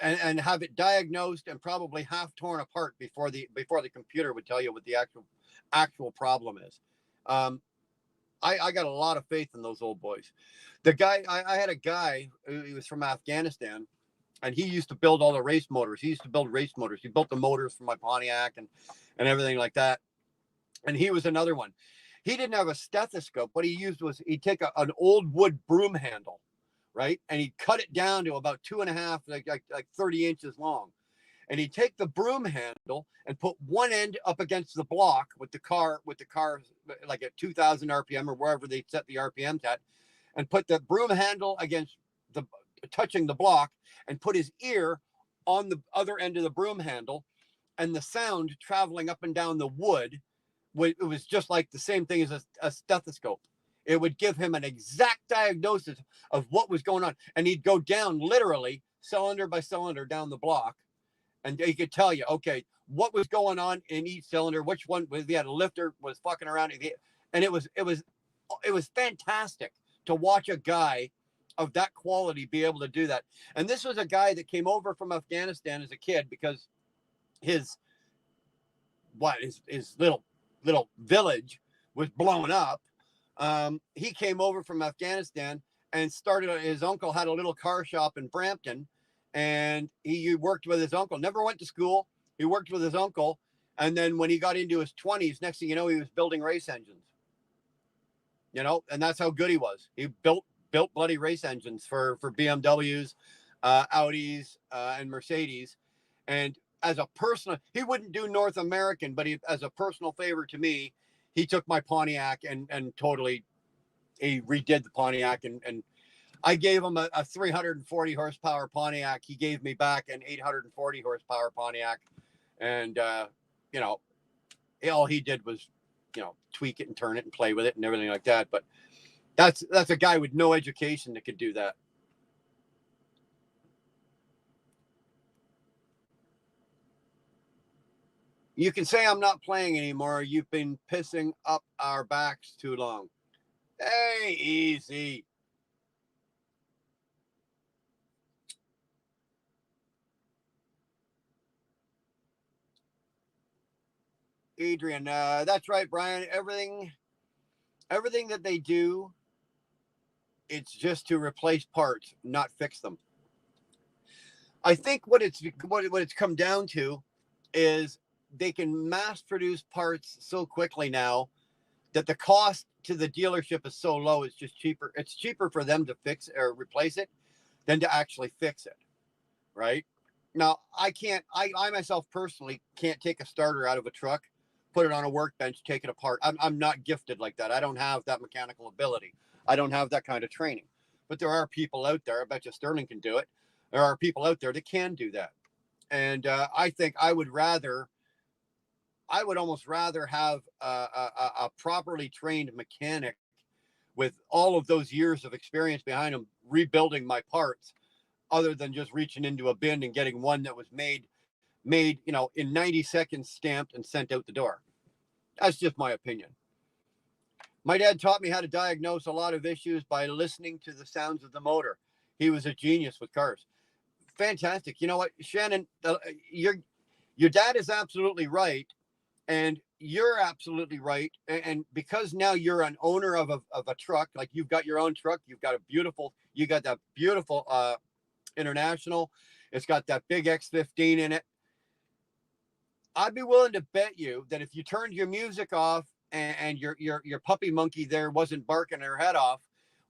and have it diagnosed and probably half torn apart before the computer would tell you what the actual problem is. I got a lot of faith in those old boys. The guy, I had a guy who was from Afghanistan, and he used to build all the race motors. He used to build race motors. He built the motors for my Pontiac and everything like that. And he was another one. He didn't have a stethoscope. What he used was he'd take an old wood broom handle, right? And he'd cut it down to about 2.5, like 30 inches long. And he'd take the broom handle and put one end up against the block with the car like at 2,000 RPM or wherever they set the RPMs at, and put the broom handle against touching the block, and put his ear on the other end of the broom handle, and the sound traveling up and down the wood, it was just like the same thing as a stethoscope. It would give him an exact diagnosis of what was going on, and he'd go down literally cylinder by cylinder down the block, and he could tell you, okay, what was going on in each cylinder, which one was, he had a lifter was fucking around, and it was fantastic to watch a guy of that quality be able to do that. And this was a guy that came over from Afghanistan as a kid because his little village was blown up. He came over from Afghanistan and his uncle had a little car shop in Brampton, and he worked with his uncle, never went to school. He worked with his uncle. And then when he got into his 20s, next thing you know, he was building race engines, and that's how good he was. He built bloody race engines for BMWs, Audis, and Mercedes. And as a personal, he wouldn't do North American, but as a personal favor to me, he took my Pontiac and totally, he redid the Pontiac, and I gave him a 340 horsepower Pontiac. He gave me back an 840 horsepower Pontiac. And, all he did was, tweak it and turn it and play with it and everything like that. But that's a guy with no education that could do that. You can say I'm not playing anymore. You've been pissing up our backs too long. Hey, easy. Adrian, that's right, Brian. Everything that they do, it's just to replace parts, not fix them. I think what it's come down to is they can mass produce parts so quickly now that the cost to the dealership is so low. It's just cheaper. It's cheaper for them to fix or replace it than to actually fix it. Right now, I myself personally can't take a starter out of a truck put it on a workbench, take it apart. I'm not gifted like that. I don't have that mechanical ability. I don't have that kind of training. But there are people out there. I bet you Sterling can do it. There are people out there that can do that. And I think I would almost rather have a properly trained mechanic with all of those years of experience behind them rebuilding my parts, other than just reaching into a bin and getting one that was made, in 90 seconds, stamped and sent out the door. That's just my opinion. My dad taught me how to diagnose a lot of issues by listening to the sounds of the motor. He was a genius with cars. Fantastic. You know what, Shannon, your dad is absolutely right. And you're absolutely right. And because now you're an owner of a truck, like you've got your own truck, you got that beautiful International. It's got that big X15 in it. I'd be willing to bet you that if you turned your music off and your puppy monkey there wasn't barking her head off,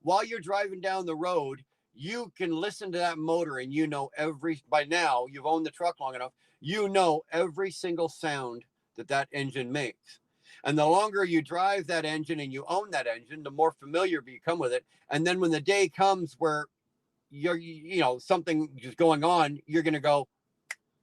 while you're driving down the road, you can listen to that motor and by now you've owned the truck long enough, every single sound that engine makes. And the longer you drive that engine and you own that engine, the more familiar you become with it. And then when the day comes where something is going on, you're going to go,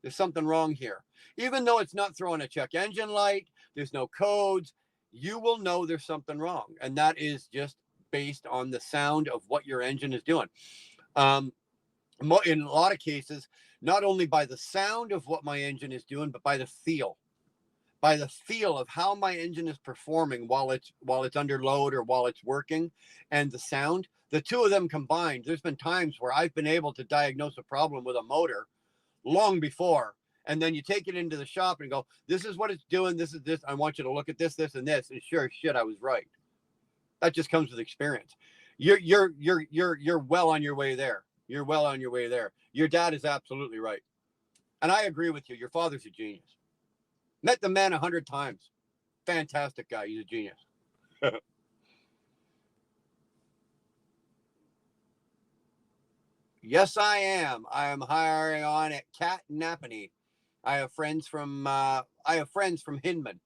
there's something wrong here. Even though it's not throwing a check engine light, there's no codes, you will know there's something wrong. And that is just based on the sound of what your engine is doing. In a lot of cases, not only by the sound of what my engine is doing, but by the feel of how my engine is performing while it's under load or while it's working, and the sound, the two of them combined. There's been times where I've been able to diagnose a problem with a motor long before. And then you take it into the shop and go, this is what it's doing. This is this. I want you to look at this, this, and this. And sure as shit, I was right. That just comes with experience. You're well on your way there. You're well on your way there. Your dad is absolutely right. And I agree with you. Your father's a genius. Met the man 100 times. Fantastic guy. He's a genius. Yes, I am. I am hiring on at Cat Napanee. I have friends from Hinman.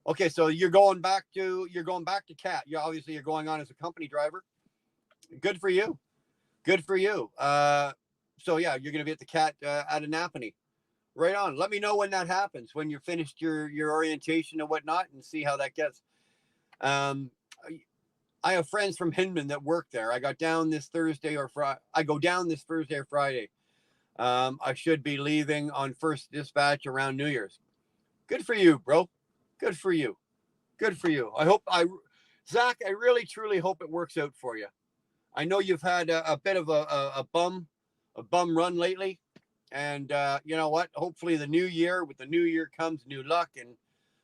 Okay, so you're going back to Cat. You're going on as a company driver. Good for you. Good for you. So yeah, you're going to be at the Cat out of Napanee. Right on. Let me know when that happens, when you're finished your orientation and whatnot, and see how that gets. I have friends from Hinman that work there. I got down this Thursday or Friday. I go down this Thursday or Friday. I should be leaving on first dispatch around New Year's. Good for you, bro. Good for you. Good for you. Zach, I really, truly hope it works out for you. I know you've had a bit of a bum run lately. And you know what? Hopefully with the new year comes new luck, and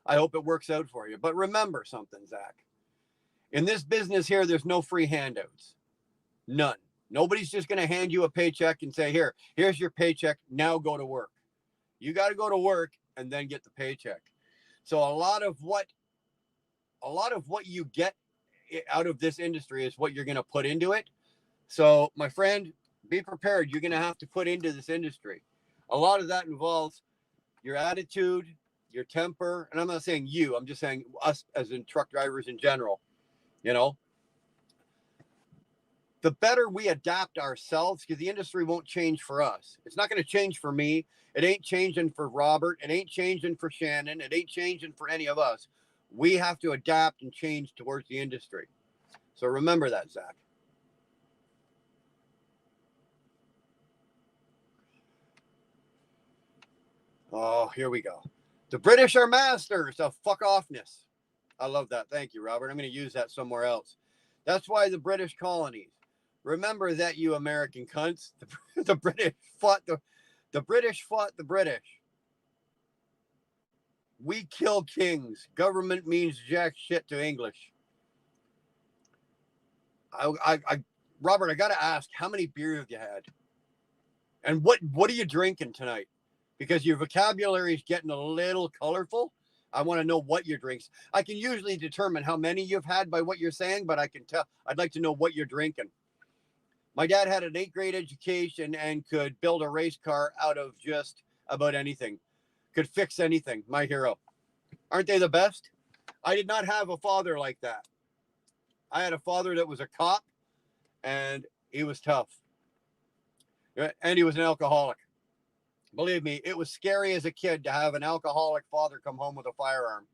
I hope it works out for you. But remember something, Zach. In this business here, there's no free handouts. None. Nobody's just going to hand you a paycheck and say, here's your paycheck. Now go to work. You got to go to work and then get the paycheck. So a lot of what you get out of this industry is what you're going to put into it. So my friend, be prepared. You're going to have to put into this industry. A lot of that involves your attitude, your temper. And I'm not saying you, I'm just saying us as in truck drivers in general. The better we adapt ourselves, because the industry won't change for us. It's not going to change for me. It ain't changing for Robert. It ain't changing for Shannon. It ain't changing for any of us. We have to adapt and change towards the industry. So remember that, Zach. Oh, here we go. The British are masters of fuck offness. I love that. Thank you, Robert. I'm going to use that somewhere else. That's why the British colonies. Remember that, you American cunts. The British fought the British fought the British. We kill kings. Government means jack shit to English. Robert, I got to ask, how many beers have you had? And what are you drinking tonight? Because your vocabulary is getting a little colorful. I want to know what your drinks. I can usually determine how many you've had by what you're saying, but I can tell. I'd like to know what you're drinking. My dad had an 8th grade education and could build a race car out of just about anything. Could fix anything. My hero. Aren't they the best? I did not have a father like that. I had a father that was a cop, and he was tough. And he was an alcoholic. Believe me, it was scary as a kid to have an alcoholic father come home with a firearm.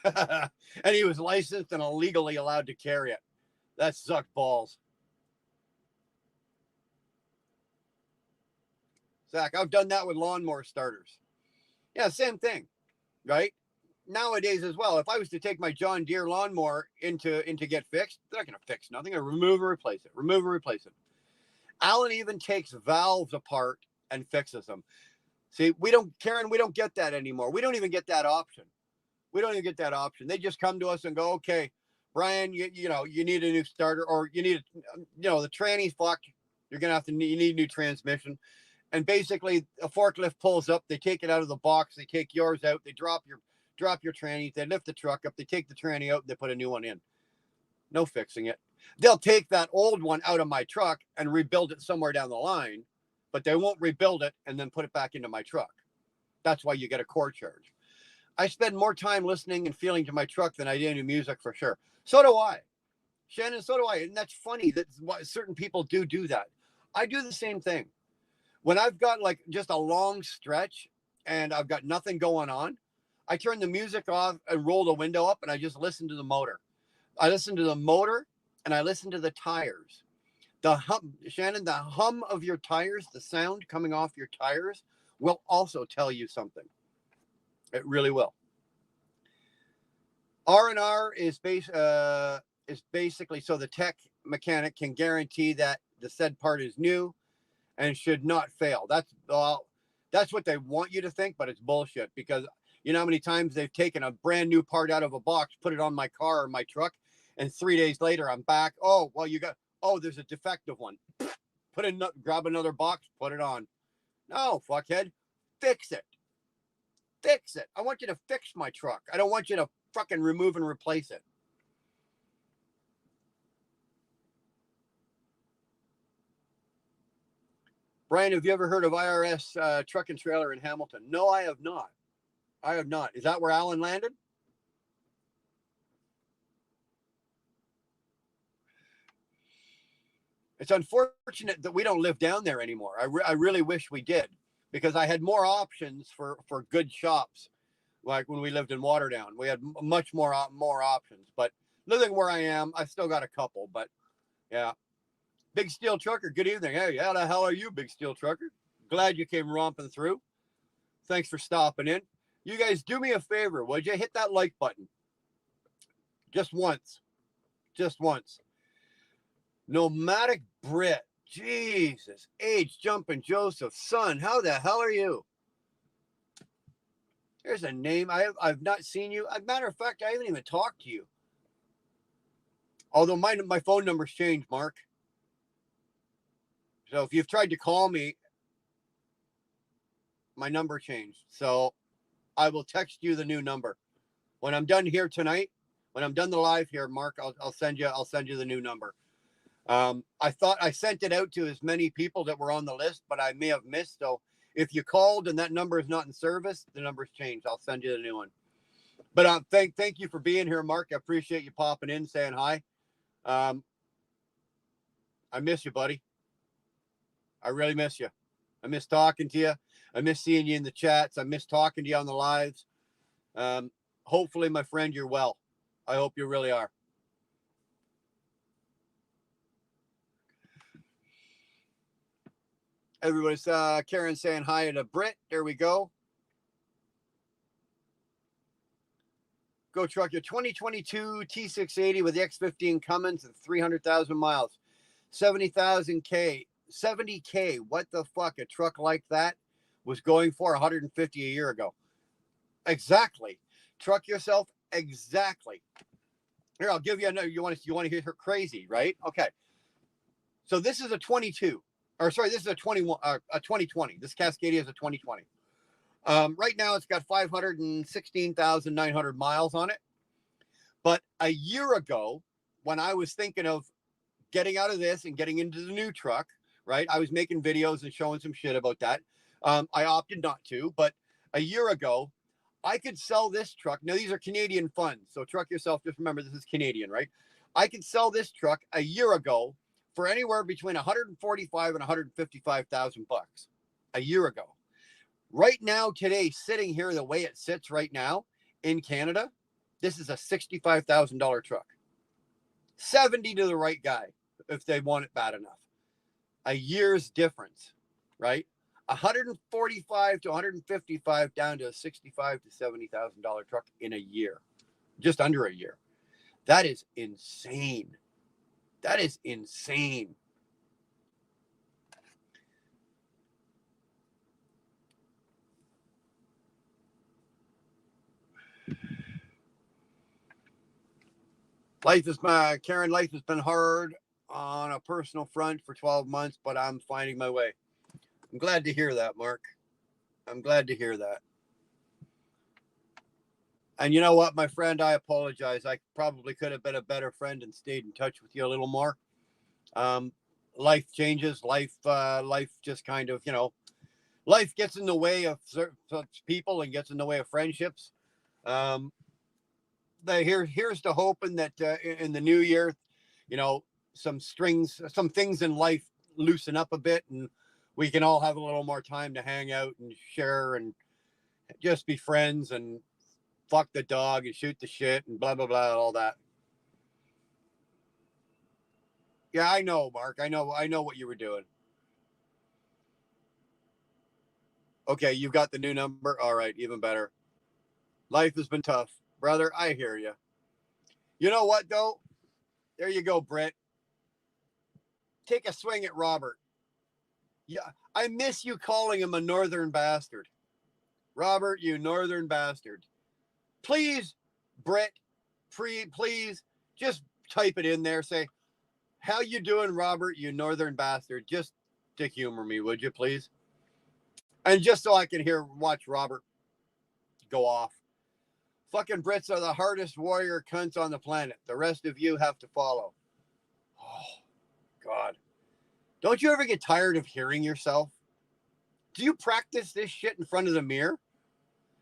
And he was licensed and illegally allowed to carry it. That sucked balls. Zach, I've done that with lawnmower starters. Yeah, same thing, right? Nowadays as well, if I was to take my John Deere lawnmower into get fixed, they're not going to fix nothing. I remove and replace it. Remove and replace it. Alan even takes valves apart and fixes them. See, Karen, we don't get that anymore. We don't even get that option. We don't even get that option. They just come to us and go, okay, Brian, you need a new starter, or you need, the tranny's fucked. You're going to you need a new transmission. And basically a forklift pulls up, they take it out of the box, they take yours out, they drop your tranny, they lift the truck up, they take the tranny out, they put a new one in. No fixing it. They'll take that old one out of my truck and rebuild it somewhere down the line, but they won't rebuild it and then put it back into my truck. That's why you get a core charge. I spend more time listening and feeling to my truck than I do to music, for sure. So do I. Shannon, so do I. And that's funny that certain people do that. I do the same thing. When I've got like just a long stretch and I've got nothing going on, I turn the music off and roll the window up and I just listen to the motor. I listen to the motor and I listen to the tires. The hum, Shannon, the hum of your tires, the sound coming off your tires will also tell you something. It really will. R&R is basically so the tech mechanic can guarantee that the said part is new and should not fail. That's what they want you to think, but it's bullshit, because you know how many times they've taken a brand new part out of a box, put it on my car or my truck, and 3 days later I'm back. Oh, well, there's a defective one. Grab another box, put it on. No, fuckhead, fix it. Fix it. I want you to fix my truck. I don't want you to fucking remove and replace it. Brian, have you ever heard of IRS Truck and Trailer in Hamilton? No, I have not. Is that where Alan landed? It's unfortunate that we don't live down there anymore. I really wish we did, because I had more options for good shops. Like when we lived in Waterdown, we had much more options. But living where I am, I still got a couple. But yeah. Big Steel Trucker, good evening. Hey, how the hell are you, Big Steel Trucker? Glad you came romping through. Thanks for stopping in. You guys, do me a favor, would you? Hit that like button. Just once. Just once. Nomadic Brit. Jesus. Age Jumping Joseph. Son, how the hell are you? There's a name. I've not seen you. As a matter of fact, I haven't even talked to you. Although my phone number's changed, Mark. So if you've tried to call me, my number changed. So I will text you the new number. When I'm done here tonight, when I'm done the live here, Mark, I'll send you the new number. I thought I sent it out to as many people that were on the list, but I may have missed. So if you called and that number is not in service, the number's changed. I'll send you the new one. But thank you for being here, Mark. I appreciate you popping in, saying hi. I miss you, buddy. I really miss you. I miss talking to you. I miss seeing you in the chats. I miss talking to you on the lives. Hopefully, my friend, you're well. I hope you really are. Everybody's Karen saying hi to Britt. There we go. Go Truck, your 2022 T680 with the X15 Cummins and 300,000 miles. 70,000 K. 70K. What the fuck? A truck like that was going for 150 a year ago. Exactly. Truck yourself. Exactly. Here, I'll give you another. You want to hear her crazy, right? Okay. So this is a 22. Or sorry, this is a 21. A 2020. This Cascadia is a 2020. Right now, it's got 516,900 miles on it. But a year ago, when I was thinking of getting out of this and getting into the new truck, right? I was making videos and showing some shit about that. I opted not to, but a year ago, I could sell this truck. Now, these are Canadian funds. So truck yourself. Just remember, this is Canadian, right? I could sell this truck a year ago for anywhere between 145 and 155,000 bucks a year ago. Right now, today, sitting here the way it sits right now in Canada, this is a $65,000 truck. 70 to the right guy if they want it bad enough. A year's difference, right? 145 to 155 down to a 65 to $70,000 truck in a year, just under a year. That is insane. That is insane. Karen, life has been hard on a personal front for 12 months, but I'm finding my way. I'm glad to hear that, Mark. I'm glad to hear that. And you know what, my friend, I apologize. I probably could have been a better friend and stayed in touch with you a little more. Life changes. Life just kind of, life gets in the way of people and gets in the way of friendships. Here's to hoping that in the new year, some things in life loosen up a bit and we can all have a little more time to hang out and share and just be friends and fuck the dog and shoot the shit and blah, blah, blah, all that. Yeah, I know, Mark. I know what you were doing. Okay, you've got the new number. All right, even better. Life has been tough. Brother, I hear you. You know what, though? There you go, Britt. Take a swing at Robert. Yeah, I miss you calling him a northern bastard. Robert, you northern bastard. Please, Britt, please just type it in there. Say, how you doing, Robert, you northern bastard? Just to humor me, would you, please? And just so I can watch Robert go off. Fucking Brits are the hardest warrior cunts on the planet. The rest of you have to follow. Oh, God. Don't you ever get tired of hearing yourself? Do you practice this shit in front of the mirror?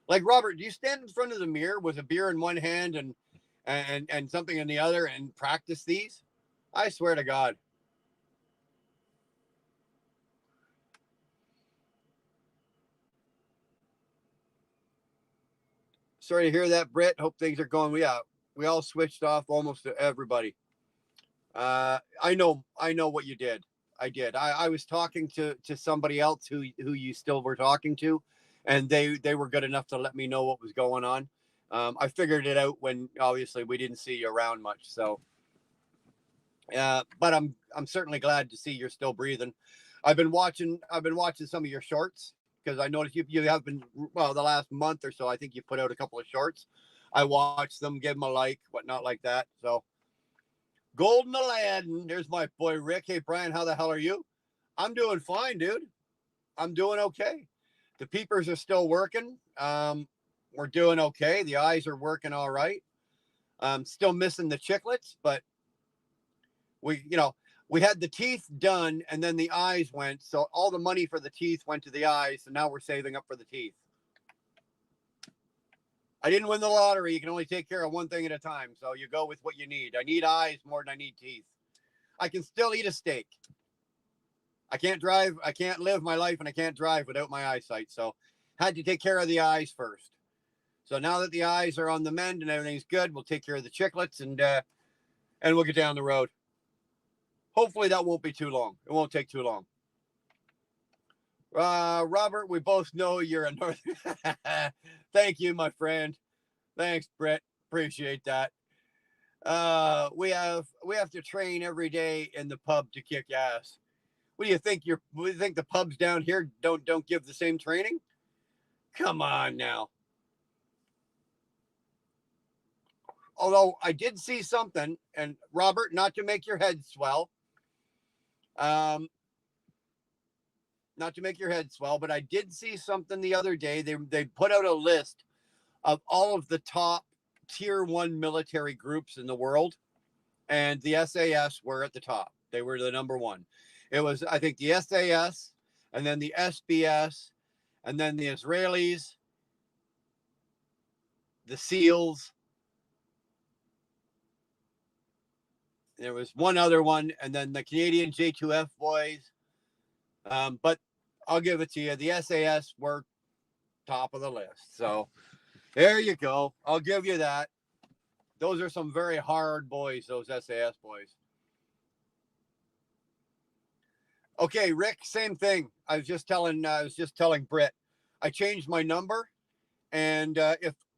Like, Robert, do you stand in front of the mirror with a beer in one hand and something in the other and practice these? I swear to God. Sorry to hear that, Britt. Hope things are going. We all switched off almost to everybody. I know what you did. I did. I was talking to somebody else who you still were talking to, and they were good enough to let me know what was going on. I figured it out when obviously we didn't see you around much. So, but I'm certainly glad to see you're still breathing. I've been watching some of your shorts because I noticed you have been, well, the last month or so. I think you put out a couple of shorts. I watched them, give them a like, whatnot like that. So. Golden Aladdin. There's my boy Rick. Hey, Brian, how the hell are you? I'm doing fine, dude. I'm doing okay. The peepers are still working. We're doing okay. The eyes are working all right. Still missing the chiclets, but we had the teeth done and then the eyes went. So all the money for the teeth went to the eyes. So now we're saving up for the teeth. I didn't win the lottery. You can only take care of one thing at a time. So you go with what you need. I need eyes more than I need teeth. I can still eat a steak. I can't drive. I can't live my life and I can't drive without my eyesight. So had to take care of the eyes first. So now that the eyes are on the mend and everything's good, we'll take care of the chiclets and we'll get down the road. Hopefully that won't be too long. It won't take too long. Robert, we both know you're a North. Thank you, my friend. Thanks, Brett. Appreciate that. We have to train every day in the pub to kick ass. What do you think? What do you think the pubs down here don't give the same training? Come on now. Although I did see something, and Robert, not to make your head swell. Not to make your head swell, but I did see something the other day. They put out a list of all of the top tier 1 military groups in the world, and the SAS were at the top. They were the number one. It was, I think, the SAS, and then the SBS, and then the Israelis, the SEALs. There was one other one, and then the Canadian J2F boys. But I'll give it to you. The SAS were top of the list. So there you go. I'll give you that. Those are some very hard boys, those SAS boys. Okay, Rick, same thing. I was just telling Britt, I changed my number, and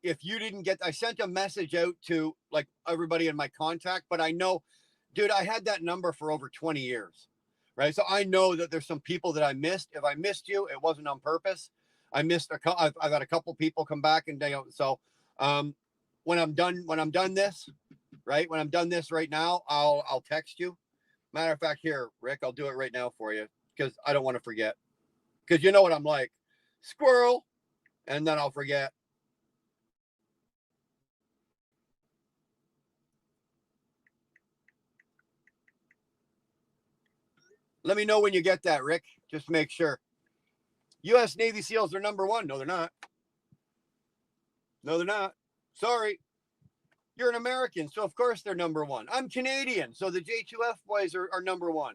if you didn't get, I sent a message out to like everybody in my contact, but I know, dude, I had that number for over 20 years, right? So I know that there's some people that I missed. If I missed you, it wasn't on purpose. I've had a couple people come back and so when I'm done this, right? When I'm done this right now, I'll text you. Matter of fact, here, Rick, I'll do it right now for you because I don't want to forget. Because you know what I'm like, squirrel, and then I'll forget. Let me know when you get that, Rick. Just make sure. U.S. Navy SEALs are number one. No, they're not. No, they're not. Sorry. You're an American, so of course they're number one. I'm Canadian, so the J2F boys are number one.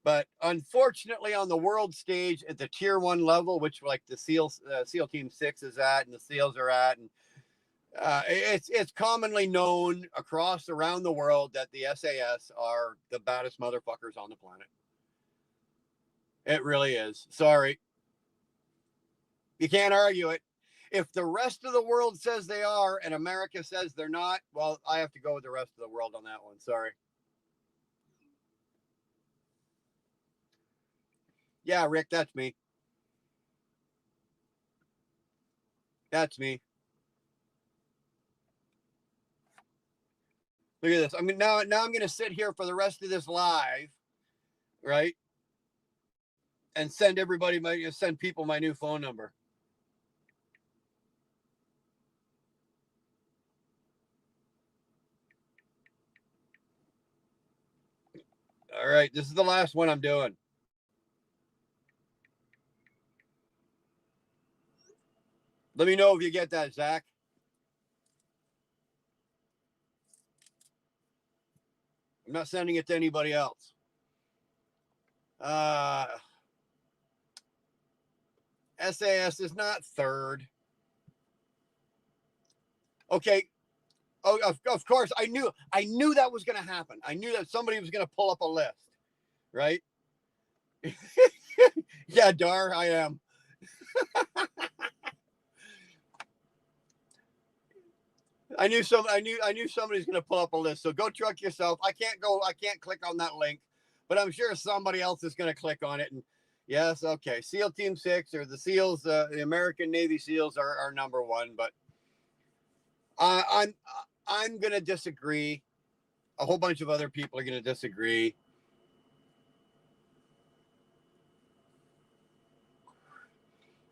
But unfortunately, on the world stage at the tier 1 level, which like the SEAL Team 6 is at and the SEALs are at, and it's commonly known around the world that the SAS are the baddest motherfuckers on the planet. It really is. Sorry. You can't argue it. If the rest of the world says they are and America says they're not, well, I have to go with the rest of the world on that one. Sorry. Yeah, Rick, that's me. That's me. Look at this. Now I'm going to sit here for the rest of this live, right? And send people my new phone number. All right, this is the last one I'm doing. Let me know if you get that, Zach. I'm not sending it to anybody else. SAS is not third. Okay. Oh, of course. I knew that was going to happen. I knew that somebody was going to pull up a list, right? Yeah, Dar, I am. I knew somebody's going to pull up a list. So go truck yourself. I can't click on that link, but I'm sure somebody else is going to click on it. And yes, okay. SEAL Team 6 or the SEALs, the American Navy SEALs are number one, but I'm going to disagree. A whole bunch of other people are going to disagree.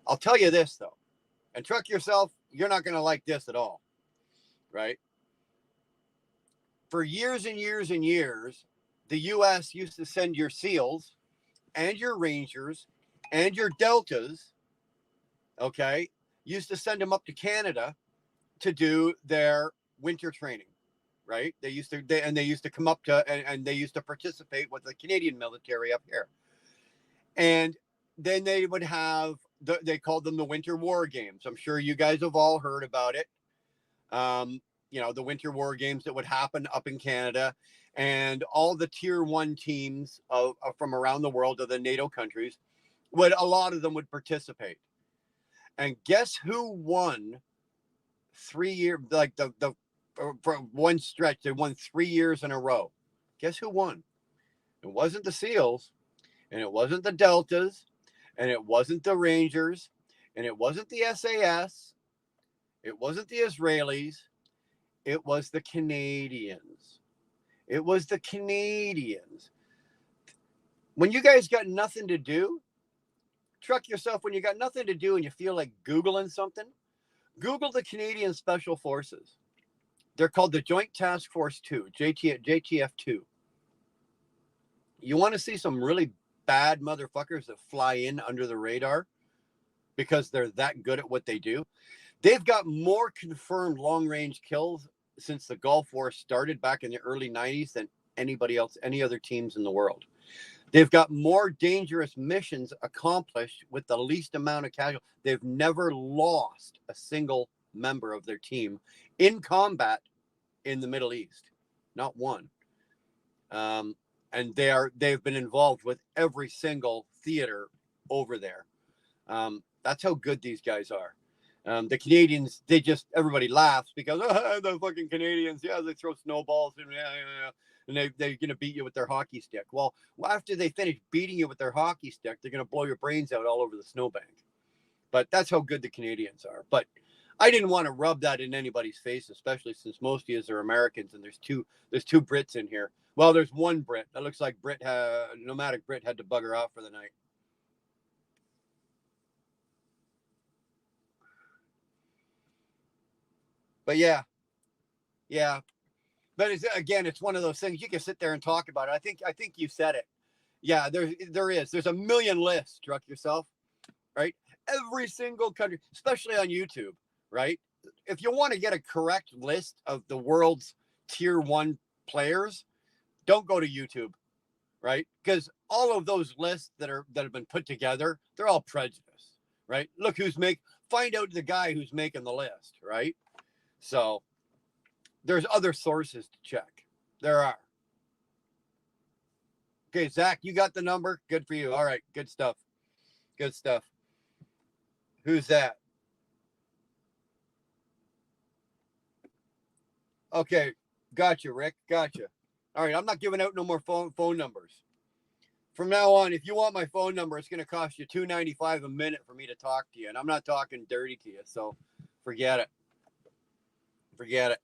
I'll tell you this, though, and truck yourself, you're not going to like this at all, right? For years and years and years, the U.S. used to send your SEALs and your Rangers and your Deltas, okay, used to send them up to Canada to do their winter training, right? They used to come up to, and they used to participate with the Canadian military up here. And then they would have, they called them the Winter War Games. I'm sure you guys have all heard about it. The Winter War Games that would happen up in Canada, and all the tier 1 teams from around the world of the NATO countries a lot of them would participate. And guess who won 3 years, like for one stretch, they won 3 years in a row. Guess who won? It wasn't the SEALs, and it wasn't the Deltas, and it wasn't the Rangers, and it wasn't the SAS, it wasn't the Israelis, it was the Canadians. It was the Canadians. When you guys got nothing to do, truck yourself, when you got nothing to do and you feel like Googling something, Google the Canadian Special Forces. They're called the Joint Task Force 2, JTF 2. You want to see some really bad motherfuckers that fly in under the radar because they're that good at what they do? They've got more confirmed long-range kills since the Gulf War started back in the early 90s than anybody else, any other teams in the world. They've got more dangerous missions accomplished with the least amount of casualties. They've never lost a single member of their team in combat in the Middle East. Not one. And they've been involved with every single theater over there. That's how good these guys are. The Canadians, everybody laughs because the fucking Canadians, they throw snowballs and they're going to beat you with their hockey stick. Well, after they finish beating you with their hockey stick, they're going to blow your brains out all over the snowbank. But that's how good the Canadians are. But I didn't want to rub that in anybody's face, especially since most of you are Americans and there's two Brits in here. Well, there's one Brit. It looks like Nomadic Brit had to bugger off for the night. But yeah. But it's one of those things you can sit there and talk about it. I think you said it. Yeah, there is. There's a million lists, Truck yourself, right? Every single country, especially on YouTube, right? If you want to get a correct list of the world's tier 1 players, don't go to YouTube, right? Because all of those lists that have been put together, they're all prejudiced, right? Look find out the guy who's making the list, right? So there's other sources to check. There are. Okay, Zach, you got the number? Good for you. All right, good stuff. Good stuff. Who's that? Okay, gotcha, Rick. Gotcha. All right, I'm not giving out no more phone numbers. From now on, if you want my phone number, it's going to cost you $2.95 a minute for me to talk to you, and I'm not talking dirty to you, so forget it. Forget it.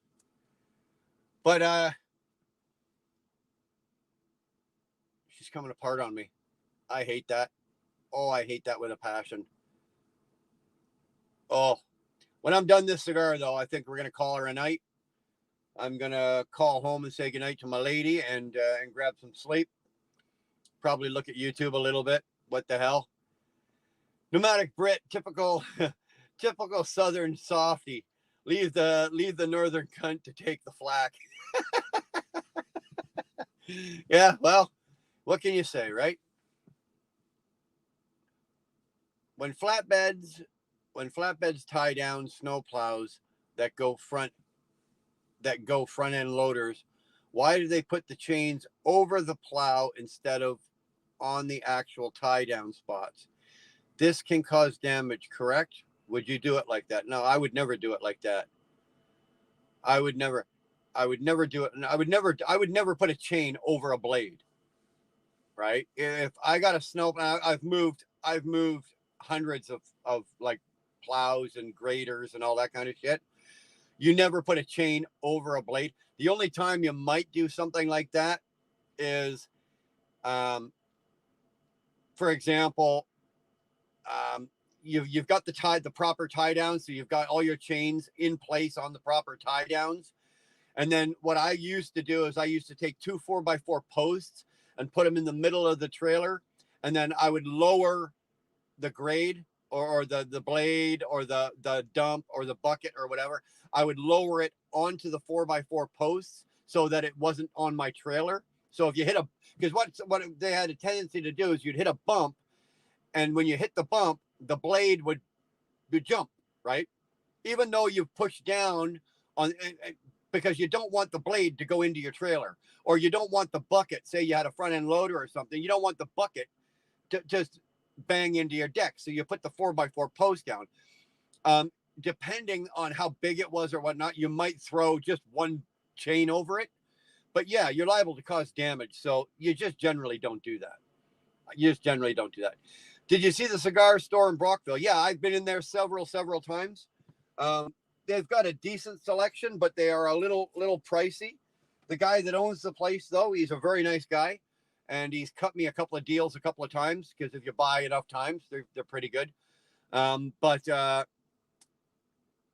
But she's coming apart on me. I hate that. Oh, I hate that with a passion. Oh, when I'm done this cigar, though, I think we're going to call her a night. I'm going to call home and say goodnight to my lady and grab some sleep. Probably look at YouTube a little bit. What the hell? Nomadic Brit, typical Southern softy. Leave the Northern cunt to take the flack. Yeah, well, what can you say, right? When flatbeds tie down snow plows that go front end loaders, why do they put the chains over the plow instead of on the actual tie down spots? This can cause damage, correct? Would you do it like that? No, I would never do it like that. I would never do it. I would never put a chain over a blade. Right? If I got a snow, I've moved hundreds of like plows and graders and all that kind of shit. You never put a chain over a blade. The only time you might do something like that is, for example, you've got the proper tie down, so you've got all your chains in place on the proper tie downs. And then what I used to do is I used to take 2 4x4 posts and put them in the middle of the trailer, and then I would lower the grade or the blade or the dump or the bucket or whatever. I would lower it onto the 4x4 posts so that it wasn't on my trailer. So if you hit because what they had a tendency to do is you'd hit a bump, and when you hit the bump, the blade would jump, right? Even though you push down on, because you don't want the blade to go into your trailer, or you don't want the bucket, say you had a front end loader or something, you don't want the bucket to just bang into your deck. So you put the 4x4 post down. Depending on how big it was or whatnot, you might throw just one chain over it. But yeah, you're liable to cause damage. So you just generally don't do that. Did you see the cigar store in Brockville? Yeah, I've been in there several times. They've got a decent selection, but they are a little pricey. The guy that owns the place, though, he's a very nice guy, and he's cut me a couple of deals a couple of times, because if you buy enough times, they're pretty good. But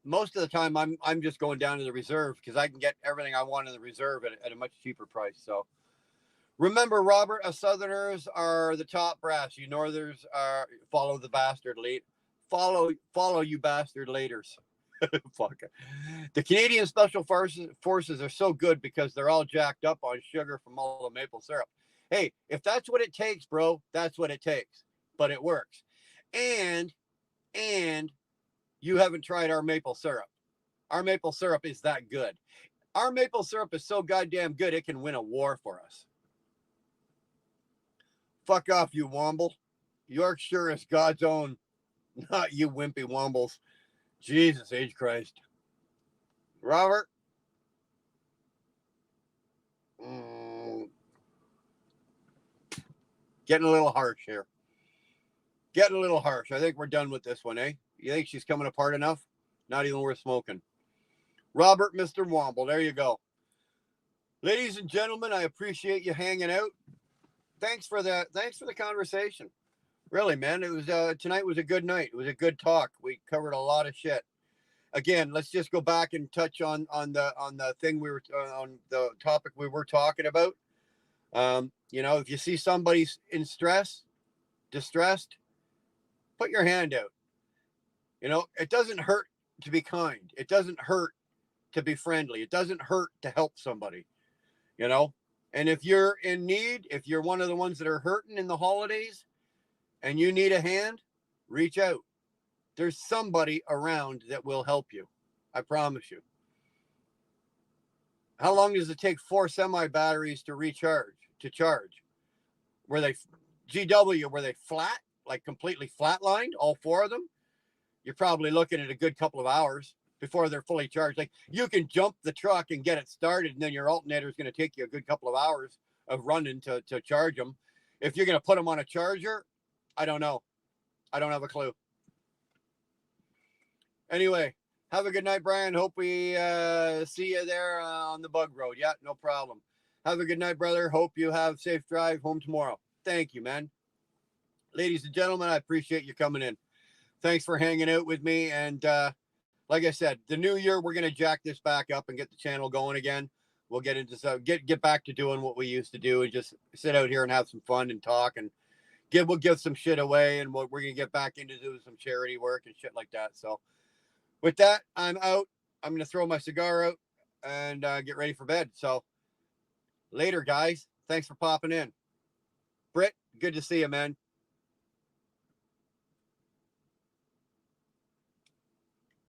most of the time, I'm just going down to the reserve because I can get everything I want in the reserve at a much cheaper price. So remember, Robert, us Southerners are the top brass. You Northerners follow the bastard lead. Follow you bastard laters. Fuck it. The Canadian Special Forces are so good because they're all jacked up on sugar from all the maple syrup. Hey, if that's what it takes, bro, that's what it takes. But it works. And you haven't tried our maple syrup. Our maple syrup is that good. Our maple syrup is so goddamn good it can win a war for us. Fuck off, you womble. Yorkshire is God's own, not you wimpy wombles. Jesus H. Christ. Robert? Getting a little harsh here. Getting a little harsh. I think we're done with this one, eh? You think she's coming apart enough? Not even worth smoking. Robert, Mr. Womble, there you go. Ladies and gentlemen, I appreciate you hanging out. Thanks for the conversation. Really, man, it was tonight was a good night. It was a good talk. We covered a lot of shit. Again, let's just go back and touch on the thing we were on the topic we were talking about. You know, if you see somebody in distressed, put your hand out. You know, it doesn't hurt to be kind. It doesn't hurt to be friendly. It doesn't hurt to help somebody, you know? And if you're in need, if you're one of the ones that are hurting in the holidays and you need a hand, reach out. There's somebody around that will help you. I promise you. How long does it take 4 semi batteries to charge? Were they GW? Were they flat, like completely flatlined, all 4 of them? You're probably looking at a good couple of hours before they're fully charged. Like, you can jump the truck and get it started, and then your alternator is going to take you a good couple of hours of running to charge them. If you're going to put them on a charger, I don't know. I don't have a clue. Anyway, have a good night, Brian. Hope we see you there on the bug road. Yeah, no problem. Have a good night, brother. Hope you have safe drive home tomorrow. Thank you, man. Ladies and gentlemen, I appreciate you coming in. Thanks for hanging out with me. And like I said, the new year, we're going to jack this back up and get the channel going again. We'll get into some, get back to doing what we used to do and just sit out here and have some fun and talk and we'll give some shit away. And we're going to get back into doing some charity work and shit like that. So with that, I'm out. I'm going to throw my cigar out and get ready for bed. So later, guys. Thanks for popping in. Britt, good to see you, man.